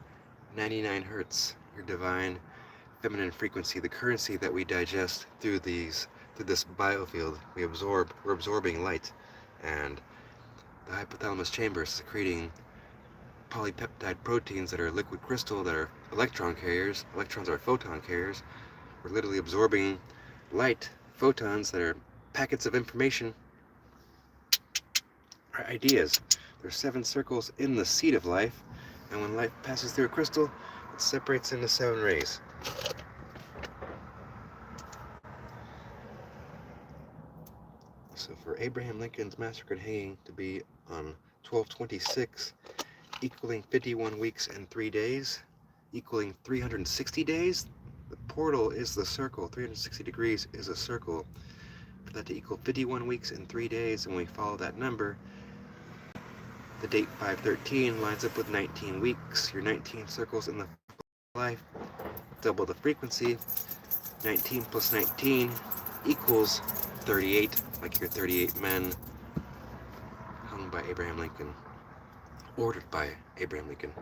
99 hertz, your divine feminine frequency, the currency that we digest through this biofield. We're absorbing light, and the hypothalamus chamber is secreting polypeptide proteins that are liquid crystal, that are electron carriers. Electrons are photon carriers. We're literally absorbing light, photons that are packets of information, are ideas. There's 7 circles in the seed of life, and when light passes through a crystal, it separates into 7 rays. So for Abraham Lincoln's massacre and hanging to be on 12/26, equaling 51 weeks and 3 days, equaling 360 days, the portal is the circle. 360 degrees is a circle. For that to equal 51 weeks and 3 days, and when we follow that number, the date 513 lines up with 19 weeks. Your 19 circles in the life, double the frequency. 19 plus 19 equals 38, like your 38 men hung by Abraham Lincoln, ordered by Abraham Lincoln.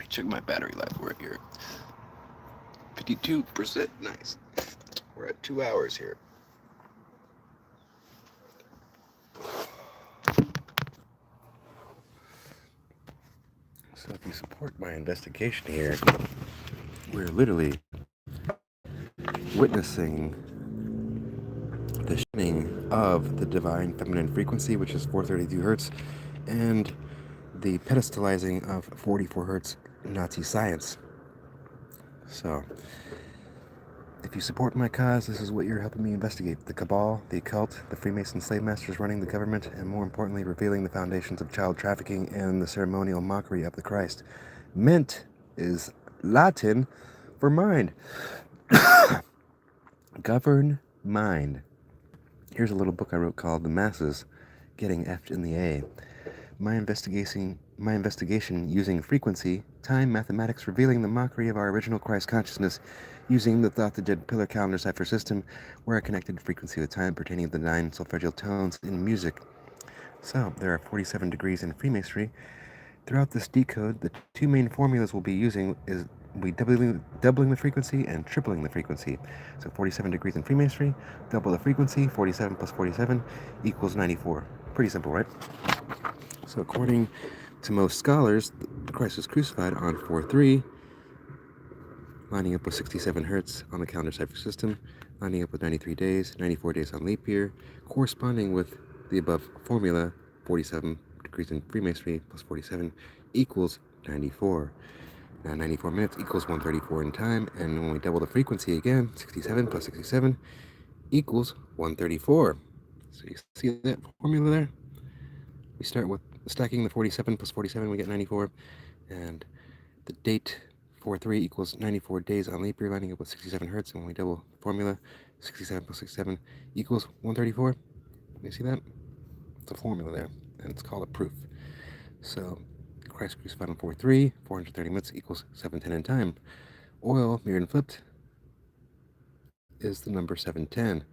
I check my battery life. We're here. 52%. Nice. We're at 2 hours here. So if you support my investigation here, we're literally witnessing the shining of the divine feminine frequency, which is 432 hertz, and the pedestalizing of 44 hertz Nazi science. So, if you support my cause, this is what you're helping me investigate. The cabal, the occult, the Freemason slave masters running the government, and more importantly, revealing the foundations of child trafficking and the ceremonial mockery of the Christ. Ment is Latin for mind. Govern mind. Here's a little book I wrote called The Masses Getting F'd in the A. My investigation using frequency, time, mathematics, revealing the mockery of our original Christ consciousness, using the Thought the Dead Pillar Calendar Cipher System, where I connected frequency with time pertaining to the 9 solfeggial tones in music. So, there are 47 degrees in Freemasonry. Throughout this decode, the 2 main formulas we'll be using is doubling the frequency and tripling the frequency. So 47 degrees in Freemasonry, double the frequency, 47 plus 47 equals 94. Pretty simple, right? So according to most scholars, Christ was crucified on 4-3, lining up with 67 hertz on the calendar cipher system, lining up with 93 days, 94 days on leap year, corresponding with the above formula, 47 degrees in Freemasonry plus 47 equals 94. Now 94 minutes equals 134 in time, and when we double the frequency again, 67 plus 67 equals 134. So you see that formula there? We start with stacking the 47 plus 47, we get 94, and the date 4-3 equals 94 days on leap year, lining up with 67 hertz, and when we double the formula, 67 plus 67 equals 134. You see that? It's a formula there, and it's called a proof. So Christ crucified on 4-3, 430 minutes equals 710 in time. Oil, mirrored and flipped, is the number 710.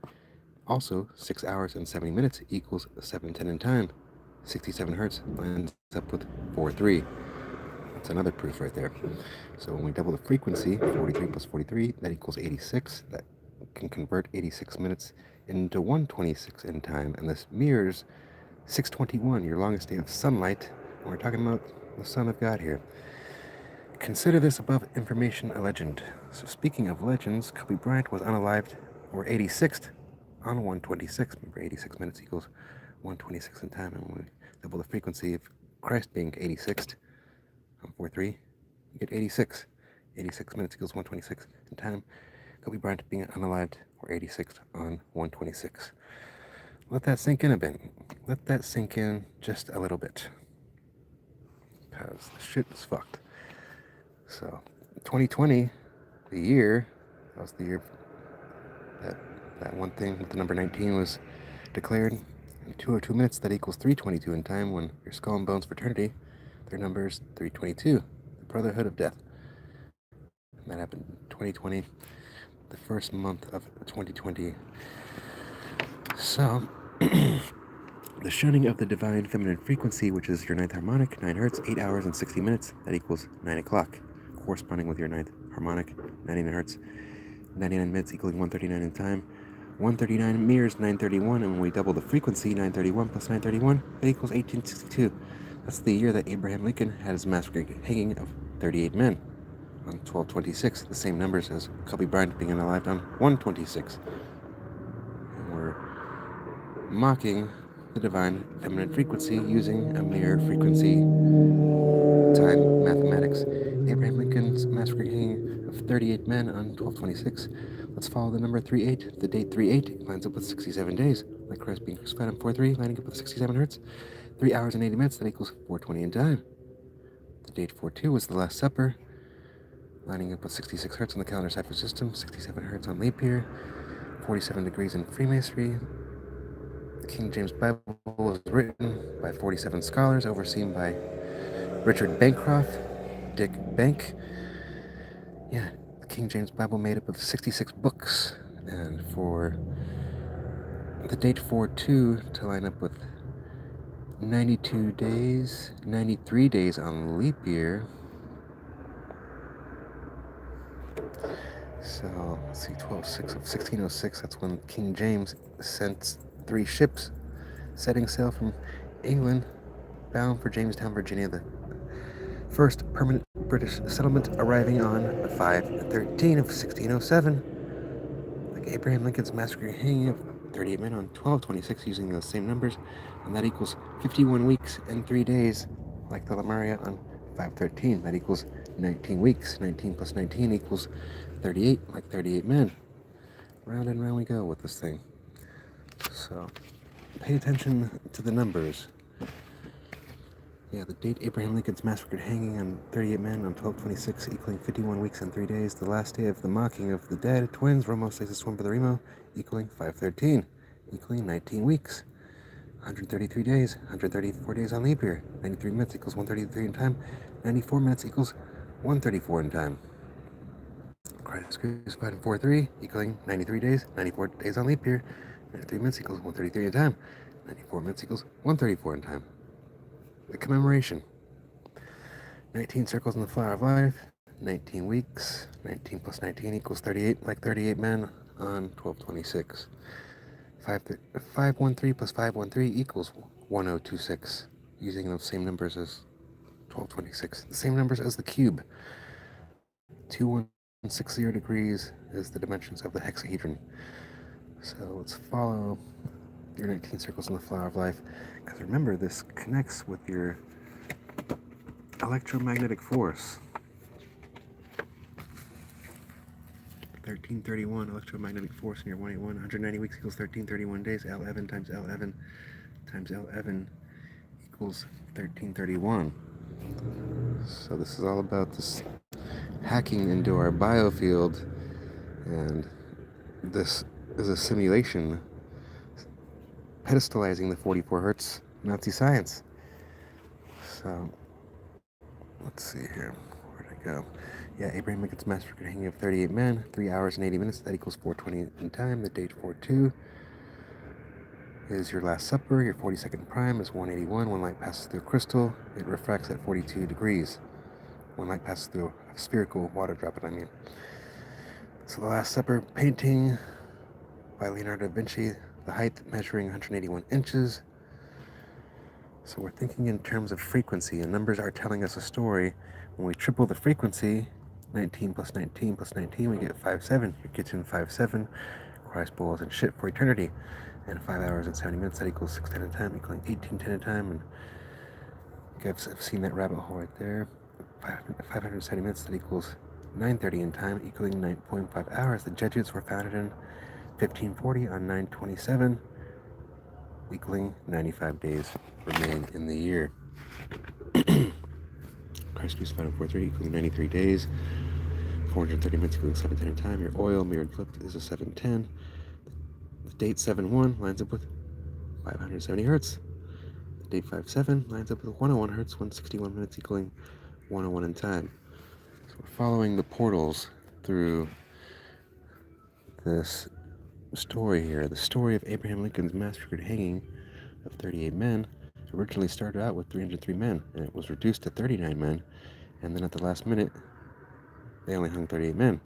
Also, 6 hours and 70 minutes equals 710 in time. 67 hertz lines up with 4-3. That's another proof right there. So when we double the frequency, 43 plus 43, that equals 86. That can convert 86 minutes into 126 in time. And this mirrors 621, your longest day of sunlight. And we're talking about the Son of God here. Consider this above information a legend. So speaking of legends, Kobe Bryant was unalived, or 86th, on 126. Remember, 86 minutes equals 126 in time. And when we double the frequency of Christ being 86th on 4-3, you get 86. 86 minutes equals 126 in time. Kobe Bryant being unalived, or 86th on 126. Let that sink in a bit. Let that sink in just a little bit. Because the shit is fucked. So, 2020, the year, that was the year that one thing with the number 19 was declared. In 202 minutes, that equals 322 in time when your Skull and Bones fraternity, their number is 322, the Brotherhood of Death. And that happened in 2020, the first month of 2020. So, the shunning of the divine feminine frequency, which is your ninth harmonic, 9 hertz, 8 hours and 60 minutes, that equals 9 o'clock, corresponding with your ninth harmonic, 99 hertz, 99 minutes equaling 139 in time. 139 mirrors 931, and when we double the frequency, 931 plus 931, that equals 1862. That's the year that Abraham Lincoln had his mass hanging of 38 men on 1226, the same numbers as Kobe Bryant being unalived on 126. And we're mocking the divine feminine frequency using a mirror frequency time mathematics. Abraham Lincoln's massacre hanging of 38 men on 1226. Let's follow the number 38. The date 38 lines up with 67 days, like Christ being crucified on 4-3, lining up with 67 hertz. 3 hours and 80 minutes, that equals 420 in time. The date 4-2 was the Last Supper, lining up with 66 hertz on the calendar cipher system, 67 hertz on leap year, 47 degrees in Freemasonry. The King James Bible was written by 47 scholars, overseen by Richard Bancroft, Dick Bank. Yeah, the King James Bible made up of 66 books. And for the date 4-2 to line up with 92 days, 93 days on leap year. So, let's see, 12-6 of 1606, that's when King James sent 3 ships setting sail from England bound for Jamestown, Virginia, the first permanent British settlement, arriving on 5-13 of 1607. Like Abraham Lincoln's massacre hanging of 38 men on 1226 using those same numbers, and that equals 51 weeks and 3 days, like the Lemuria on 513. That equals 19 weeks. 19 plus 19 equals 38, like 38 men. Round and round we go with this thing. So, pay attention to the numbers. Yeah, the date Abraham Lincoln's massacre hanging on 38 men on 1226, equaling 51 weeks and 3 days. The last day of the mocking of the dead twins, Romo Stasis Twin Brother Remo, equaling 513, equaling 19 weeks. 133 days, 134 days on leap year. 93 minutes equals 133 in time. 94 minutes equals 134 in time. Christ crucified in 4-3, equaling 93 days, 94 days on leap year. 93 minutes equals 133 in time. 94 minutes equals 134 in time. The commemoration. 19 circles in the flower of life, 19 weeks, 19 plus 19 equals 38, like 38 men on 1226. 513 plus 513 equals 1026, using those same numbers as 1226. The same numbers as the cube. 2160 degrees is the dimensions of the hexahedron. So let's follow your 19 circles in the flower of life. Because remember, this connects with your electromagnetic force. 1331 electromagnetic force in your 181. 190 weeks equals 1331 days. L11 times L11 times L11 equals 1331. So this is all about this hacking into our biofield, and this is a simulation pedestalizing the 44 hertz Nazi science. So Let's see here. Where'd I go? Yeah, Abraham Lincoln's mass record hanging of 38 men, 3 hours and 80 minutes. That equals 4:20 in time. The date 4/2 is your Last Supper. Your 42nd prime is 181. When light passes through a crystal, it refracts at 42 degrees. When light passes through a spherical water droplet, I mean. So the Last Supper painting by Leonardo da Vinci, the height measuring 181 inches. So we're thinking in terms of frequency, and numbers are telling us a story. When we triple the frequency, 19 plus 19 plus 19, we get 57. Your kitchen 57, Christ bowls and shit for eternity. And 5 hours and 70 minutes, that equals 610 in time, equaling 1810 in time. And I've seen that rabbit hole right there. 570 minutes, that equals 930 in time, equaling 9.5 hours. The Jesuits were founded in 1540 on 927, equaling 95 days remain in the year. Christ crucified on 4/3, equaling 93 days. 430 minutes, equaling 710 in time. Your oil, mirrored flipped, is a 710. The date 7/1 lines up with 570 hertz. The date 5/7 lines up with 101 hertz, 161 minutes, equaling 101 in time. So we're following the portals through this story here. The story of Abraham Lincoln's mass record hanging of 38 men originally started out with 303 men, and it was reduced to 39 men, and then at the last minute, they only hung 38 men.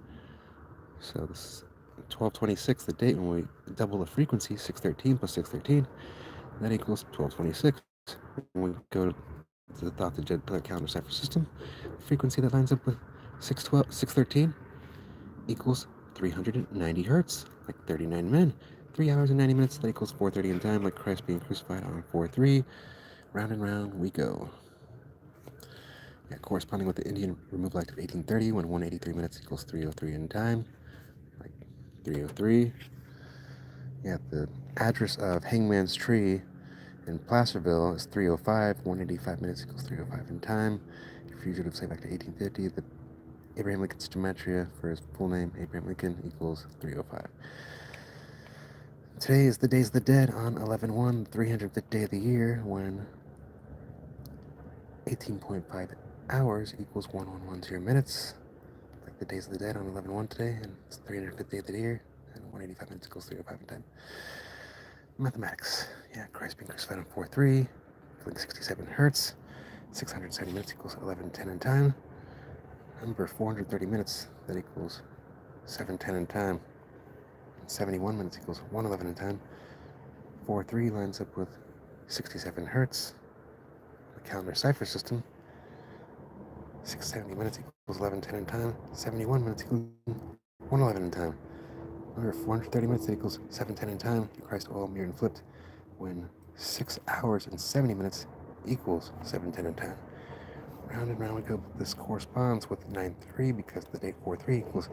So this is 1226, the date when we double the frequency, 613 plus 613, that equals 1226. When we go to the Dr. Jed calendar cipher system, the frequency that lines up with 613 equals 390 hertz, like 39 men. 3 hours and 90 minutes, that equals 4:30 in time, like Christ being crucified on 4/3. Round and round we go. Yeah, corresponding with the Indian Removal Act of 1830, when 183 minutes equals 303 in time, like 303. Yeah, the address of Hangman's Tree in Placerville is 305. 185 minutes equals 305 in time. Your fugitive say back to 1850. The Abraham Lincoln's gematria for his full name, Abraham Lincoln, equals 305. Today is the Days of the Dead on 11/1, 305th day of the year, when 18.5 hours equals 1110 minutes. Like the Days of the Dead on 11/1 today, and it's 305th day of the year, and 185 minutes equals 305 in time. Mathematics. Yeah, Christ being crucified on 4/3, equaling 67 hertz. 670 minutes equals 1110 in time. Number 430 minutes, that equals 710 in time. And 71 minutes equals 111 in time. 4/3 lines up with 67 hertz. The calendar cipher system. 670 minutes equals 1110 in time. 71 minutes equals 111 in time. Number 430 minutes, that equals 710 in time. Christ oil mirrored and flipped, when 6 hours and 70 minutes equals 710 in time. Round and round we go. This corresponds with 9/3 because the date 4/3 equals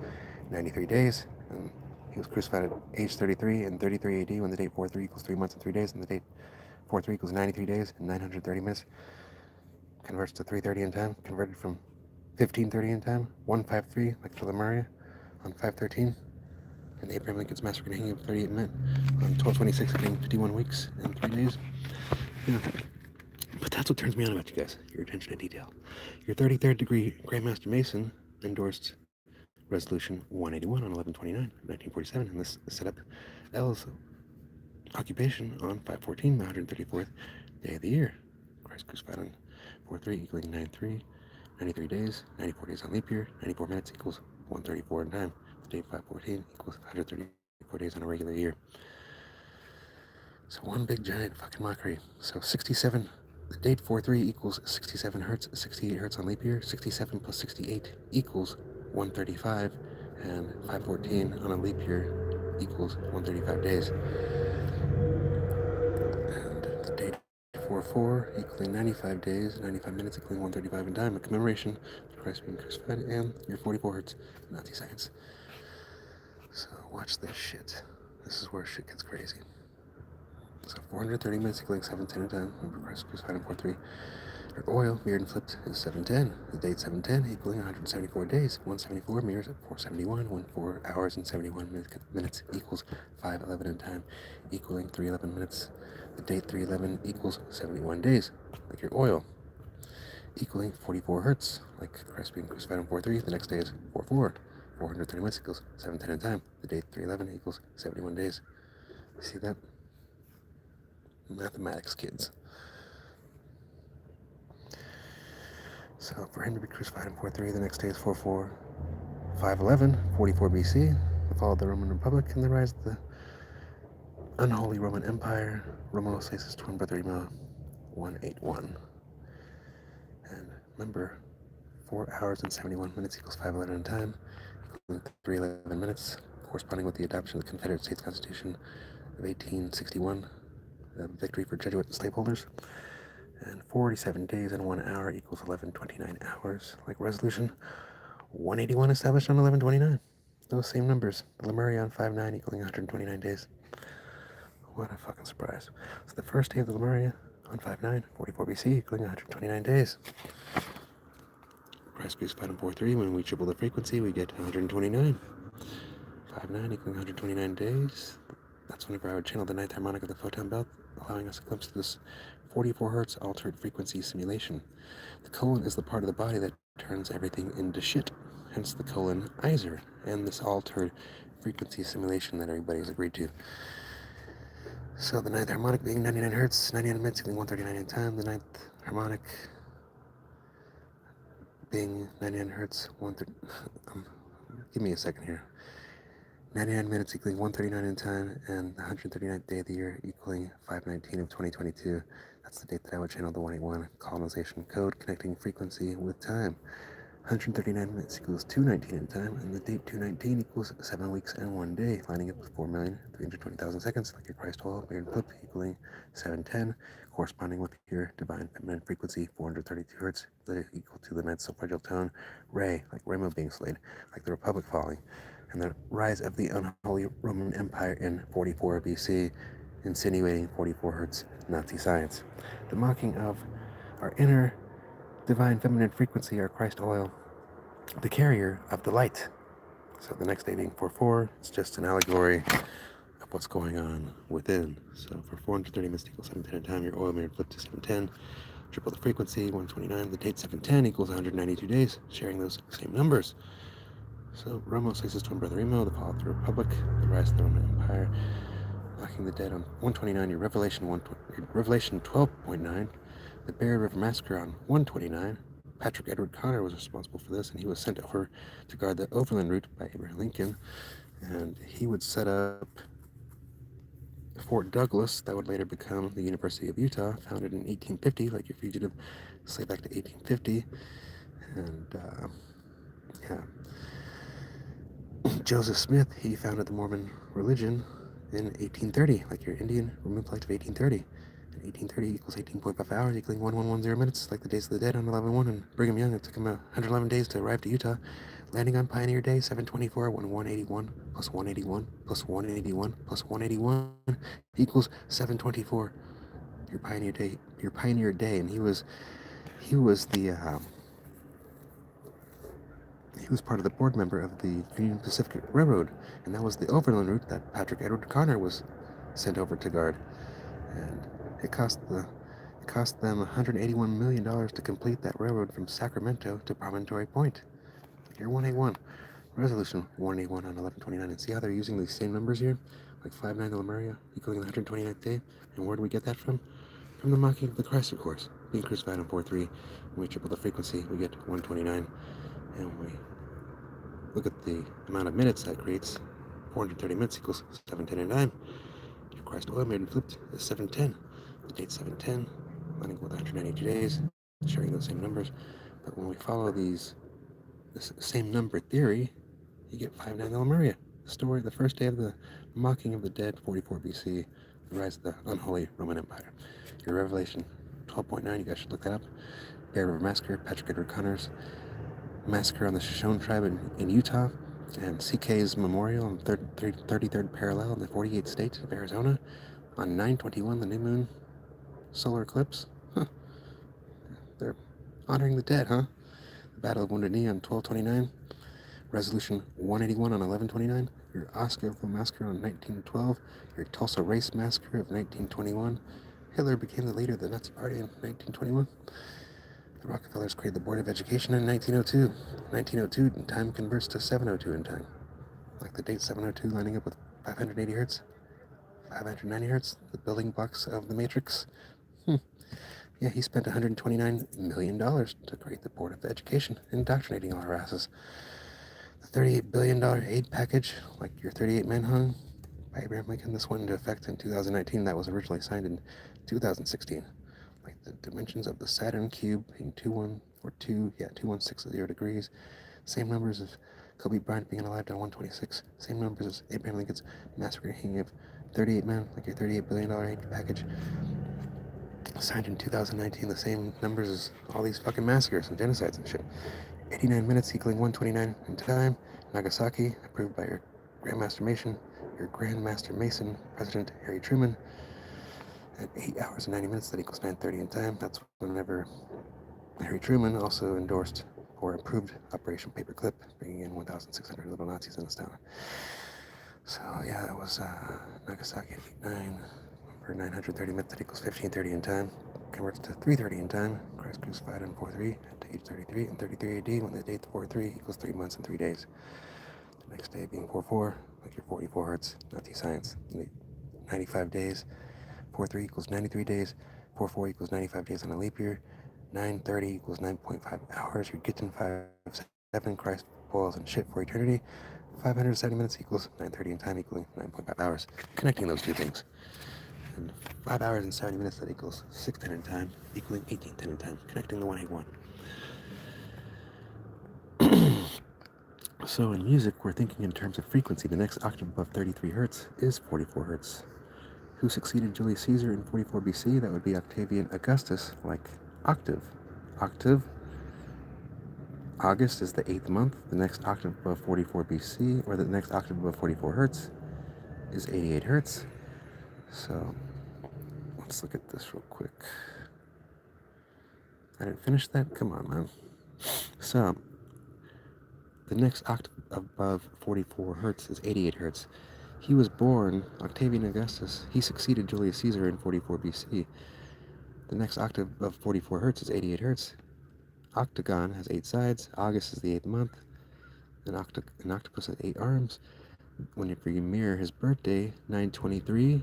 93 days. And he was crucified at age 33 in 33 AD, when the date 4/3 equals 3 months and 3 days, and the date 4/3 equals 93 days and 930 minutes. Converts to 330 in time, converted from 1530 in time, 153, like for Lemuria, on 513. And Abraham Lincoln's mass record hanging of 38 men on 1226, getting 51 weeks and 3 days. Yeah. But that's what turns me on about you guys, your attention to detail. Your 33rd degree Grandmaster Mason endorsed Resolution 181 on 11/29, 1947, and this set up L's occupation on 5/14, the 134th day of the year. Christ crucified on 4/3, equaling 9/3, 93 days, 94 days on leap year, 94 minutes equals 134 in time. The date 5/14 equals 134 days on a regular year. So one big giant fucking mockery. So 67, the date 4/3 equals 67 hertz, 68 hertz on leap year. 67 plus 68 equals 135, and 5/14 on a leap year equals 135 days. And the date 4/4 equaling 95 days, 95 minutes equaling 135 in time, a commemoration of Christ being crucified, and your 44 hertz, Nazi science. So watch this shit. This is where shit gets crazy. So 430 minutes equaling 710 in time. Remember, Christ crucified on 4/3. Your oil, mirrored and flipped, is 710. The date 710 equaling 174 days. 174 mirrors at 471. 4 hours and 71 minutes equals 511 in time, equaling 311 minutes. The date 311 equals 71 days, like your oil. equaling 44 hertz, like Christ being crucified on 4-3. The next day is 4-4. 430 minutes equals 710 in time. The day 311 equals 71 days. You see that? Mathematics, kids. So for him to be crucified in 4-3, the next day is 4-4. 511, 44 BC, the fall of the Roman Republic and the rise of the unholy Roman Empire. Romulus' twin brother Remo, 181. And remember, 4 hours and 71 minutes equals 511 in time, equaling 311 minutes, corresponding with the adoption of the Confederate States Constitution of 1861, the victory for Jesuit slaveholders. And 47 days and 1 hour equals 1129 hours, like resolution 181 established on 1129. Those same numbers. The Lemuria on 5-9 equaling 129 days. What a fucking surprise. So the first day of the Lemuria on 5-9, 44 BC equaling 129 days. Christ crucified on 4-3. When we triple the frequency, we get 129. 5-9 equaling 129 days. That's whenever I would channel the ninth harmonic of the photon belt, allowing us a glimpse of this 44 hertz altered frequency simulation. The colon is the part of the body that turns everything into shit, hence the colonizer, and this altered frequency simulation that everybody's agreed to. So the ninth harmonic being 99 hertz, 99 minutes equaling 139 in time, the ninth harmonic being 99 hertz, give me a second here. 99 minutes equaling 139 in time, and the 139th day of the year equaling 5/19 of 2022. That's the date that I would channel the 181 colonization code connecting frequency with time. 139 minutes equals 219 in time, and the date 219 equals 7 weeks and 1 day, lining up with 4,320,000 seconds, like your Christ oil, Marian flip, equaling 710, corresponding with your divine feminine frequency, 432 hertz, equal to the ninth solfeggio tone, Re, like Remo being slayed, like the Republic falling, and the rise of the unholy Roman Empire in 44 BC, insinuating 44 hertz Nazi science. The mocking of our inner divine feminine frequency, our Christ oil, the carrier of the light. So the next day being 4-4, it's just an allegory of what's going on within. So for 430 minutes equals 710 in time, your oil mirrored flip to 710, triple the frequency, 129, the date 710 equals 192 days, sharing those same numbers. So Romo says his twin brother Remo, the fall of the Republic, the rise of the Roman Empire, mocking the dead on 129, your Revelation 12.9, the Bear River Massacre on 129. Patrick Edward Connor was responsible for this, and he was sent over to guard the overland route by Abraham Lincoln, and he would set up Fort Douglas, that would later become the University of Utah, founded in 1850, like your fugitive slave back to 1850, and Joseph Smith, he founded the Mormon religion in 1830, like your Indian Removal Act of 1830. 1830 equals 18.5 hours, equaling 1110 minutes, like the days of the dead on 11-1, and Brigham Young, it took him 111 days to arrive to Utah, landing on Pioneer Day, 724, when 181 plus 181 plus 181 plus 181 equals 724. Your Pioneer Day, and he was part of the board member of the Union Pacific Railroad, and that was the overland route that Patrick Edward Connor was sent over to guard, and it cost them $181 million to complete that railroad from Sacramento to Promontory Point. Year 181. Resolution 181 on 1129. And see how they're using these same numbers here? Like 5-9 to Lemuria, equaling the 129th day. And where do we get that from? From the mocking of the Christ, of course. Being crucified on 4-3. When we triple the frequency, we get 129. And we look at the amount of minutes that creates. 430 minutes equals 710 and 9. Your Christ oil made and flipped is 710. The date 710, running with 192 days, sharing those same numbers. But when we follow this same number theory, you get 5-9 Lemuria. The story, the first day of the mocking of the dead, 44 BC, the rise of the unholy Roman Empire. Your Revelation 12.9, you guys should look that up. Bear River Massacre, Patrick Edward Connor's massacre on the Shoshone tribe in Utah, and CK's memorial on 33rd parallel in the 48th state of Arizona on 9/21, the new moon solar eclipse. They're honoring the dead, huh? The Battle of Wounded Knee on 12/29, Resolution 181 on 11/29, your Oscarville Massacre on 1912, your Tulsa Race Massacre of 1921. Hitler became the leader of the Nazi Party in 1921. The Rockefellers created the Board of Education in 1902. 1902, time converts to 702 in time. Like the date 702 lining up with 580 hertz, 590 hertz, the building blocks of the matrix. Yeah, he spent $129 million to create the Board of Education, indoctrinating all our asses. The $38 billion aid package, like your 38 men hung, by Abraham Lincoln, this went into effect in 2019. That was originally signed in 2016. Like the dimensions of the Saturn cube being 2160 degrees. Same numbers of Kobe Bryant being alive to 126. Same numbers as Abraham Lincoln's massacring of 38 men, like your $38 billion aid package. Signed in 2019, the same numbers as all these fucking massacres and genocides and shit. 89 minutes equaling 129 in time. Nagasaki, approved by your Grandmaster Mason, President Harry Truman. At 8 hours and 90 minutes, that equals 9:30 in time. That's whenever Harry Truman also endorsed or approved Operation Paperclip, bringing in 1,600 little Nazis in this town. So yeah, that was Nagasaki at 8/9. For 930 minutes, that equals 15:30 in time. Converts to 3:30 in time. Christ crucified on 4/3 at age 33 and 33 AD, when the date 4/3 equals 3 months and 3 days. The next day being 4/4, like your 44 hertz, Nazi science. 95 days. 4/3 equals 93 days. 4/4 equals 95 days on a leap year. 9:30 equals 9.5 hours. You're getting 5/7. Christ boils and shit for eternity. 570 minutes equals 9:30 in time, equaling 9.5 hours. Connecting those two things. And 5 hours and 70 minutes, that equals 6:10 in time, equaling 18:10 in time, connecting the 181. So in music, we're thinking in terms of frequency. The next octave above 33 hertz is 44 hertz. Who succeeded Julius Caesar in 44 BC? That would be Octavian Augustus, like octave. Octave. August is the 8th month. The next octave above 44 BC, or the next octave above 44 hertz, is 88 hertz. So let's look at this real quick. I didn't finish that? Come on, man. So the next octave above 44 hertz is 88 hertz. He was born, Octavian Augustus. He succeeded Julius Caesar in 44 BC. The next octave above 44 hertz is 88 hertz. Octagon has 8 sides. August is the 8th month. An octopus has 8 arms. When you mirror his birthday, 9/23,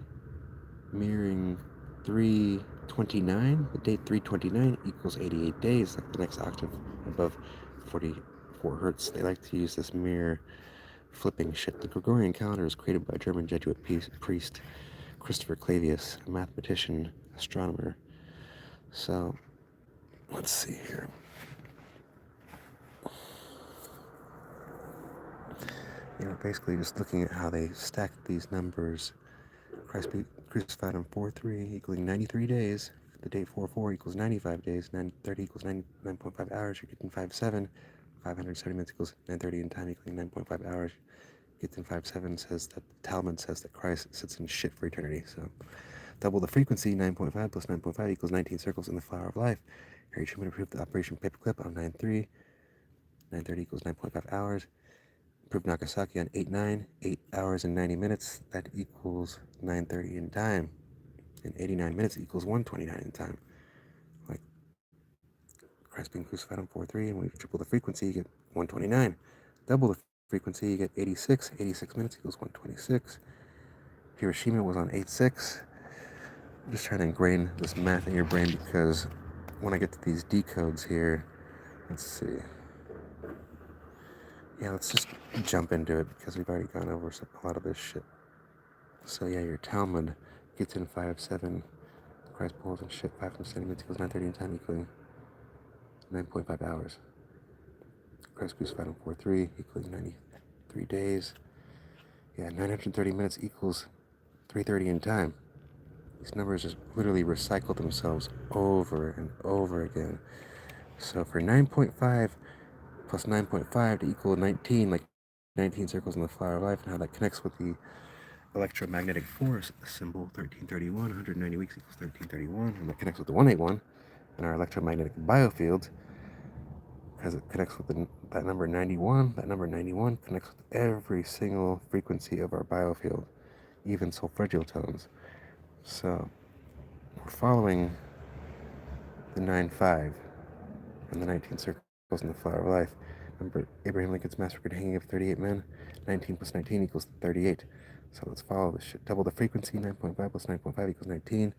mirroring 3/29, the date 3/29 equals 88 days, like the next octave above 44 hertz. They like to use this mirror flipping shit. The Gregorian calendar was created by a German Jesuit priest, Christopher Clavius, a mathematician, astronomer. So, let's see here. Basically just looking at how they stacked these numbers. Christ crucified on 4/3 equaling 93 days. The date 4/4 equals 95 days. 9:30 equals 9.5 hours. You're getting 5/7. 570 minutes equals 9:30 in time, equaling 9.5 hours. Getting 5/7 says that Talmud says that Christ sits in shit for eternity. So double the frequency. 9.5 plus 9.5 equals 19 circles in the flower of life. Harry Truman approved the Operation Paperclip on 9/3. 9:30 equals 9.5 hours. Approved Nagasaki on 8/9, 8 hours and 90 minutes. That equals 9:30 in time. And 89 minutes equals 129 in time. Like Christ being crucified on 4/3, and when you triple the frequency, you get 129. Double the frequency, you get 86. 86 minutes equals 126. Hiroshima was on 8/6. I'm just trying to ingrain this math in your brain because when I get to these decodes here, let's see. Yeah, let's just jump into it because we've already gone over a lot of this shit. So yeah, your Talmud gets in 5/7. Christ pulls and shit 570 minutes equals 9:30 in time, equaling 9.5 hours. Christ crucified on 4/3 equaling 93 days. Yeah, 930 minutes equals 3:30 in time. These numbers just literally recycle themselves over and over again. So for 9.5 plus 9.5 to equal 19, like 19 circles in the flower of life, and how that connects with the electromagnetic force symbol 1331, 190 weeks equals 1331, and that connects with the 181 and our electromagnetic biofield because it connects with that number 91. That number 91 connects with every single frequency of our biofield, even solfeggio tones. So we're following the 9/5. and the 19 circles in the flower of life. Remember, Abraham Lincoln's massacre hanging of 38 men. 19 plus 19 equals 38. So let's follow this shit. Double the frequency. 9.5 plus 9.5 equals 19.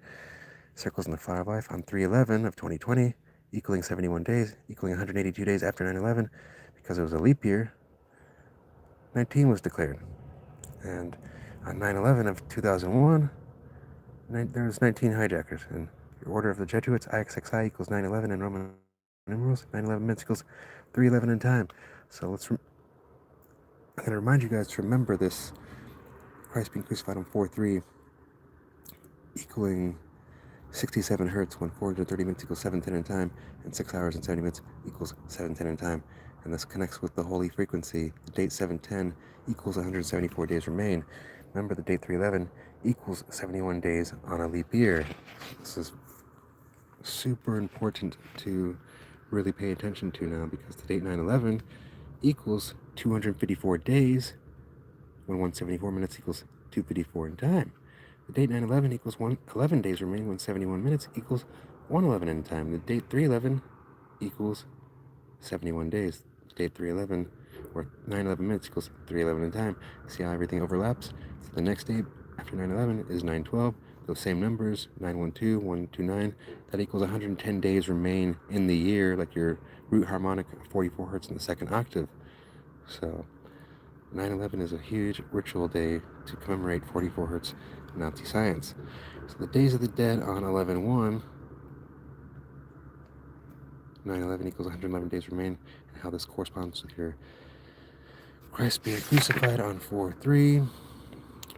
Circles in the flower of life on 3/11 of 2020, equaling 71 days, equaling 182 days after 9/11. Because it was a leap year, 19 was declared. And on 9/11 of 2001, there was 19 hijackers. And your order of the Jesuits, IXXI equals 9/11 in Roman numerals. 9/11 minutes equals 3/11 in time. So I'm going to remind you guys to remember this. Christ being crucified on 4/3, equaling 67 hertz when 430 minutes equals 710 in time, and 6 hours and 70 minutes equals 710 in time. And this connects with the holy frequency. The date 710 equals 174 days remain. Remember, the date 3/11 equals 71 days on a leap year. This is super important to really pay attention to now, because the date 9/11 equals 254 days when 174 minutes equals 254 in time. The date 9/11 equals 11 days remain when 71 minutes equals 111 in time. The date 3/11 equals 71 days. The date 3/11 or 9/11 minutes equals 3/11 in time. See how everything overlaps? So the next day after 9/11 is 9/12. Those same numbers, 9/12, 129, that equals 110 days remain in the year, like your root harmonic 44 hertz in the second octave. So 9/11 is a huge ritual day to commemorate 44 hertz Nazi science. So the days of the dead on 11/1, 9/11 equals 111 days remain, and how this corresponds with your Christ being crucified on 4/3.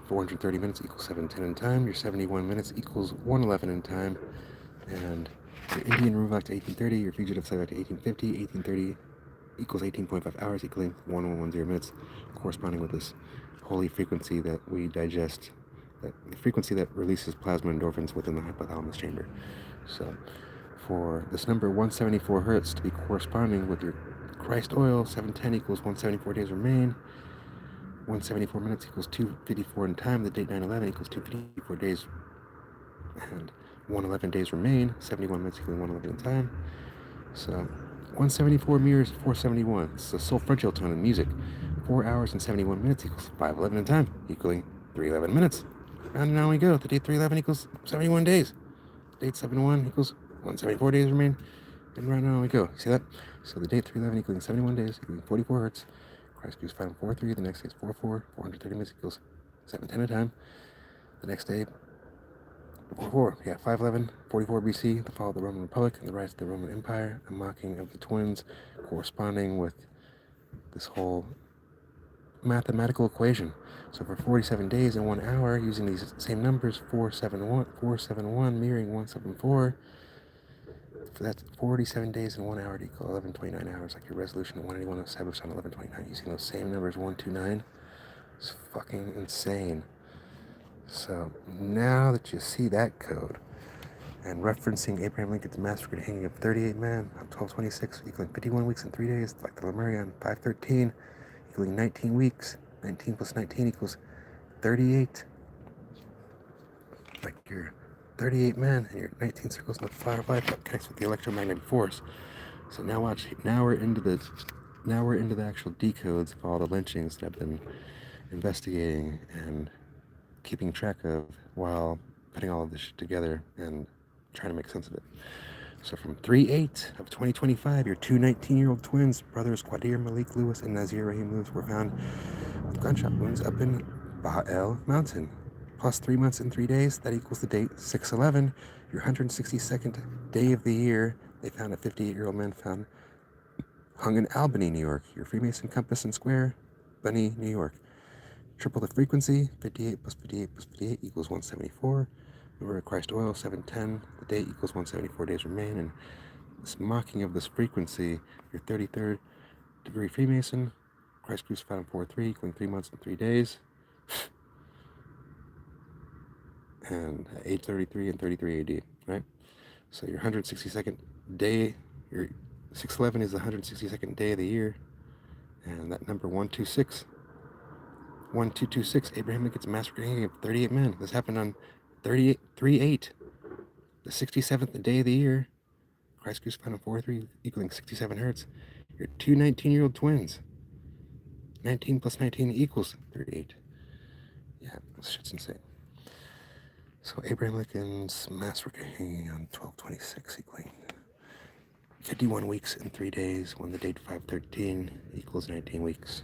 430 minutes equals 710 in time. Your 71 minutes equals 111 in time. And your Indian Rule Act 1830, your Fugitive Slave Act 1850, 1830 equals 18.5 hours, equaling 1110 minutes, corresponding with this holy frequency that we digest, that the frequency that releases plasma endorphins within the hypothalamus chamber. So for this number 174 hertz to be corresponding with your Christ oil, 710 equals 174 days remain. 174 minutes equals 254 in time. The date 9/11 equals 254 days, and 111 days remain. 71 minutes equals 111 in time. So 174 mirrors 471. It's the solfeggio tone in music. 4 hours and 71 minutes equals 511 in time, equaling 311 minutes. And now we go. The date 311 equals 71 days. The date 71 equals 174 days remain. And right now we go. See that? So the date 311 equaling 71 days, equaling 44 hertz. Christ gives 5 and 4/3. The next day is 4/4. 430 minutes equals 710 a time. The next day, 4/4. Yeah, 511, 44 BC, the fall of the Roman Republic and the rise of the Roman Empire, a mocking of the twins, corresponding with this whole mathematical equation. So for 47 days and 1 hour, using these same numbers, 471 mirroring 174, that's 47 days and 1 hour to equal 1129 hours, like your resolution 181 established on 1129, using those same numbers, 129. It's fucking insane. So now that you see that code, and referencing Abraham Lincoln's massacre hanging of 38 men on 12/26, equaling 51 weeks and 3 days, like the Lemurian 5/13, equaling 19 weeks. 19 plus 19 equals 38. Like your 38 men and your 19 circles in the flower of life that connects with the electromagnetic force. So now watch. Now we're into the actual decodes of all the lynchings that I've been investigating and keeping track of while putting all of this shit together and trying to make sense of it. So from 3/8 of 2025, your two 19-year-old twins, brothers Qadir Malik Lewis and Nazir Rahim Lewis, were found with gunshot wounds up in Baal Mountain. Plus 3 months and 3 days, that equals the date 6/11, your 162nd day of the year. They found a 58-year-old man found hung in Albany, New York. Your Freemason compass and square, Bunny, New York. Triple the frequency, 58 plus 58 plus 58 equals 174. Remember Christ oil, 710. The date equals 174 days remain. And this mocking of this frequency, your 33rd degree Freemason, Christ crucified on 4/3, equaling 3 months and 3 days. And 833 and 33 AD, right? So your 162nd day, your 6/11 is the 162nd day of the year. And that number 1226, Abraham Lincoln's massacre hanging of 38 men. This happened on 3/8, the 67th day of the year. Christ crucified on 4-3 equaling 67 hertz. You're two 19-year-old twins. 19 plus 19 equals 38. Yeah, this shit's insane. So Abraham Lincoln's mass record hanging on 1226 equaling 51 weeks and 3 days when the date 513 equals 19 weeks.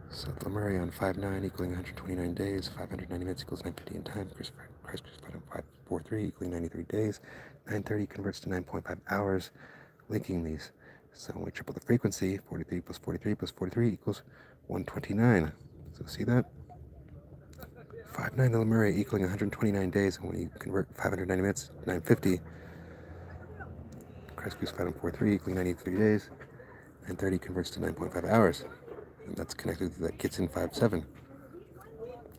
So Lemuria on 5-9 equaling 129 days, 590 minutes equals 950 in time. Christ crucified on 5-4-3 equaling 93 days, 930 converts to 9.5 hours, linking these. So when we triple the frequency, 43 plus 43 plus 43 equals 129. So see that? 5-9 Lemuria equaling 129 days, and when you convert 590 minutes to 950, Christ crucified on 4-3 equaling 93 days, 930 converts to 9.5 hours. And that's connected to that Kitson 5-7.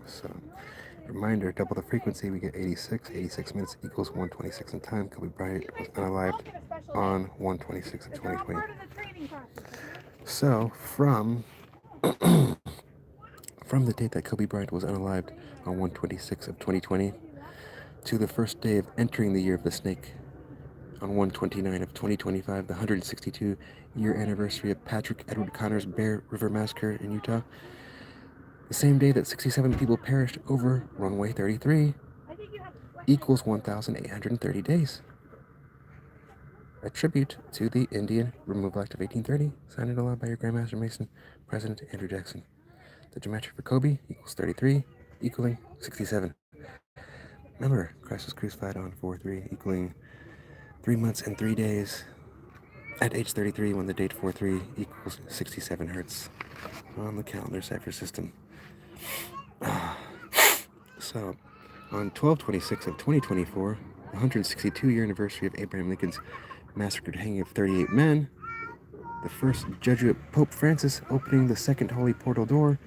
So, reminder, double the frequency, we get 86. 86 minutes equals 126 in time. Kobe Bryant was unalived on 126 of 2020. So, from the date that Kobe Bryant was unalived on 126 of 2020 to the first day of entering the year of the snake on 129 of 2025, the 162-year anniversary of Patrick Edward Connor's Bear River Massacre in Utah, the same day that 67 people perished over runway 33, equals 1,830 days. A tribute to the Indian Removal Act of 1830, signed into law by your Grandmaster Mason, President Andrew Jackson. The gematria for Kobe equals 33, equaling 67. Remember, Christ was crucified on 4-3, equaling 3 months and 3 days at age 33 when the date 4-3 equals 67 hertz on the calendar cipher system. So, on 12/26 of 2024, the 162-year anniversary of Abraham Lincoln's massacred hanging of 38 men, the first Jesuit Pope Francis opening the second holy portal door,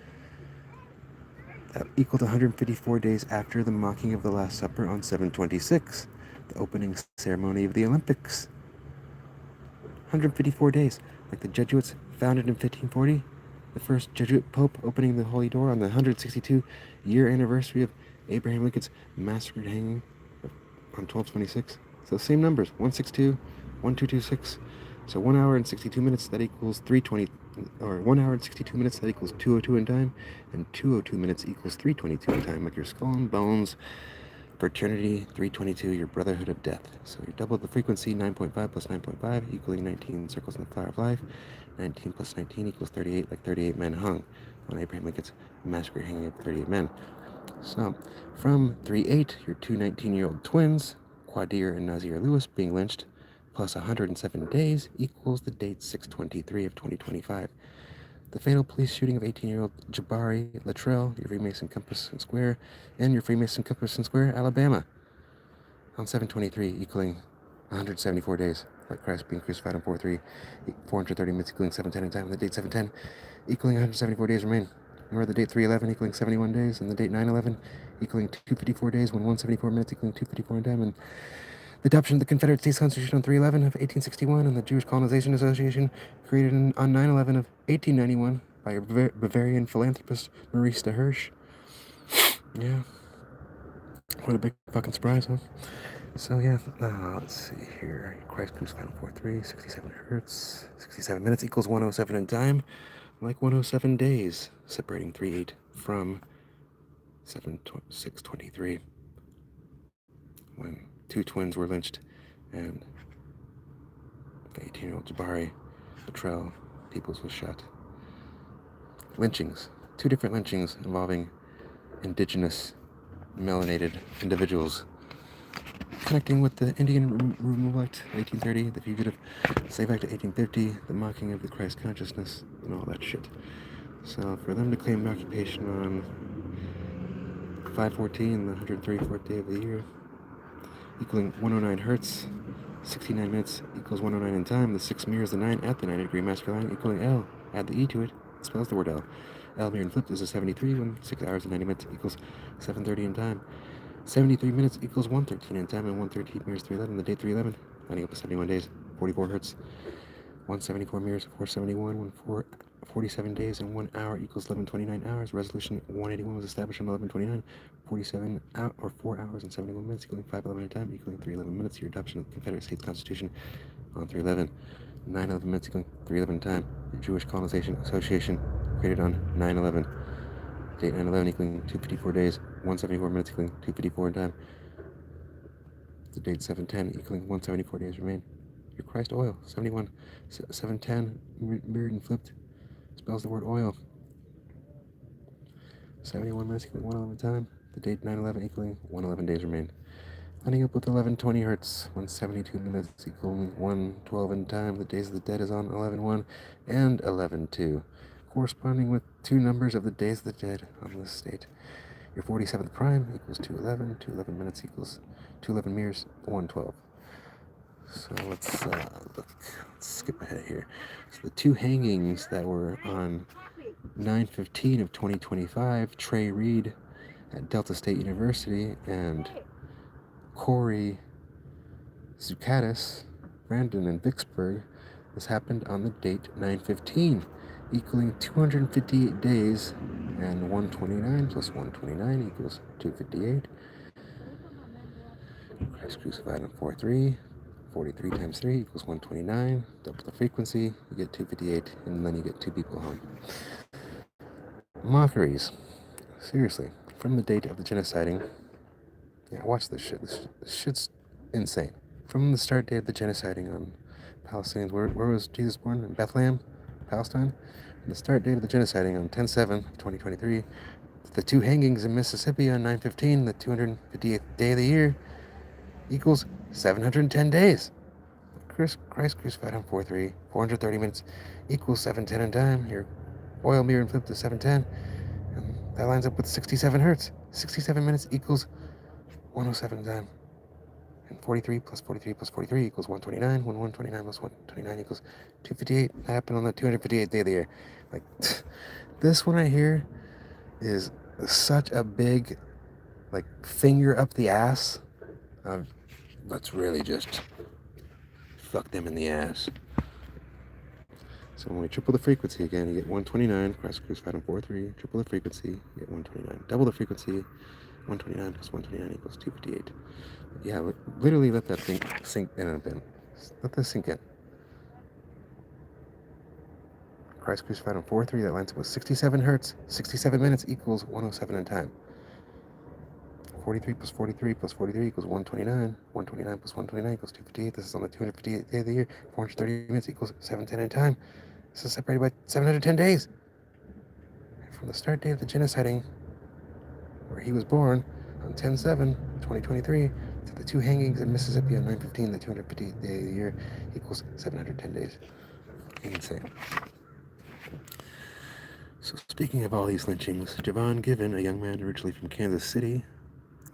that equaled 154 days after the mocking of the Last Supper on 7/26, the opening ceremony of the Olympics. 154 days, like the Jesuits founded in 1540, the first Jesuit Pope opening the holy door on the 162-year anniversary of Abraham Lincoln's massacred hanging on 12/26. So same numbers, 162, 1226. So 1 hour and 62 minutes, that equals 320, or 1 hour and 62 minutes, that equals 202 in time, and 202 minutes equals 322 in time, like your skull and bones, fraternity, 322, your brotherhood of death. So you double the frequency, 9.5 plus 9.5, equaling 19 circles in the flower of life. 19 plus 19 equals 38, like 38 men hung on Abraham Lincoln's massacre hanging of 38 men. So, from 3-8, your two 19-year-old twins, Quadir and Nazir Lewis, being lynched, plus 107 days equals the date 6/23 of 2025. The fatal police shooting of 18-year-old Jabari Latrell, your Freemason Compass and Square, and your Freemason Compass and Square, Alabama, on 7/23, equaling 174 days, like Christ being crucified on 4/3, 430 minutes equaling 7/10 in time, and the date 7/10 equaling 174 days remain. Remember the date 3/11 equaling 71 days, and the date 9/11 equaling 254 days, when 174 minutes equaling 254 in time, and the adoption of the Confederate States Constitution on 3/11 of 1861, and the Jewish Colonization Association created on 9/11 of 1891 by a Bavarian philanthropist Maurice de Hirsch. Yeah. What a big fucking surprise, huh? So yeah, let's see here. Christ crucified on 4/3, 67 hertz, 67 minutes equals 107 in time, like 107 days, separating 3/8 from 7/6/23, when two twins were lynched, and the 18-year-old Jabari Latrell Peoples was shot. Lynchings, two different lynchings involving indigenous melanated individuals, connecting with the Indian Removal Act of 1830, the Fugitive Slave Act of 1850, the mocking of the Christ consciousness, and all that shit. So for them to claim occupation on 5/14, the 134th day of the year, equaling 109 hertz, 69 minutes equals 109 in time, the 6 mirrors the 9 at the 90-degree master line, equaling L. Add the E to it, it spells the word L. L mirrored and flipped is a 73 when 6 hours and 90 minutes equals 7:30 in time. 73 minutes equals 113 in time, and 113 mirrors 311. The date 311, lining up to 71 days, 44 hertz. 174 mirrors 471 when 47 days and 1 hour equals 1129 hours. Resolution 181 was established on 1129. 47 out or 4 hours and 71 minutes equaling 511 at a time equaling 311 minutes. Your adoption of the Confederate States Constitution on 311. 911 minutes equaling 311 time. The Jewish Colonization Association created on 911. Date 911 equaling 254 days. 174 minutes equaling 254 in time. The date 710 equaling 174 days remain. Your Christ oil 71. 710 mirrored and flipped spells the word oil. 71 minutes equaling 111 time. The date 911 equaling 111 days remain. Lining up with 1120 hertz, 172 minutes equaling 112 in time. The days of the dead is on 11-1 and 11-2, corresponding with two numbers of the days of the dead on this date. Your 47th prime equals 211. 211 minutes equals 211 mirrors 112. So let's skip ahead here. So the two hangings that were on 9/15 of 2025, Trey Reed at Delta State University and Corey Zucatis, Brandon in Vicksburg. This happened on the date 9/15, equaling 258 days, and 129 plus 129 equals 258. Christ crucified on 4/3. 43 times 3 equals 129. Double the frequency, you get 258, and then you get two people home. Mockeries. Seriously, from the date of the genociding. Yeah, watch this shit. This shit's insane. From the start date of the genociding on Palestinians, where was Jesus born? In Bethlehem, Palestine? And the start date of the genociding on 10/7/2023. The two hangings in Mississippi on 9/15, the 258th day of the year, equals 710 days. Christ crucified on 4/3, 430 minutes equals 710 in time. Your oil mirror and flip to 710, and that lines up with 67 hertz. 67 minutes equals 107 in time. And 43 plus 43 plus 43 equals 129. 129 plus 129 equals 258. That happened on the 258th day of the year. Like, this one right here is such a big, like, finger up the ass. Let's really just fuck them in the ass. So when we triple the frequency again, you get 129. Christ crucified on 4/3. Triple the frequency, you get 129. Double the frequency, 129 plus 129 equals 258. Yeah, literally let that thing sink in. Let this sink in. Christ crucified on 4/3. That lines up with 67 hertz. 67 minutes equals 107 in time. 43 plus 43 plus 43 equals 129. 129 plus 129 equals 258. This is on the 258th day of the year. 430 minutes equals 710 in time. This is separated by 710 days. From the start date of the genociding, where he was born on 10/7/2023, to the two hangings in Mississippi on 9/15, the 258th day of the year, equals 710 days. Insane. So speaking of all these lynchings, Javon Given, a young man originally from Kansas City,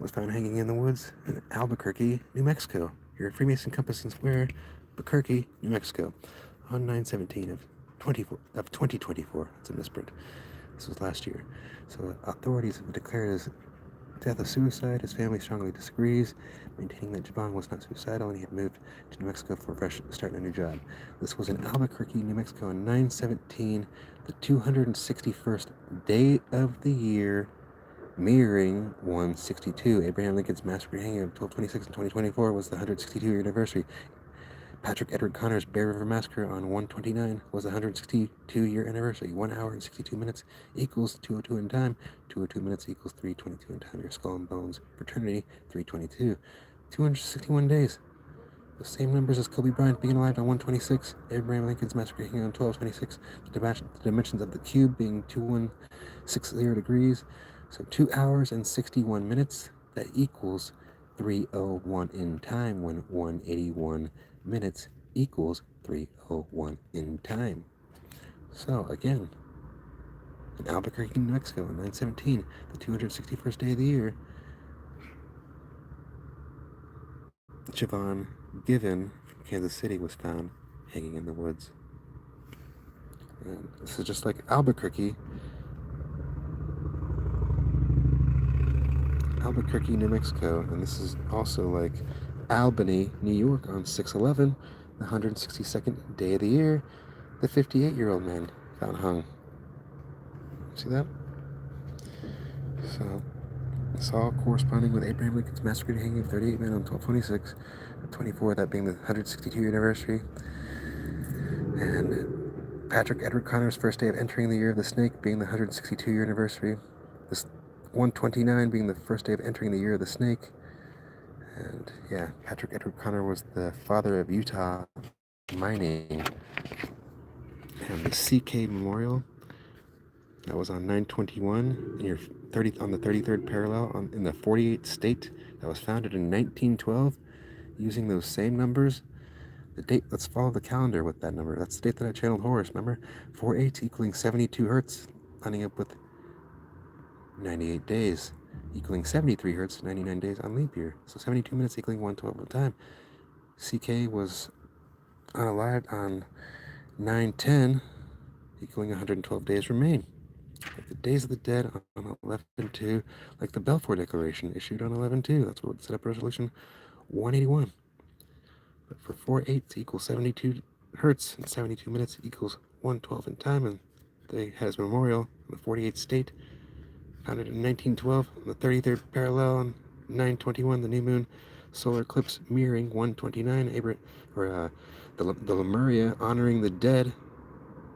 was found hanging in the woods in Albuquerque, New Mexico. Your Freemason Compass and Square, Albuquerque, New Mexico, on 9/17 of 2024. It's a misprint. This was last year. So authorities have declared his death a suicide. His family strongly disagrees, maintaining that Javon was not suicidal and he had moved to New Mexico for a fresh start in a new job. This was in Albuquerque, New Mexico on 9/17, the 261st day of the year, mirroring 162. Abraham Lincoln's massacre hanging of 12/26 in 2024 was the 162-year anniversary. Patrick Edward Connor's Bear River Massacre on 1/29 was the 162-year anniversary. 1 hour and 62 minutes equals 202 in time. 202 minutes equals 322 in time. Your Skull and Bones Fraternity, 322. 261 days. The same numbers as Kobe Bryant being alive on 1/26. Abraham Lincoln's Massacre hanging on 12/26. The dimensions of the cube being 2160 degrees. So 2 hours and 61 minutes. That equals 301 in time, when 181 minutes equals 301 in time. So again, in Albuquerque, New Mexico, on 9/17, the 261st day of the year, Javon Given from Kansas City was found hanging in the woods. And this is just like Albuquerque, New Mexico, and this is also like Albany, New York on 6/11, the 162nd day of the year. The 58-year-old man found hung. See that? So, it's all corresponding with Abraham Lincoln's massacre hanging of 38 men on 12/26, 24, that being the 162 anniversary, and Patrick Edward Connor's first day of entering the year of the snake being the 162-year anniversary, this 129 being the first day of entering the year of the snake, and yeah, Patrick Edward Connor was the father of Utah mining, and the CK Memorial, that was on 9/21 in your on the 33rd parallel in the 48th state, that was founded in 1912 using those same numbers. The date, let's follow the calendar with that number. That's the date that I channeled Horus, remember? 4/8 equaling 72 hertz, lining up with 98 days, equaling 73 hertz, 99 days on leap year. So 72 minutes equaling 1/12 of time. CK was unalived on 9/10, equaling 112 days remain. Like the Days of the Dead on 11/2, like the Balfour Declaration issued on 11/2. That's what would set up Resolution 181. But for 4/8 equals 72 hertz, and 72 minutes equals 1/12 in time, and they had his memorial in the 48th state, founded in 1912, on the 33rd parallel on 9/21, the new moon solar eclipse mirroring 1/29, the Lemuria honoring the dead.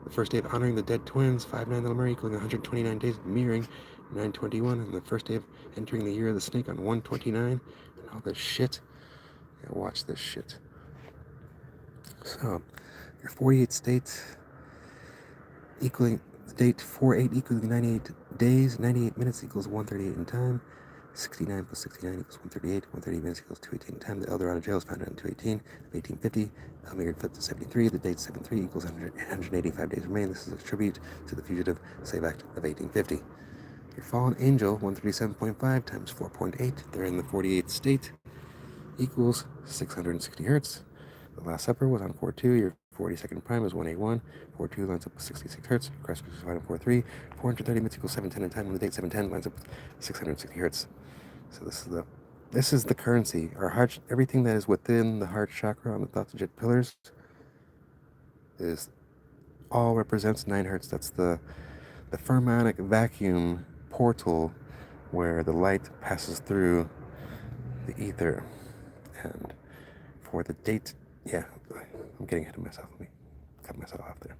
The first day of honoring the dead twins, 5/9 the Lemuria, equaling 129 days, mirroring 9/21, and the first day of entering the year of the snake on 1/29, and all this shit. Yeah, watch this shit. So, your 48 states equaling the date 4/8 equaling 98 days, 98 minutes equals 138 in time, 69 plus 69 equals 138, 130 minutes equals 218 in time. The El Dorado Jail was founded in 218 of 1850. Elmira flipped to 73. The date 73 equals 185 days remain. This is a tribute to the Fugitive Slave Act of 1850. Your Fallen Angel, 137.5 times 4.8, they're in the 48th state, equals 660 hertz. The Last Supper was on 4/2. Your 42nd prime is 181. 4/2 lines up with 66 hertz. Christ crucified on 4/3. 430 minutes equals 710 in time. When the date 710 lines up with 660 hertz. So this is the currency. Our heart, everything that is within the heart chakra on the thoughts of jet pillars, is all represents 9 hertz. That's the fermionic vacuum portal where the light passes through the ether. And for the date, yeah, I'm getting ahead of myself. Let me cut myself off there.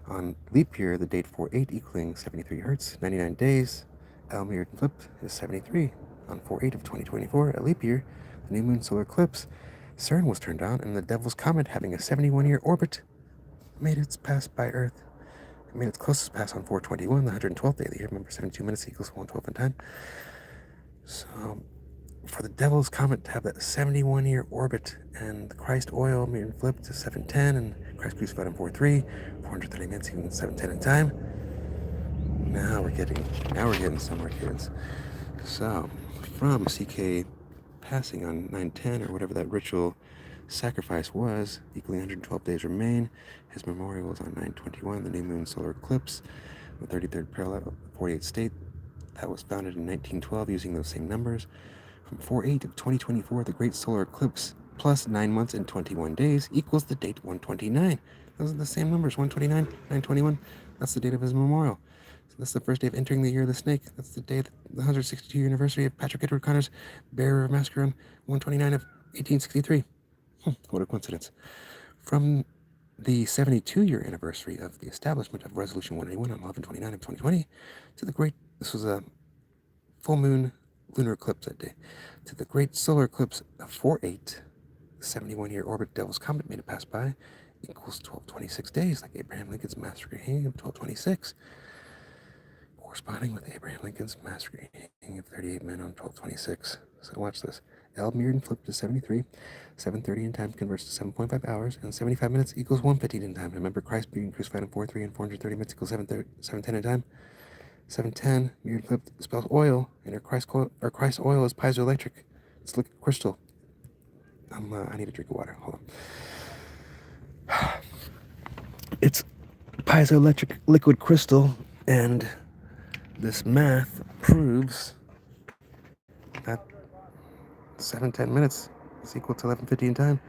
On leap year, the date 4/8 equaling 73 hertz, 99 days. Elmira flipped is 73. On 4/8 of 2024, a leap year, the new moon solar eclipse, CERN was turned on, and the Devil's Comet, having a 71-year orbit, made its pass by Earth. It made its closest pass on 4/21, the 112th day of the year. Remember, 72 minutes equals 1/12 in time. So, for the Devil's Comet to have that 71-year orbit, and the Christ oil being flipped to 710, and Christ crucified on 4/3, 430 minutes equals 710 in time. Now we're getting somewhere, kids. So, from CK passing on 9/10, or whatever that ritual sacrifice was, equaling 112 days remain, his memorial was on 9/21, the new moon solar eclipse, the 33rd parallel, 48th state. That was founded in 1912 using those same numbers. From 4/8 of 2024, the great solar eclipse plus 9 months and 21 days equals the date 129. Those are the same numbers, 129, 9/21. That's the date of his memorial. So that's the first day of entering the year of the snake. That's the day of the 162 anniversary of Patrick Edward Connor's Bear River Massacre on 129 of 1863. What a coincidence. From the 72-year anniversary of the establishment of Resolution 181 on 11/29 of 2020 to the great, this was a full moon lunar eclipse that day, to the great solar eclipse of 4/8, the 71-year orbit Devil's Comet made it pass by, equals 1226 days, like Abraham Lincoln's massacre hanging of 1226, corresponding with Abraham Lincoln's massacre hanging of 38 men on 1226. So watch this. Elmira flipped to 73, 7:30 in time converts to 7.5 hours, and 75 minutes equals 1:15 in time. Remember, Christ being crucified on 4/3, and 430 minutes equals 7:10 in time. 7:10, Miriam flipped, spells oil, and her Christ oil is piezoelectric. It's liquid crystal. I need a drink of water. Hold on. It's piezoelectric liquid crystal, and this math proves that 7:10 minutes is equal to 11:50 in time.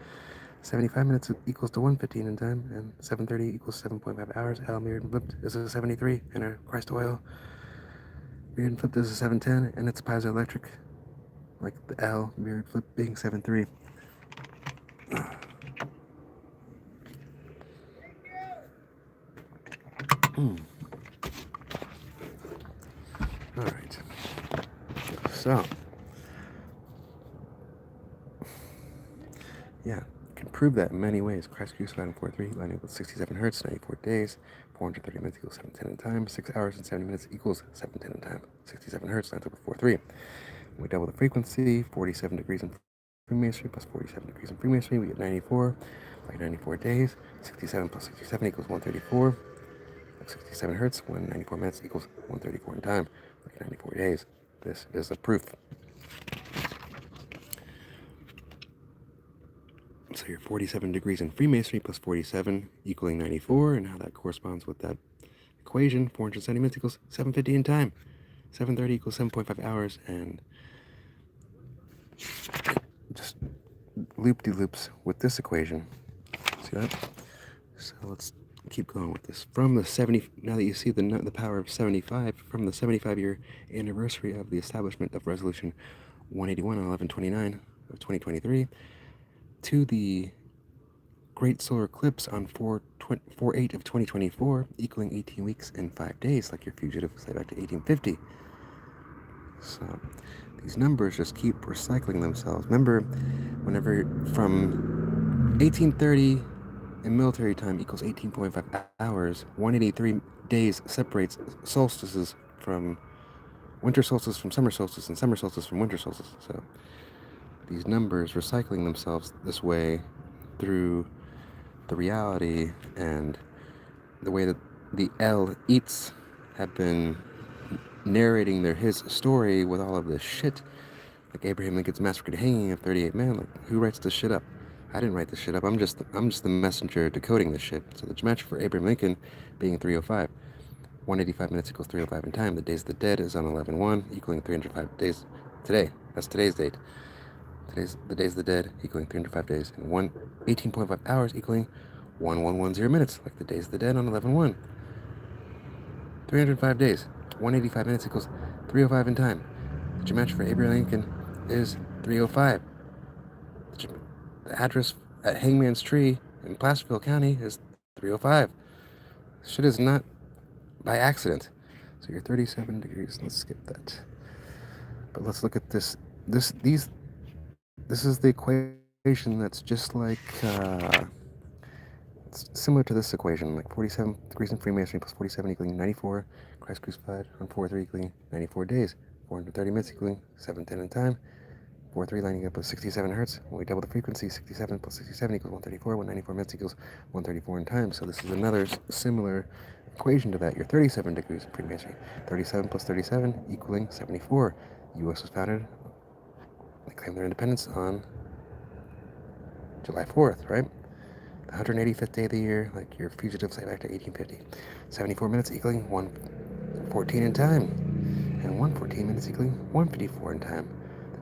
75 minutes equals to 1:15 in time, and 7:30 equals 7.5 hours. L mirrored and flipped is a 73, and a Christ oil mirrored and flipped is a 710, and it's piezoelectric, like the L mirrored flip being 7.3. All right. So, yeah, you can prove that in many ways. Christ crucified in 4.3, lining up with 67 hertz, 94 days, 430 minutes equals 710 in time, 6 hours and 70 minutes equals 710 in time, 67 hertz, lines up with 4.3. We double the frequency, 47 degrees in Freemasonry plus 47 degrees in Freemasonry, we get 94, like 94 days, 67 plus 67 equals 134, like 67 hertz, 194 minutes equals 134 in time, like 94 days. This is the proof. So you're 47 degrees in Freemasonry plus 47 equaling 94, and how that corresponds with that equation, 470 minutes equals 750 in time, 730 equals 7.5 hours, and just loop-de-loops with this equation. See that? So let's keep going with this. From the 70, now that you see the power of 75, from the 75-year anniversary of the establishment of Resolution 181 on 11/29 of 2023, to the great solar eclipse on 4/8 of 2024, equaling 18 weeks and 5 days, like your fugitive say back to 1850. So these numbers just keep recycling themselves. Remember, whenever from 1830 in military time equals 18.5 hours, 183 days separates solstices from winter solstice from summer solstice, and summer solstice from winter solstice. So these numbers recycling themselves this way through the reality and the way that the L eats have been narrating his story with all of this shit, like Abraham Lincoln's massacred hanging of 38 men. Like, who writes this shit up? I didn't write this shit up. I'm just the messenger decoding this shit. So the gematria for Abraham Lincoln being 305. 185 minutes equals 305 in time. The days of the dead is on 11/1, equaling 305 days today. That's today's date. The days of the dead equaling 305 days, and 18.5 hours equaling 1110 minutes, like the days of the dead on 11/1. 305 days. 185 minutes equals 305 in time. The gematria for Abraham Lincoln is 305. The address at Hangman's Tree in Placerville County is 305. Shit is not by accident. So you're 37 degrees. Let's skip that. But let's look at this. This is the equation that's just like it's similar to this equation, like 47 degrees in Freemasonry plus 47 equaling 94. Christ crucified on 4/3 equaling 94 days. 430 minutes equaling 710 in time. 4/3 lining up with 67 hertz. When we double the frequency, 67 plus 67 equals 134. 194 minutes equals 134 in time. So this is another similar equation to that. You're 37 degrees in Freemasonry. 37 plus 37 equaling 74. The U.S. was founded, they claimed their independence on July 4th, right? The 185th day of the year, like your fugitive say back to 1850. 74 minutes equaling 114 in time. And 114 minutes equaling 154 in time.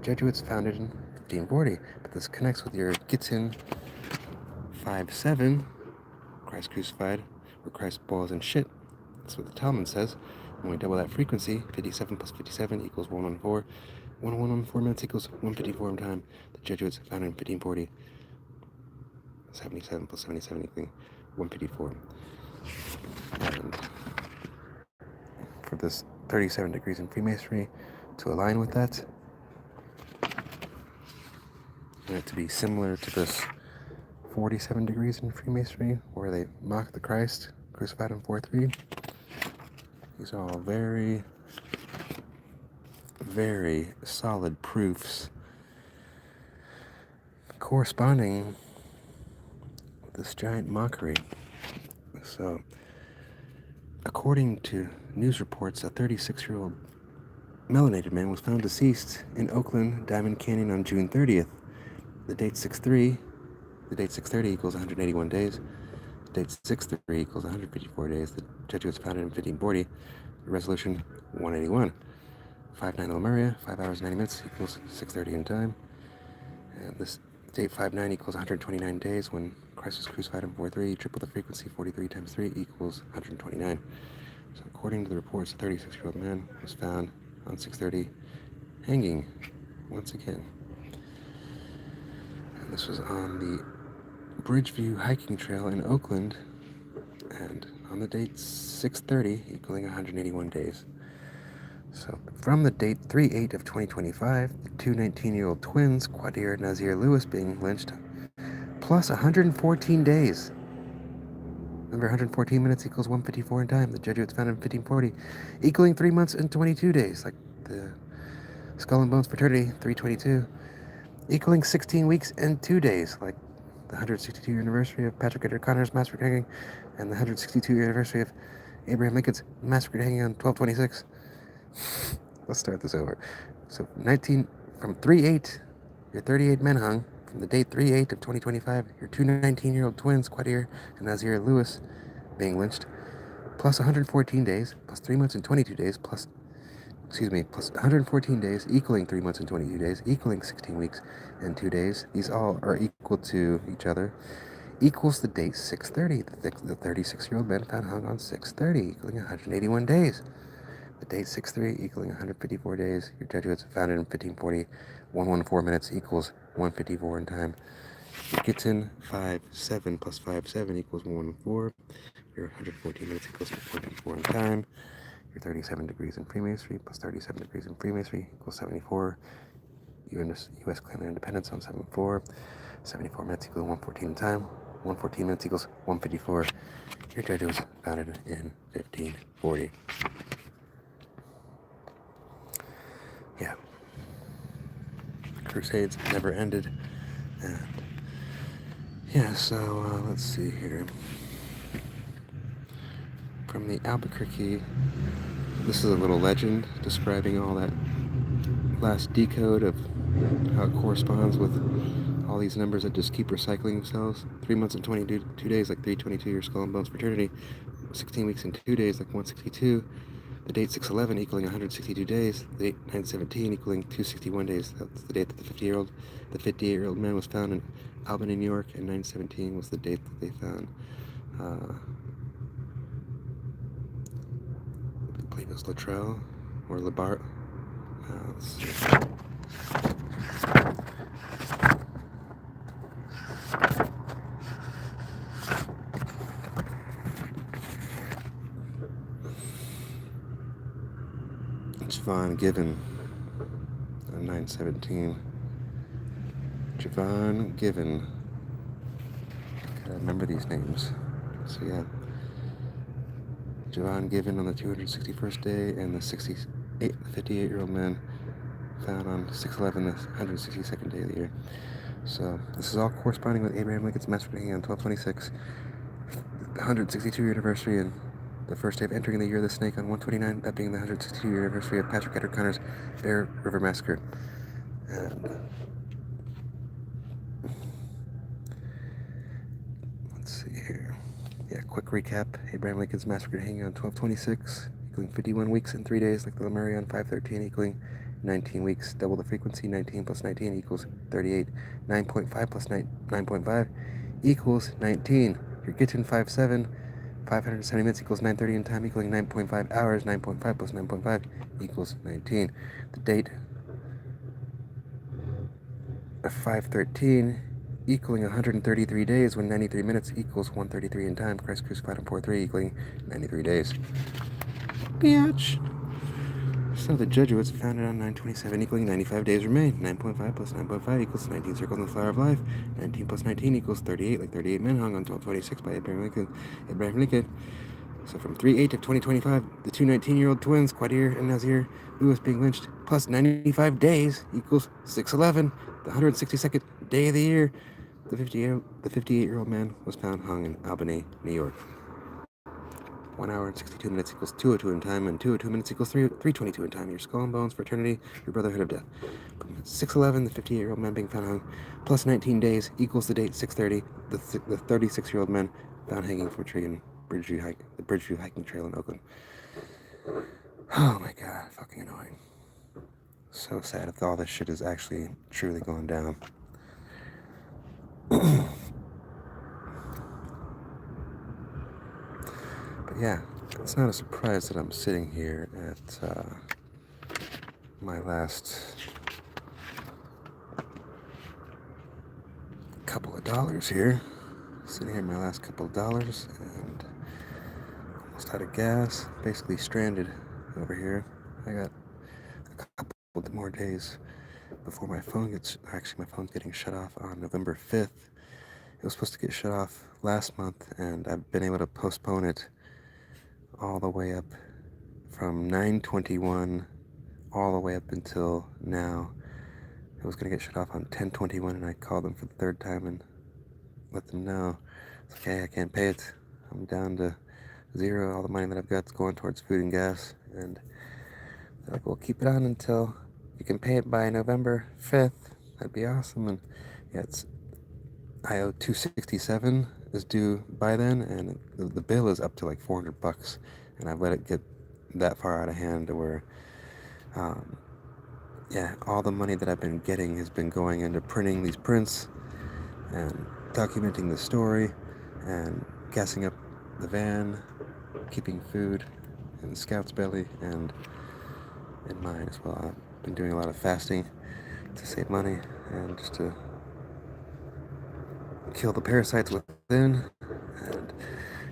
Jesuits founded in 1540, but this connects with your Gittin 5:7, Christ crucified, where Christ boils in shit. That's what the Talmud says. When we double that frequency, 57 plus 57 equals 114. 114 minutes equals 154 in time. The Jesuits founded in 1540. 77 plus 77 equaling 154. And for this 37 degrees in Freemasonry, to align with that, and it to be similar to this 47 degrees in Freemasonry, where they mock the Christ crucified on 4/3. These are all very, very solid proofs corresponding with this giant mockery. So, according to news reports, a 36-year-old melanated man was found deceased in Oakland Diamond Canyon on June 30th. The date 6/3, the date 6/30 equals 181 days. The date 6/3 equals 154 days. The Jesuits founded in 1540. Resolution 181. 5/9 Lemuria, 5 hours 90 minutes equals 6:30 in time. And this Date 59 equals 129 days when Christ was crucified in 4-3. Triple the frequency, 43 times 3 equals 129. So according to the reports, a 36-year-old man was found on 6:30 hanging once again. And this was on the Bridgeview hiking trail in Oakland, and on the date 6:30 equaling 181 days. So from the date 3/8 of 2025, the two 19-year-old twins, Quadir and Nazir Lewis, being lynched, plus 114 days. Remember, 114 minutes equals 154 in time. The Jesuits found in 1540, equaling 3 months and 22 days, like the Skull and Bones Fraternity, 322, equaling 16 weeks and 2 days, like the 162-year anniversary of Patrick Edward Connor's massacre hanging, and the 162-year anniversary of Abraham Lincoln's massacre hanging on 12/26. Let's start this over. So from 3/8, your 38 men hung. From the date 3/8 of 2025, your two 19-year-old twins, Quadir and Nazir Lewis, being lynched, plus 114 days, plus 3 months and 22 days, plus 114 days, equaling 3 months and 22 days, equaling 16 weeks and 2 days. These all are equal to each other, equals the date 6:30. The 36-year-old man found hung on 6:30, equaling 181 days. The date 6:3 equaling 154 days. Your Jesuits founded in 1540. 114 minutes equals 154 in time. Your Gittin 5-7 plus 5-7 equals 114. Your 114 minutes equals 154 in time. Your 37 degrees in Freemasonry plus 37 degrees in Freemasonry equals 74. U.S. claim their independence on 7/4. 74 minutes equals 114 in time. 114 minutes equals 154. Your Jesuits founded in 1540. Yeah. Crusades never ended. And yeah, so let's see here. From the Albuquerque, this is a little legend describing all that last decode of how it corresponds with all these numbers that just keep recycling themselves. 3 months and 22 days, like 322, your Skull and Bones Fraternity. 16 weeks and 2 days, like 162. The date 6/11 equaling 162 days. The date 9/17 equaling 261 days. That's the date that the 58-year-old man was found in Albany, New York, and 9/17 was the date that they found. I believe it was Luttrell or Labar. Let's see. Javon Given on 9/17. Javon Given. Gotta remember these names. So yeah. Javon Given on the 261st day, and the 58-year-old man found on 6/11, the 162nd day of the year. So this is all corresponding with Abraham Lincoln's massacre on 12/26, the 162-year anniversary, and the first day of entering the year of the snake on 129, that being the 162-year anniversary of Patrick Edward Connor's Bear River Massacre. And let's see here. Yeah, quick recap. Abraham Lincoln's massacre hanging on 12/26, equaling 51 weeks and 3 days, like the Lemurian on 5/13, equaling 19 weeks. Double the frequency. 19 plus 19 equals 38. 9.5 plus 9.5 equals 19. Your Gittin 5/7. 570 minutes equals 9:30 in time, equaling 9.5 hours. 9.5 plus 9.5 equals 19. The date of 5/13 equaling 133 days, when 93 minutes equals 133 in time. Christ crucified on 4/3 equaling 93 days. Bitch. So the Jesuits founded on 9/27 equaling 95 days remain. 9.5 plus 9.5 equals 19 circles in the flower of life. 19 plus 19 equals 38, like 38 men hung on 12/26 by Abraham Lincoln. So from 3/8 of 2025, the two 19-year-old twins, Quadir and Nazir Lewis, being lynched, plus 95 days equals 6/11, the 162nd day of the year. The 58-year-old man was found hung in Albany, New York. 1 hour and 62 minutes equals 2:02 in time, and 2:02 minutes equals 3:22 in time. Your Skull and Bones Fraternity, your Brotherhood of Death. 6/11, the 58-year-old man being found hung, plus 19 days equals the date 6/30, the 36-year-old man found hanging from a tree in the Bridgeview hiking trail in Oakland. Oh my god, fucking annoying. So sad if all this shit is actually truly going down. But yeah, it's not a surprise that I'm sitting here at my last couple of dollars here. Sitting here, my last couple of dollars, and almost out of gas. Basically stranded over here. I got a couple more days before my phone gets. Actually, my phone's getting shut off on November 5th. It was supposed to get shut off last month, and I've been able to postpone it all the way up from 9/21 all the way up until now. It was going to get shut off on 10/21, and I called them for the third time and let them know, it's like, hey, I can't pay it. I'm down to zero. All the money that I've got's going towards food and gas. And they're like, well, keep it on until you can pay it by November 5th. That'd be awesome. And yeah, I owe $267 is due by then, and the bill is up to like $400, and I've let it get that far out of hand to where, yeah, all the money that I've been getting has been going into printing these prints and documenting the story and gassing up the van, keeping food in Scout's belly and in mine as well. I've been doing a lot of fasting to save money and just to kill the parasites within. And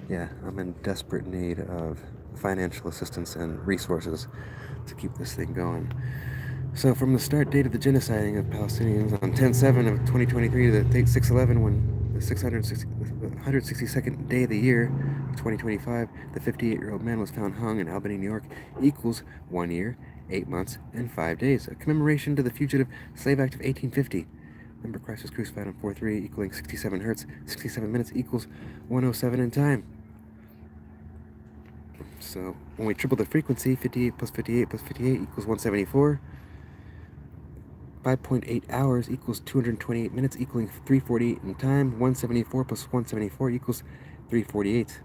yeah, I'm in desperate need of financial assistance and resources to keep this thing going. So from the start date of the genociding of Palestinians on 10/7 of 2023 to the date 6/11, when the 162nd day of the year of 2025, the 58-year-old man was found hung in Albany, New York, equals 1 year, 8 months, and 5 days. A commemoration to the Fugitive Slave Act of 1850. Remember, Christ was crucified on 4/3, equaling 67 hertz. 67 minutes equals 107 in time. So when we triple the frequency, 58 plus 58 plus 58 equals 174. 5.8 hours equals 228 minutes, equaling 348 in time. 174 plus 174 equals 348.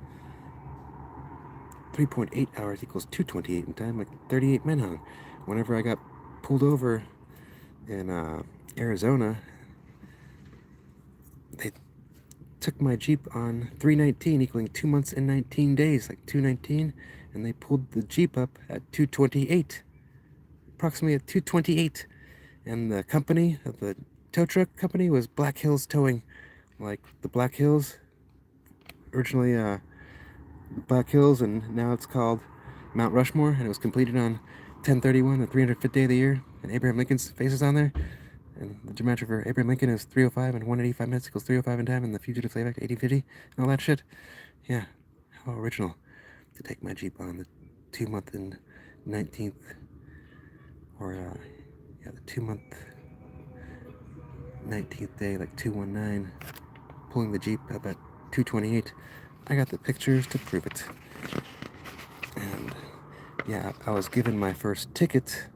3.8 hours equals 228 in time, like 38 men hung. Whenever I got pulled over in Arizona, they took my Jeep on 3/19, equaling 2 months and 19 days, like 2/19, and they pulled the Jeep up at 228, approximately at 228. And the company, the tow truck company, was Black Hills Towing. Like the Black Hills, originally Black Hills, and now it's called Mount Rushmore, and it was completed on 10/31, the 305th day of the year, and Abraham Lincoln's face is on there. And the geometry for Abraham Lincoln is 305 and 185 minutes equals 305 in time, and the Fugitive Slave Act 1850, and all that shit. Yeah, how original to take my Jeep on the 2 month and 19th, or yeah, the 2 month 19th day, like 219, pulling the Jeep up at 228. I got the pictures to prove it. And yeah, I was given my first ticket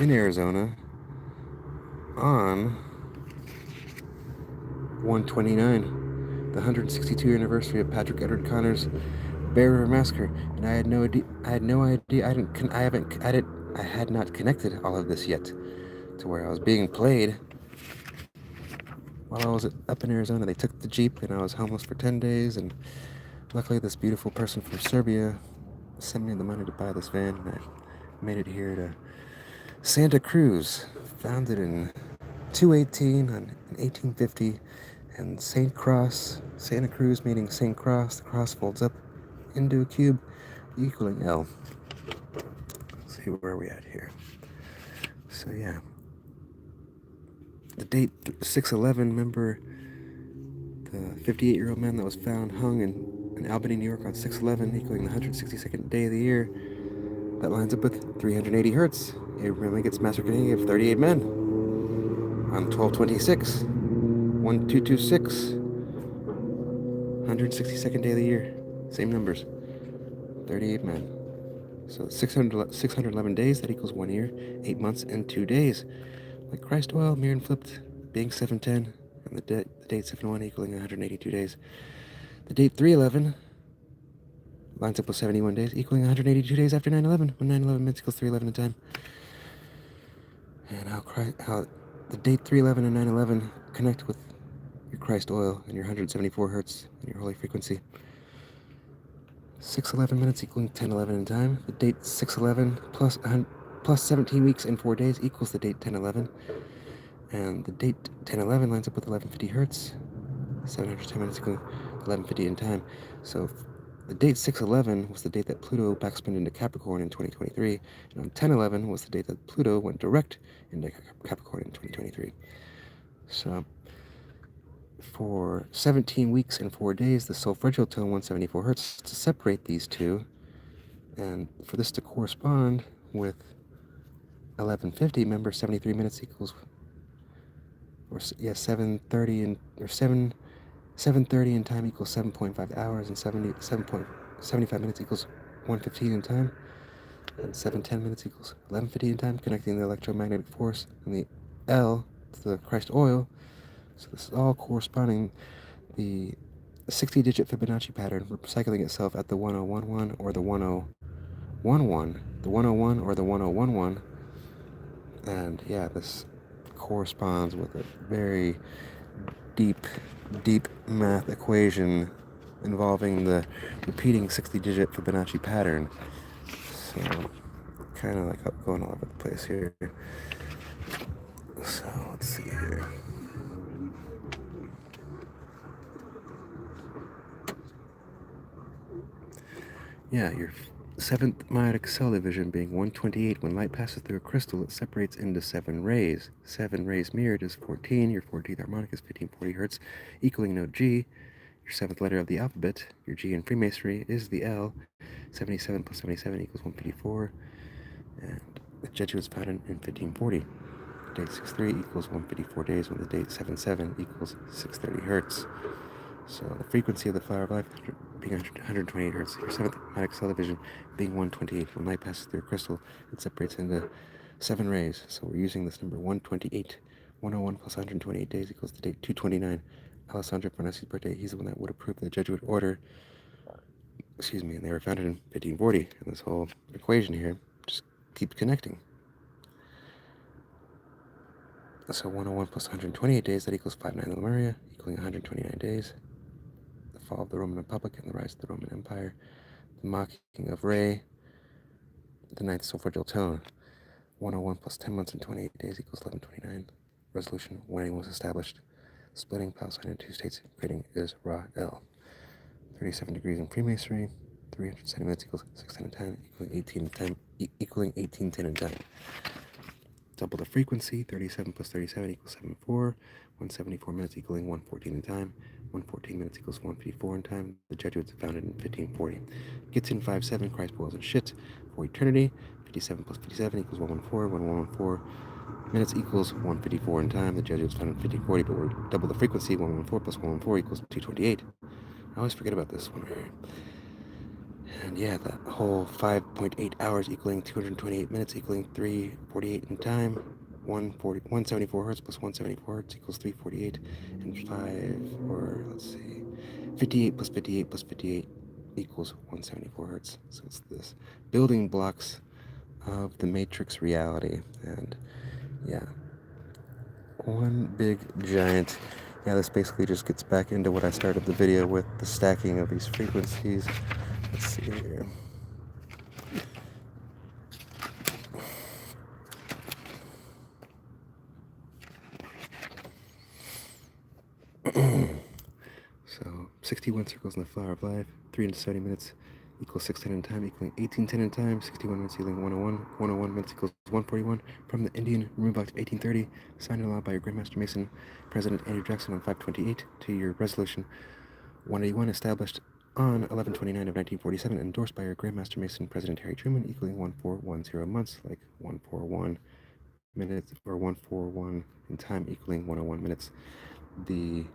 in Arizona on 129, the 162 anniversary of Patrick Edward Conner's Bear River Massacre, and I had no idea. I had not connected all of this yet to where I was being played while I was up in Arizona. They took the Jeep, and I was homeless for 10 days, and luckily this beautiful person from Serbia sent me the money to buy this van, and I made it here to Santa Cruz, founded in 218 in 1850, and St. Cross, Santa Cruz meaning St. Cross. The cross folds up into a cube equaling L. Let's see where are we at here. So yeah, the date 6/11, remember the 58-year-old man that was found hung in Albany, New York on 6/11, equaling the 162nd day of the year. That lines up with 380 hertz. Abraham Lincoln's massacre of 38 men on 12/26, 1226, 162nd day of the year. Same numbers, 38 men. So 611 days, that equals 1 year, 8 months, and 2 days. Like Christ oil, mirror and flipped, being 710, and the date 7/1 equaling 182 days. The date 3/11 lines up with 71 days, equaling 182 days after 9/11, when 9/11 minutes equals 3/11 in time. And how the date 311 and 911 connect with your Christ oil and your 174 hertz and your holy frequency. 611 minutes equaling 1011 in time. The date 611 plus 17 weeks and 4 days equals the date 1011. And the date 1011 lines up with 1150 hertz. 710 minutes equaling 1150 in time. So the date 611 was the date that Pluto backspin into Capricorn in 2023. And on 1011 was the date that Pluto went direct into Capricorn in 2023. So for 17 weeks and 4 days, the solfeggio tone 174 hertz to separate these two, and for this to correspond with 1150. Remember, 73 minutes equals, or yeah, 730 and or 730 in time equals 7.5 hours, and 7.75 minutes equals 115 in time, and 710 minutes equals 1150 in time, connecting the electromagnetic force and the L to the Christ oil. So this is all corresponding. The 60-digit Fibonacci pattern recycling itself at the 1011 or the 1011, the 101 or the 1011, and yeah, this corresponds with a very deep math equation involving the repeating 60-digit Fibonacci pattern. So kind of like going all over the place here. So let's see here. Yeah, your seventh meiotic cell division being 128. When light passes through a crystal, it separates into 7 rays. 7 rays mirrored is 14. Your 14th harmonic is 1540 hertz, equaling note G. Your 7th letter of the alphabet, your G in Freemasonry, is the L. 77 plus 77 equals 154. And the Jesuits founded in 1540. Date 63 equals 154 days, when the date 77 equals 630 hertz. So the frequency of the flower of life being 128 hertz. Your 7th meiotic cell division being 128. When light passes through a crystal, it separates into 7 rays. So we're using this number 128. 101 plus 128 days equals the date 229. Alessandro Farnesi's birthday. He's the one that would approve the Jesuit order. And they were founded in 1540. And this whole equation here just keeps connecting. So 101 plus 128 days, that equals 59 Lemuria, equaling 129 days. The fall of the Roman Republic and the rise of the Roman Empire. The mocking of Re, the 9th solfeggio tone. 101 plus 10 months and 28 days equals 1129. Resolution wedding was established. Splitting Palestine into 2 states, creating Israel. 37 degrees in Freemasonry. 370 minutes equals 610 in time, equaling 1810 in time. Double the frequency, 37 plus 37 equals 74. 174 minutes equaling 114 in time. 114 minutes equals 154 in time. The Jesuits founded in 1540. Gets in 57, Christ boils and shit for eternity. 57 plus 57 equals 114. 1114 minutes equals 154 in time. The Jesuits founded in 1540, but we're double the frequency. 114 plus 114 equals 228. I always forget about this one right here. And yeah, the whole 5.8 hours equaling 228 minutes equaling 348 in time. 174 hertz plus 174 hertz equals 348. And 58 plus 58 plus 58 equals 174 hertz. So it's this building blocks of the matrix reality. And yeah, one big giant. Yeah, this basically just gets back into what I started the video with, the stacking of these frequencies. Let's see here. So 61 circles in the flower of life, 370 minutes equals 610 in time, equaling 1810 in time. 61 minutes equaling 101. 101 minutes equals 141. From the Indian Remove Act 1830, signed and allowed by your Grandmaster Mason, President Andrew Jackson on 528, to your Resolution 181, established on 11/29 of 1947, endorsed by your Grandmaster Mason, President Harry Truman, equaling 1410 months, like 141 minutes, or 141 in time, equaling 101 minutes. The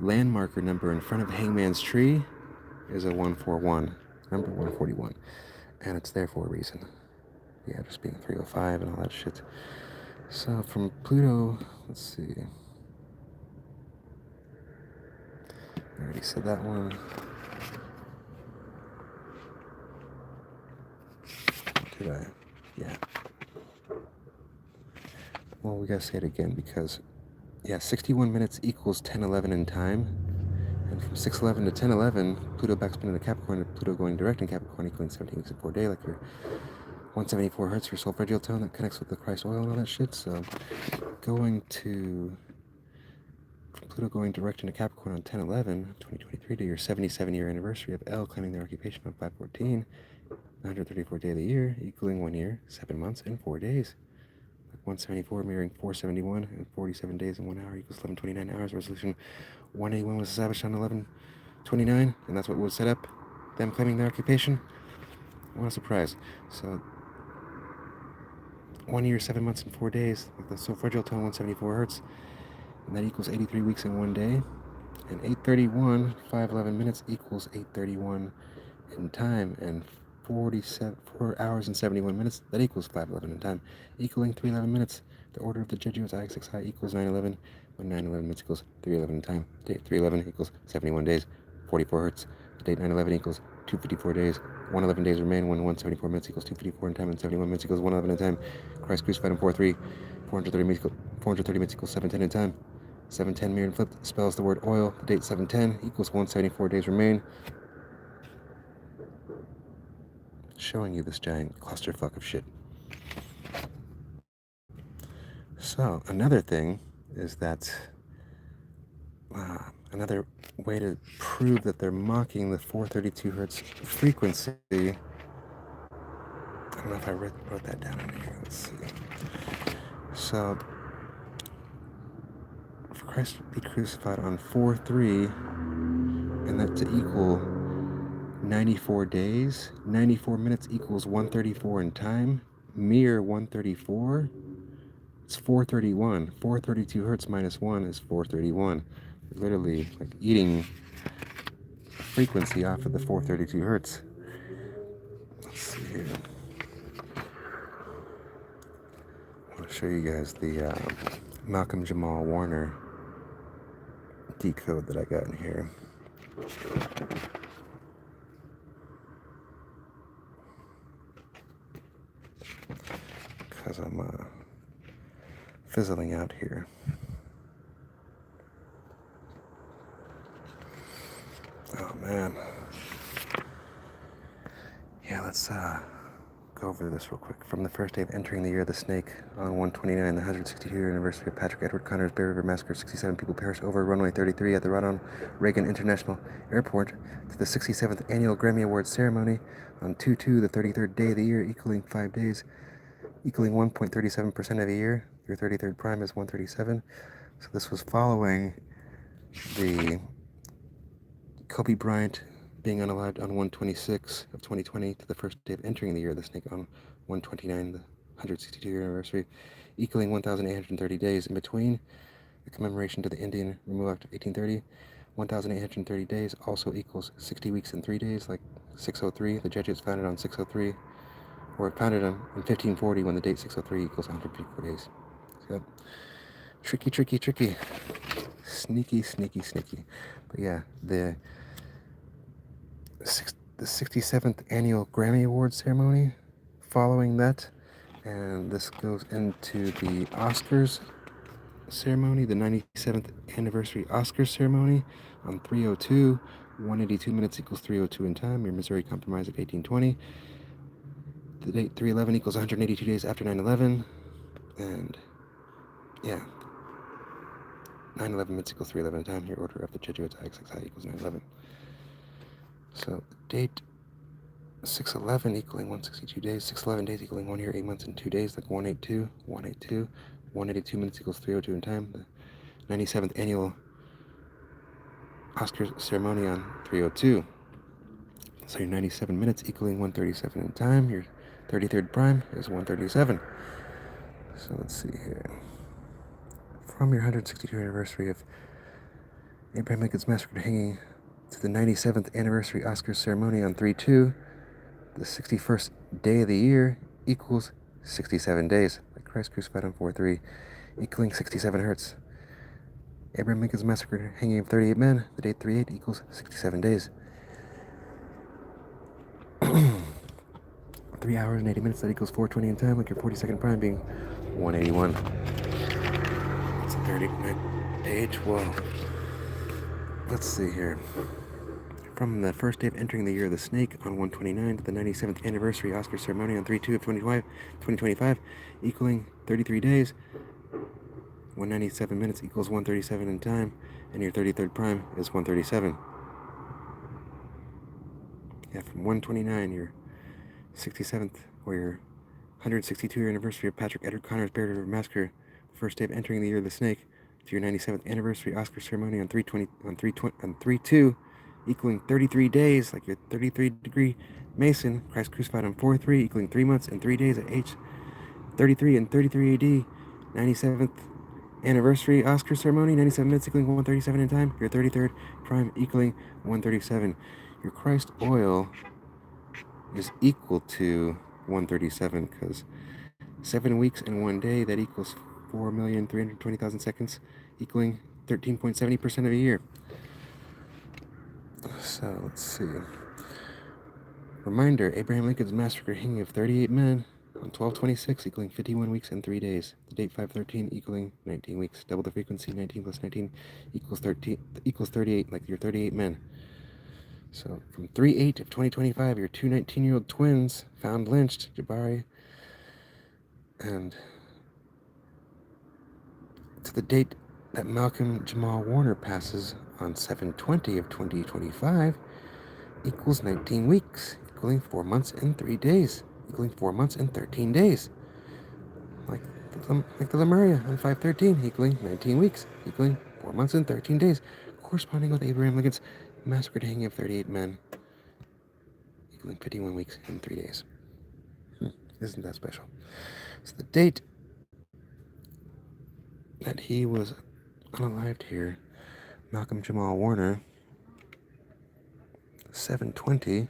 landmarker number in front of Hangman's Tree is a 141, number 141, and it's there for a reason. Yeah, just being 305 and all that shit. So from Pluto, let's see. I already said that one. Did I? Yeah. well, we gotta say it again because, yeah, 61 minutes equals 10:11 in time. And from 6:11 to 10:11, Pluto backspin into Capricorn, and Pluto going direct in Capricorn equaling 17 weeks in 4 days, like your 174 hertz, your solfeggio tone that connects with the Christ oil and all that shit. So going to Pluto going direct into Capricorn on 10/11, 2023 to your 77-year anniversary of L claiming their occupation on 5/14, 134th day of the year, equaling 1 year, 7 months, and 4 days. Like 174 mirroring 471, and 47 days and 1 hour equals 1129 hours. Resolution 181 was established on 11/29, and that's what was set up. Them claiming their occupation. What a surprise. So 1 year, 7 months, and 4 days, like the solfeggio tone, 174 hertz, and that equals 83 weeks in 1 day. And 8:31, 5:11 minutes equals 8:31 in time, and 4 hours and 71 minutes, that equals 5:11 in time, equaling 3:11 minutes. The order of the Jeju is IXXI equals 9:11, when 9:11 minutes equals 3:11 in time. Date 3:11 equals 71 days, 44 hertz. The date 9:11 equals 254 days. 111 days remain when 174 minutes equals 254 in time, and 71 minutes equals 111 in time. Christ crucified in 4:3, 430 minutes equals 7:10 in time. 710 mirrored and flipped spells the word oil. The date 710 equals 174 days remain. Showing you this giant clusterfuck of shit. So another thing is that another way to prove that they're mocking the 432 hertz frequency. I don't know if I wrote that down in here. Let's see. So for Christ to be crucified on 4/3, and that to equal 94 days, 94 minutes equals 134 in time, mere 134, it's 431. 432 hertz minus 1 is 431. Literally like eating frequency off of the 432 hertz. Let's see here. I want to show you guys the Malcolm Jamal Warner decode that I got in here. Because I'm fizzling out here. Oh man. Yeah, let's go over this real quick. From the first day of entering the year of the snake on 129, the 162-year anniversary of Patrick Edward Connor's Bear River Massacre, 67 people perished over runway 33 at the Ronald Reagan International Airport, to the 67th annual Grammy Awards ceremony on 2/2, the 33rd day of the year, equaling 5 days, equaling 1.37% of the year. Your 33rd prime is 137. So this was following the Kobe Bryant being unalive on 1/26 of 2020 to the first day of entering the year of the snake on 1/29, the 162-year anniversary, equaling 1,830 days. In between, the commemoration to the Indian Removal Act of 1830, 1,830 days also equals 60 weeks and 3 days, like 603. The Jesuits founded on 603, or founded on in 1540 when the date 603 equals 154 days. So, tricky. Sneaky. But yeah, the 67th annual Grammy Awards ceremony following that, and this goes into the Oscars ceremony, the 97th anniversary Oscars ceremony on 3/02, 182 minutes equals 3:02 in time, your Missouri Compromise of 1820. The date 3/11 equals 182 days after 9/11, and yeah, 9/11 minutes equals 3/11 in time, your order of the Jesuits IXXI equals 9/11. So date 6/11 equaling 162 days, 6/11 days equaling 1 year, 8 months, and 2 days, like 182, 182 minutes equals 3:02 in time. The 97th annual Oscars ceremony on 3/02. So your 97 minutes equaling 137 in time. Your 33rd prime is 137. So let's see here. From your 162nd anniversary of Abraham Lincoln's Massacre hanging to the 97th anniversary Oscars ceremony on 3/2, the 61st day of the year equals 67 days, like Christ crucified on 4/3, equaling 67 hertz. Abraham Lincoln's Massacre hanging of 38 men, the date 3/8 equals 67 days. 3 hours and 80 minutes, that equals 420 in time, like your 42nd prime being 181. day 12. Let's see here. From the first day of entering the year of the snake on 129 to the 97th anniversary Oscar ceremony on 3/2 of 2025, equaling 33 days, 197 minutes equals 137 in time, and your 33rd prime is 137. Yeah, from 129, your 67th, or your 162-year anniversary of Patrick Edward Connor's Bear River Massacre, the first day of entering the year of the snake, to your 97th anniversary Oscar ceremony on 3/2, equaling 33 days, like your 33-degree Mason, Christ crucified on 4/3, equaling 3 months and 3 days at age 33 and 33 AD, 97th anniversary Oscar ceremony, 97 minutes equaling 137 in time, your 33rd prime equaling 137. Your Christ oil is equal to 137 because 7 weeks and 1 day, that equals 4,320,000 seconds, equaling 13.70% of a year. So let's see. Reminder, Abraham Lincoln's massacre hanging of 38 men on 12/26 equaling 51 weeks and 3 days. The date 5/13 equaling 19 weeks. Double the frequency, 19 plus 19 equals 38, like your 38 men. So from 3/8 of 2025, your two 19-year-old twins found lynched, Jabari, and to the date that Malcolm Jamal Warner passes on 7/20 of 2025 equals 19 weeks, equaling 4 months and 3 days, equaling 4 months and 13 days. Like the Lemuria on 5/13, equaling 19 weeks, equaling 4 months and 13 days, corresponding with Abraham Lincoln's massacre hanging of 38 men, equaling 51 weeks and 3 days. Isn't that special? So the date that he was unalived here, Malcolm Jamal Warner, 7/20,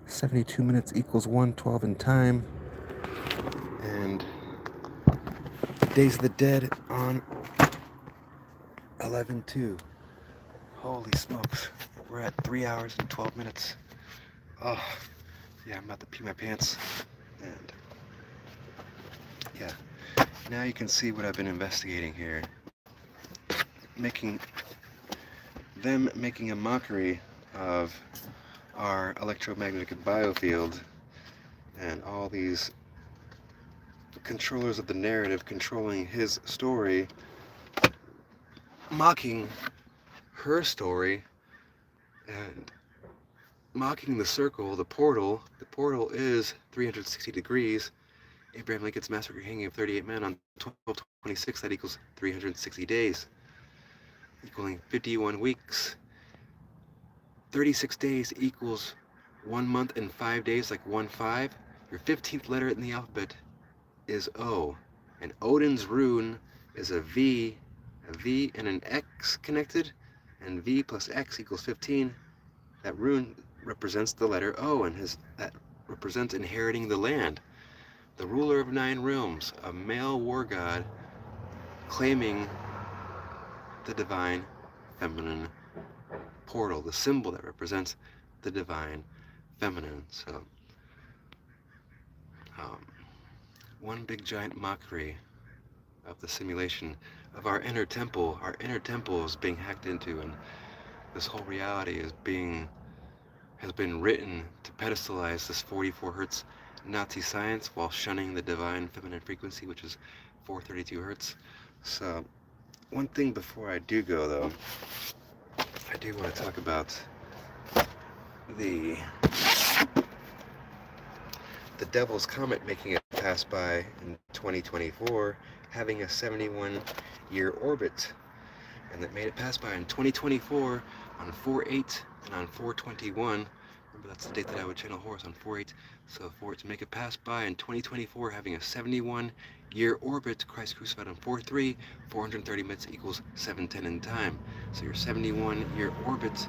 72 minutes equals 112 in time, and Days of the Dead on 11/2. Holy smokes, we're at 3 hours and 12 minutes. Oh, yeah, I'm about to pee my pants. And yeah, now you can see what I've been investigating here. Making a mockery of our electromagnetic biofield and all these controllers of the narrative controlling his story, mocking her story, and mocking the circle, the portal. The portal is 360 degrees. Abraham Lincoln's massacre hanging of 38 men on 12/26, that equals 360 days, equaling 51 weeks. 36 days equals 1 month and 5 days, like 1-5. Your 15th letter in the alphabet is O, and Odin's rune is a V and an X connected, and V plus X equals 15. That rune represents the letter O, and that represents inheriting the land. The ruler of 9 realms, a male war god claiming the divine feminine portal, the symbol that represents the divine feminine. So one big giant mockery of the simulation of our inner temple. Our inner temple is being hacked into, and this whole reality has been written to pedestalize this 44 hertz Nazi science while shunning the divine feminine frequency, which is 432 hertz. So one thing before I do go, though, I do want to talk about the Devil's Comet making it pass by in 2024, having a 71-year orbit, and that made it pass by in 2024 on 4/8 and on 4/21. Remember, that's the date that I would channel Horus, on 4/8. So for it to make it pass by in 2024, having a 71-year orbit, Christ crucified on 4/3, 430 minutes equals 7:10 in time. So your 71-year orbit,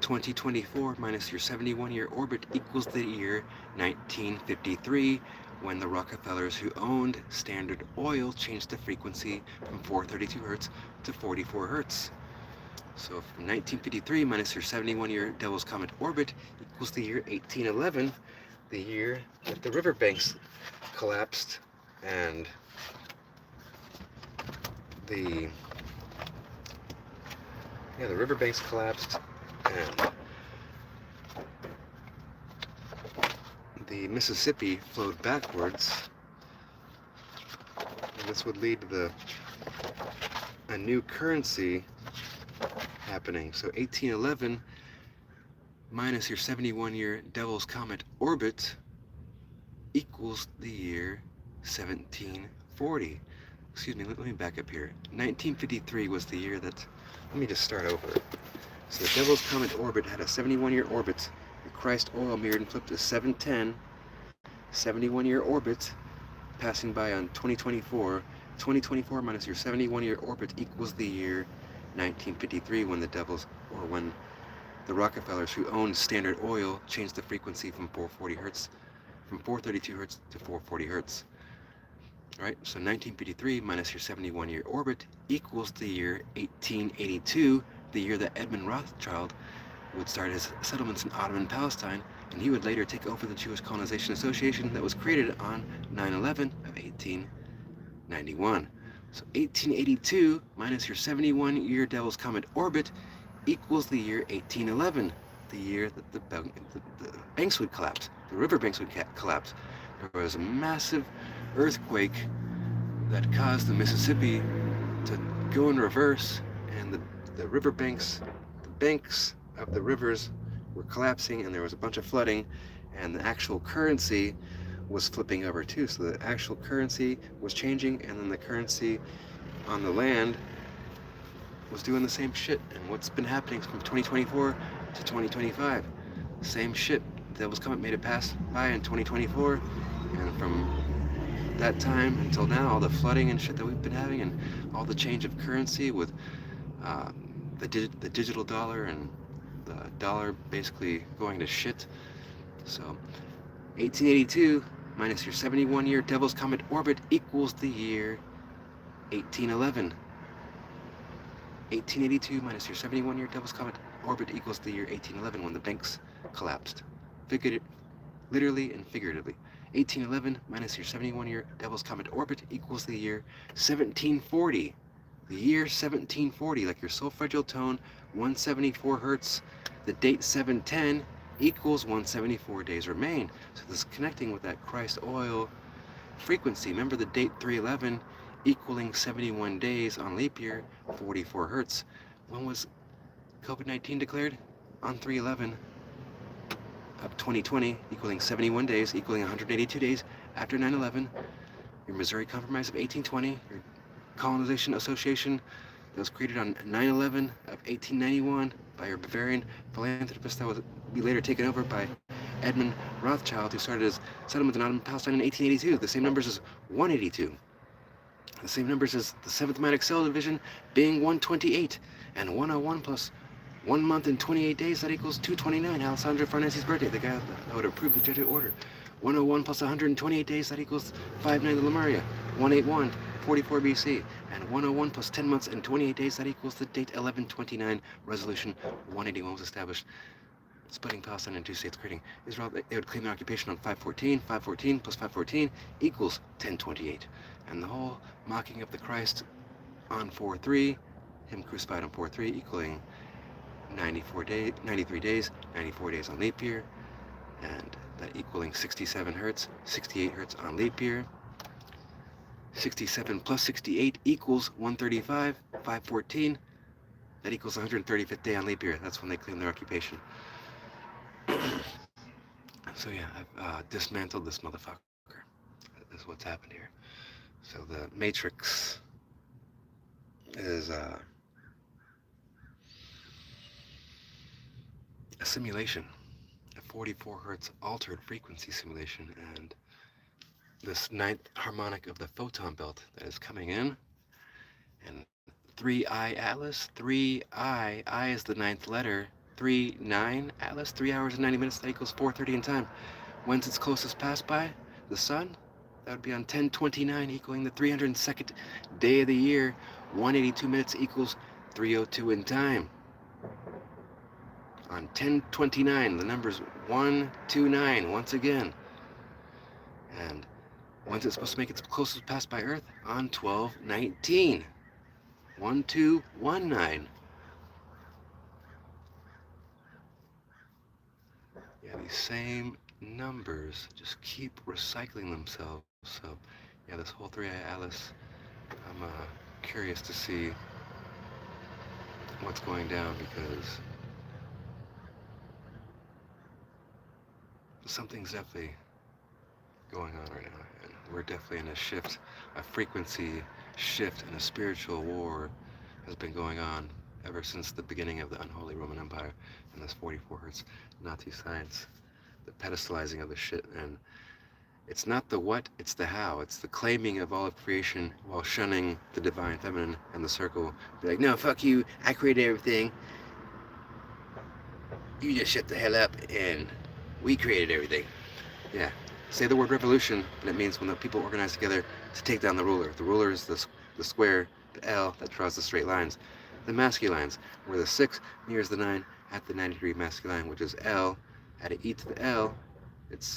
2024 minus your 71-year orbit equals the year 1953, when the Rockefellers who owned Standard Oil changed the frequency from 432 hertz to 44 hertz. So from 1953 minus your 71-year Devil's Comet orbit equals the year 1811, the year that the riverbanks collapsed and the riverbanks collapsed and the Mississippi flowed backwards, and this would lead to a new currency happening. So 1811 minus your 71-year Devil's Comet orbit equals the year 1740. Excuse me, let me back up here. 1953 was the year that, let me just start over. So the Devil's Comet orbit had a 71-year orbit. The Christ oil mirrored and flipped to 710, 71-year orbit, passing by on 2024. 2024 minus your 71-year orbit equals the year 1953, when when the Rockefellers, who owned Standard Oil, changed the frequency from 432 hertz to 440 hertz. All right, so 1953 minus your 71-year orbit equals the year 1882, the year that Edmund Rothschild would start his settlements in Ottoman Palestine, and he would later take over the Jewish Colonization Association that was created on 9/11 of 1891. So 1882 minus your 71-year Devil's Comet orbit equals the year 1811, the year that the banks would collapse, the riverbanks would collapse. There was a massive earthquake that caused the Mississippi to go in reverse, and the riverbanks, the banks of the rivers were collapsing, and there was a bunch of flooding, and the actual currency was flipping over too. So the actual currency was changing, and then the currency on the land was doing the same shit. And what's been happening from 2024 to 2025? Same shit. The Devil's Comet made it pass by in 2024, and from that time until now, all the flooding and shit that we've been having, and all the change of currency with the digital dollar, and the dollar basically going to shit. So 1882 minus your 71-year Devil's Comet orbit equals the year 1811. 1882 minus your 71-year Devil's Comet orbit equals the year 1811, when the banks collapsed. Literally and figuratively. 1811 minus your 71-year Devil's Comet orbit equals the year 1740. The year 1740, like your solfeggio tone, 174 hertz. The date 710 equals 174 days remain. So this is connecting with that Christ oil frequency. Remember the date 311 equaling 71 days on leap year, 44 hertz. When was COVID-19 declared? On 311 of 2020, equaling 71 days, equaling 182 days after 9/11. Your Missouri Compromise of 1820, your Colonization Association that was created on 9/11 of 1891 by your Bavarian philanthropist that would be later taken over by Edmund Rothschild, who started his settlement in Ottoman Palestine in 1882. The same numbers as 182. The same numbers as the 7th Atlantic Cell Division being 128, and 101 plus 1 month and 28 days, that equals 229, Alessandro Farnese's birthday, the guy that would approve the Jesuit order. 101 plus 128 days, that equals 59 the Lemuria. 181, 44 BC. And 101 plus 10 months and 28 days, that equals the date 1129, Resolution 181 was established, splitting Palestine in two states, creating Israel. They would claim their occupation on 514. 514 plus 514 equals 1028. And the whole mocking of the Christ on 4-3, him crucified on 4-3, equaling 93 days, 94 days on leap year, and that equaling 67 hertz, 68 hertz on leap year. 67 plus 68 equals 135, 514, that equals 135th day on leap year. That's when they claim their occupation. So yeah, I've dismantled this motherfucker. This is what's happened here. So the Matrix is a simulation, a 44 hertz altered frequency simulation, and this ninth harmonic of the photon belt that is coming in, and 3I Atlas, 3I, I is the ninth letter, 3-9 Atlas, 3 hours and 90 minutes, that equals 4:30 in time. When's its closest pass by? The sun? That would be on 10/29, equaling the 302nd day of the year. 182 minutes equals 3:02 in time. on 1029. The number's 129 once again. And when's it supposed to make its closest pass by Earth? On 1219. 1219. Yeah, these same numbers just keep recycling themselves. So, yeah, this whole 3i Atlas, I'm curious to see what's going down, because something's definitely going on right now, and we're definitely in a shift, a frequency shift, and a spiritual war has been going on ever since the beginning of the unholy Roman Empire and this 44 hertz Nazi science, the pedestalizing of the shit. And it's not the what, it's the how. It's the claiming of all of creation while shunning the divine feminine and the circle. Be like, no, fuck you, I created everything. You just shut the hell up, and we created everything. Yeah. Say the word revolution, and it means when the people organize together to take down the ruler. The ruler is the square, the L that draws the straight lines. The masculine lines, where the 6 mirrors the 9 at the 90-degree masculine line, which is L. Add an E to the L, it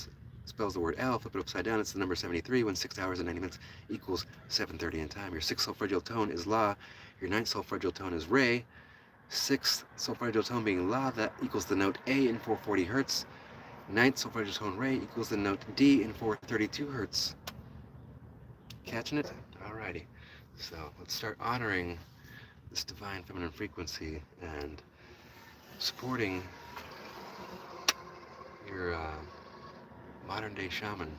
spells the word L, flip it upside down, it's the number 73, when 6 hours and 90 minutes equals 7:30 in time. Your 6th solfeggial tone is La, your 9th solfeggial tone is Re. 6th solfeggial tone being La, that equals the note A in 440 hertz. 9th solfeggial tone Re equals the note D in 432 hertz. Catching it? Alrighty. So let's start honoring this divine feminine frequency and supporting your modern day shaman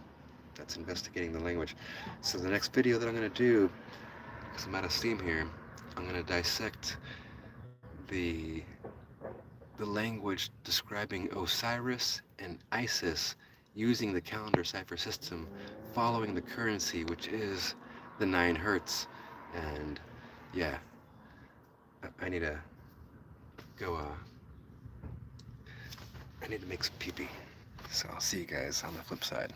that's investigating the language. So the next video that I'm going to do, because I'm out of steam here, I'm going to dissect the language describing Osiris and Isis using the calendar cipher system, following the currency, which is the 9 hertz. And yeah, I need to go, I need to make some pee-pee. So I'll see you guys on the flip side.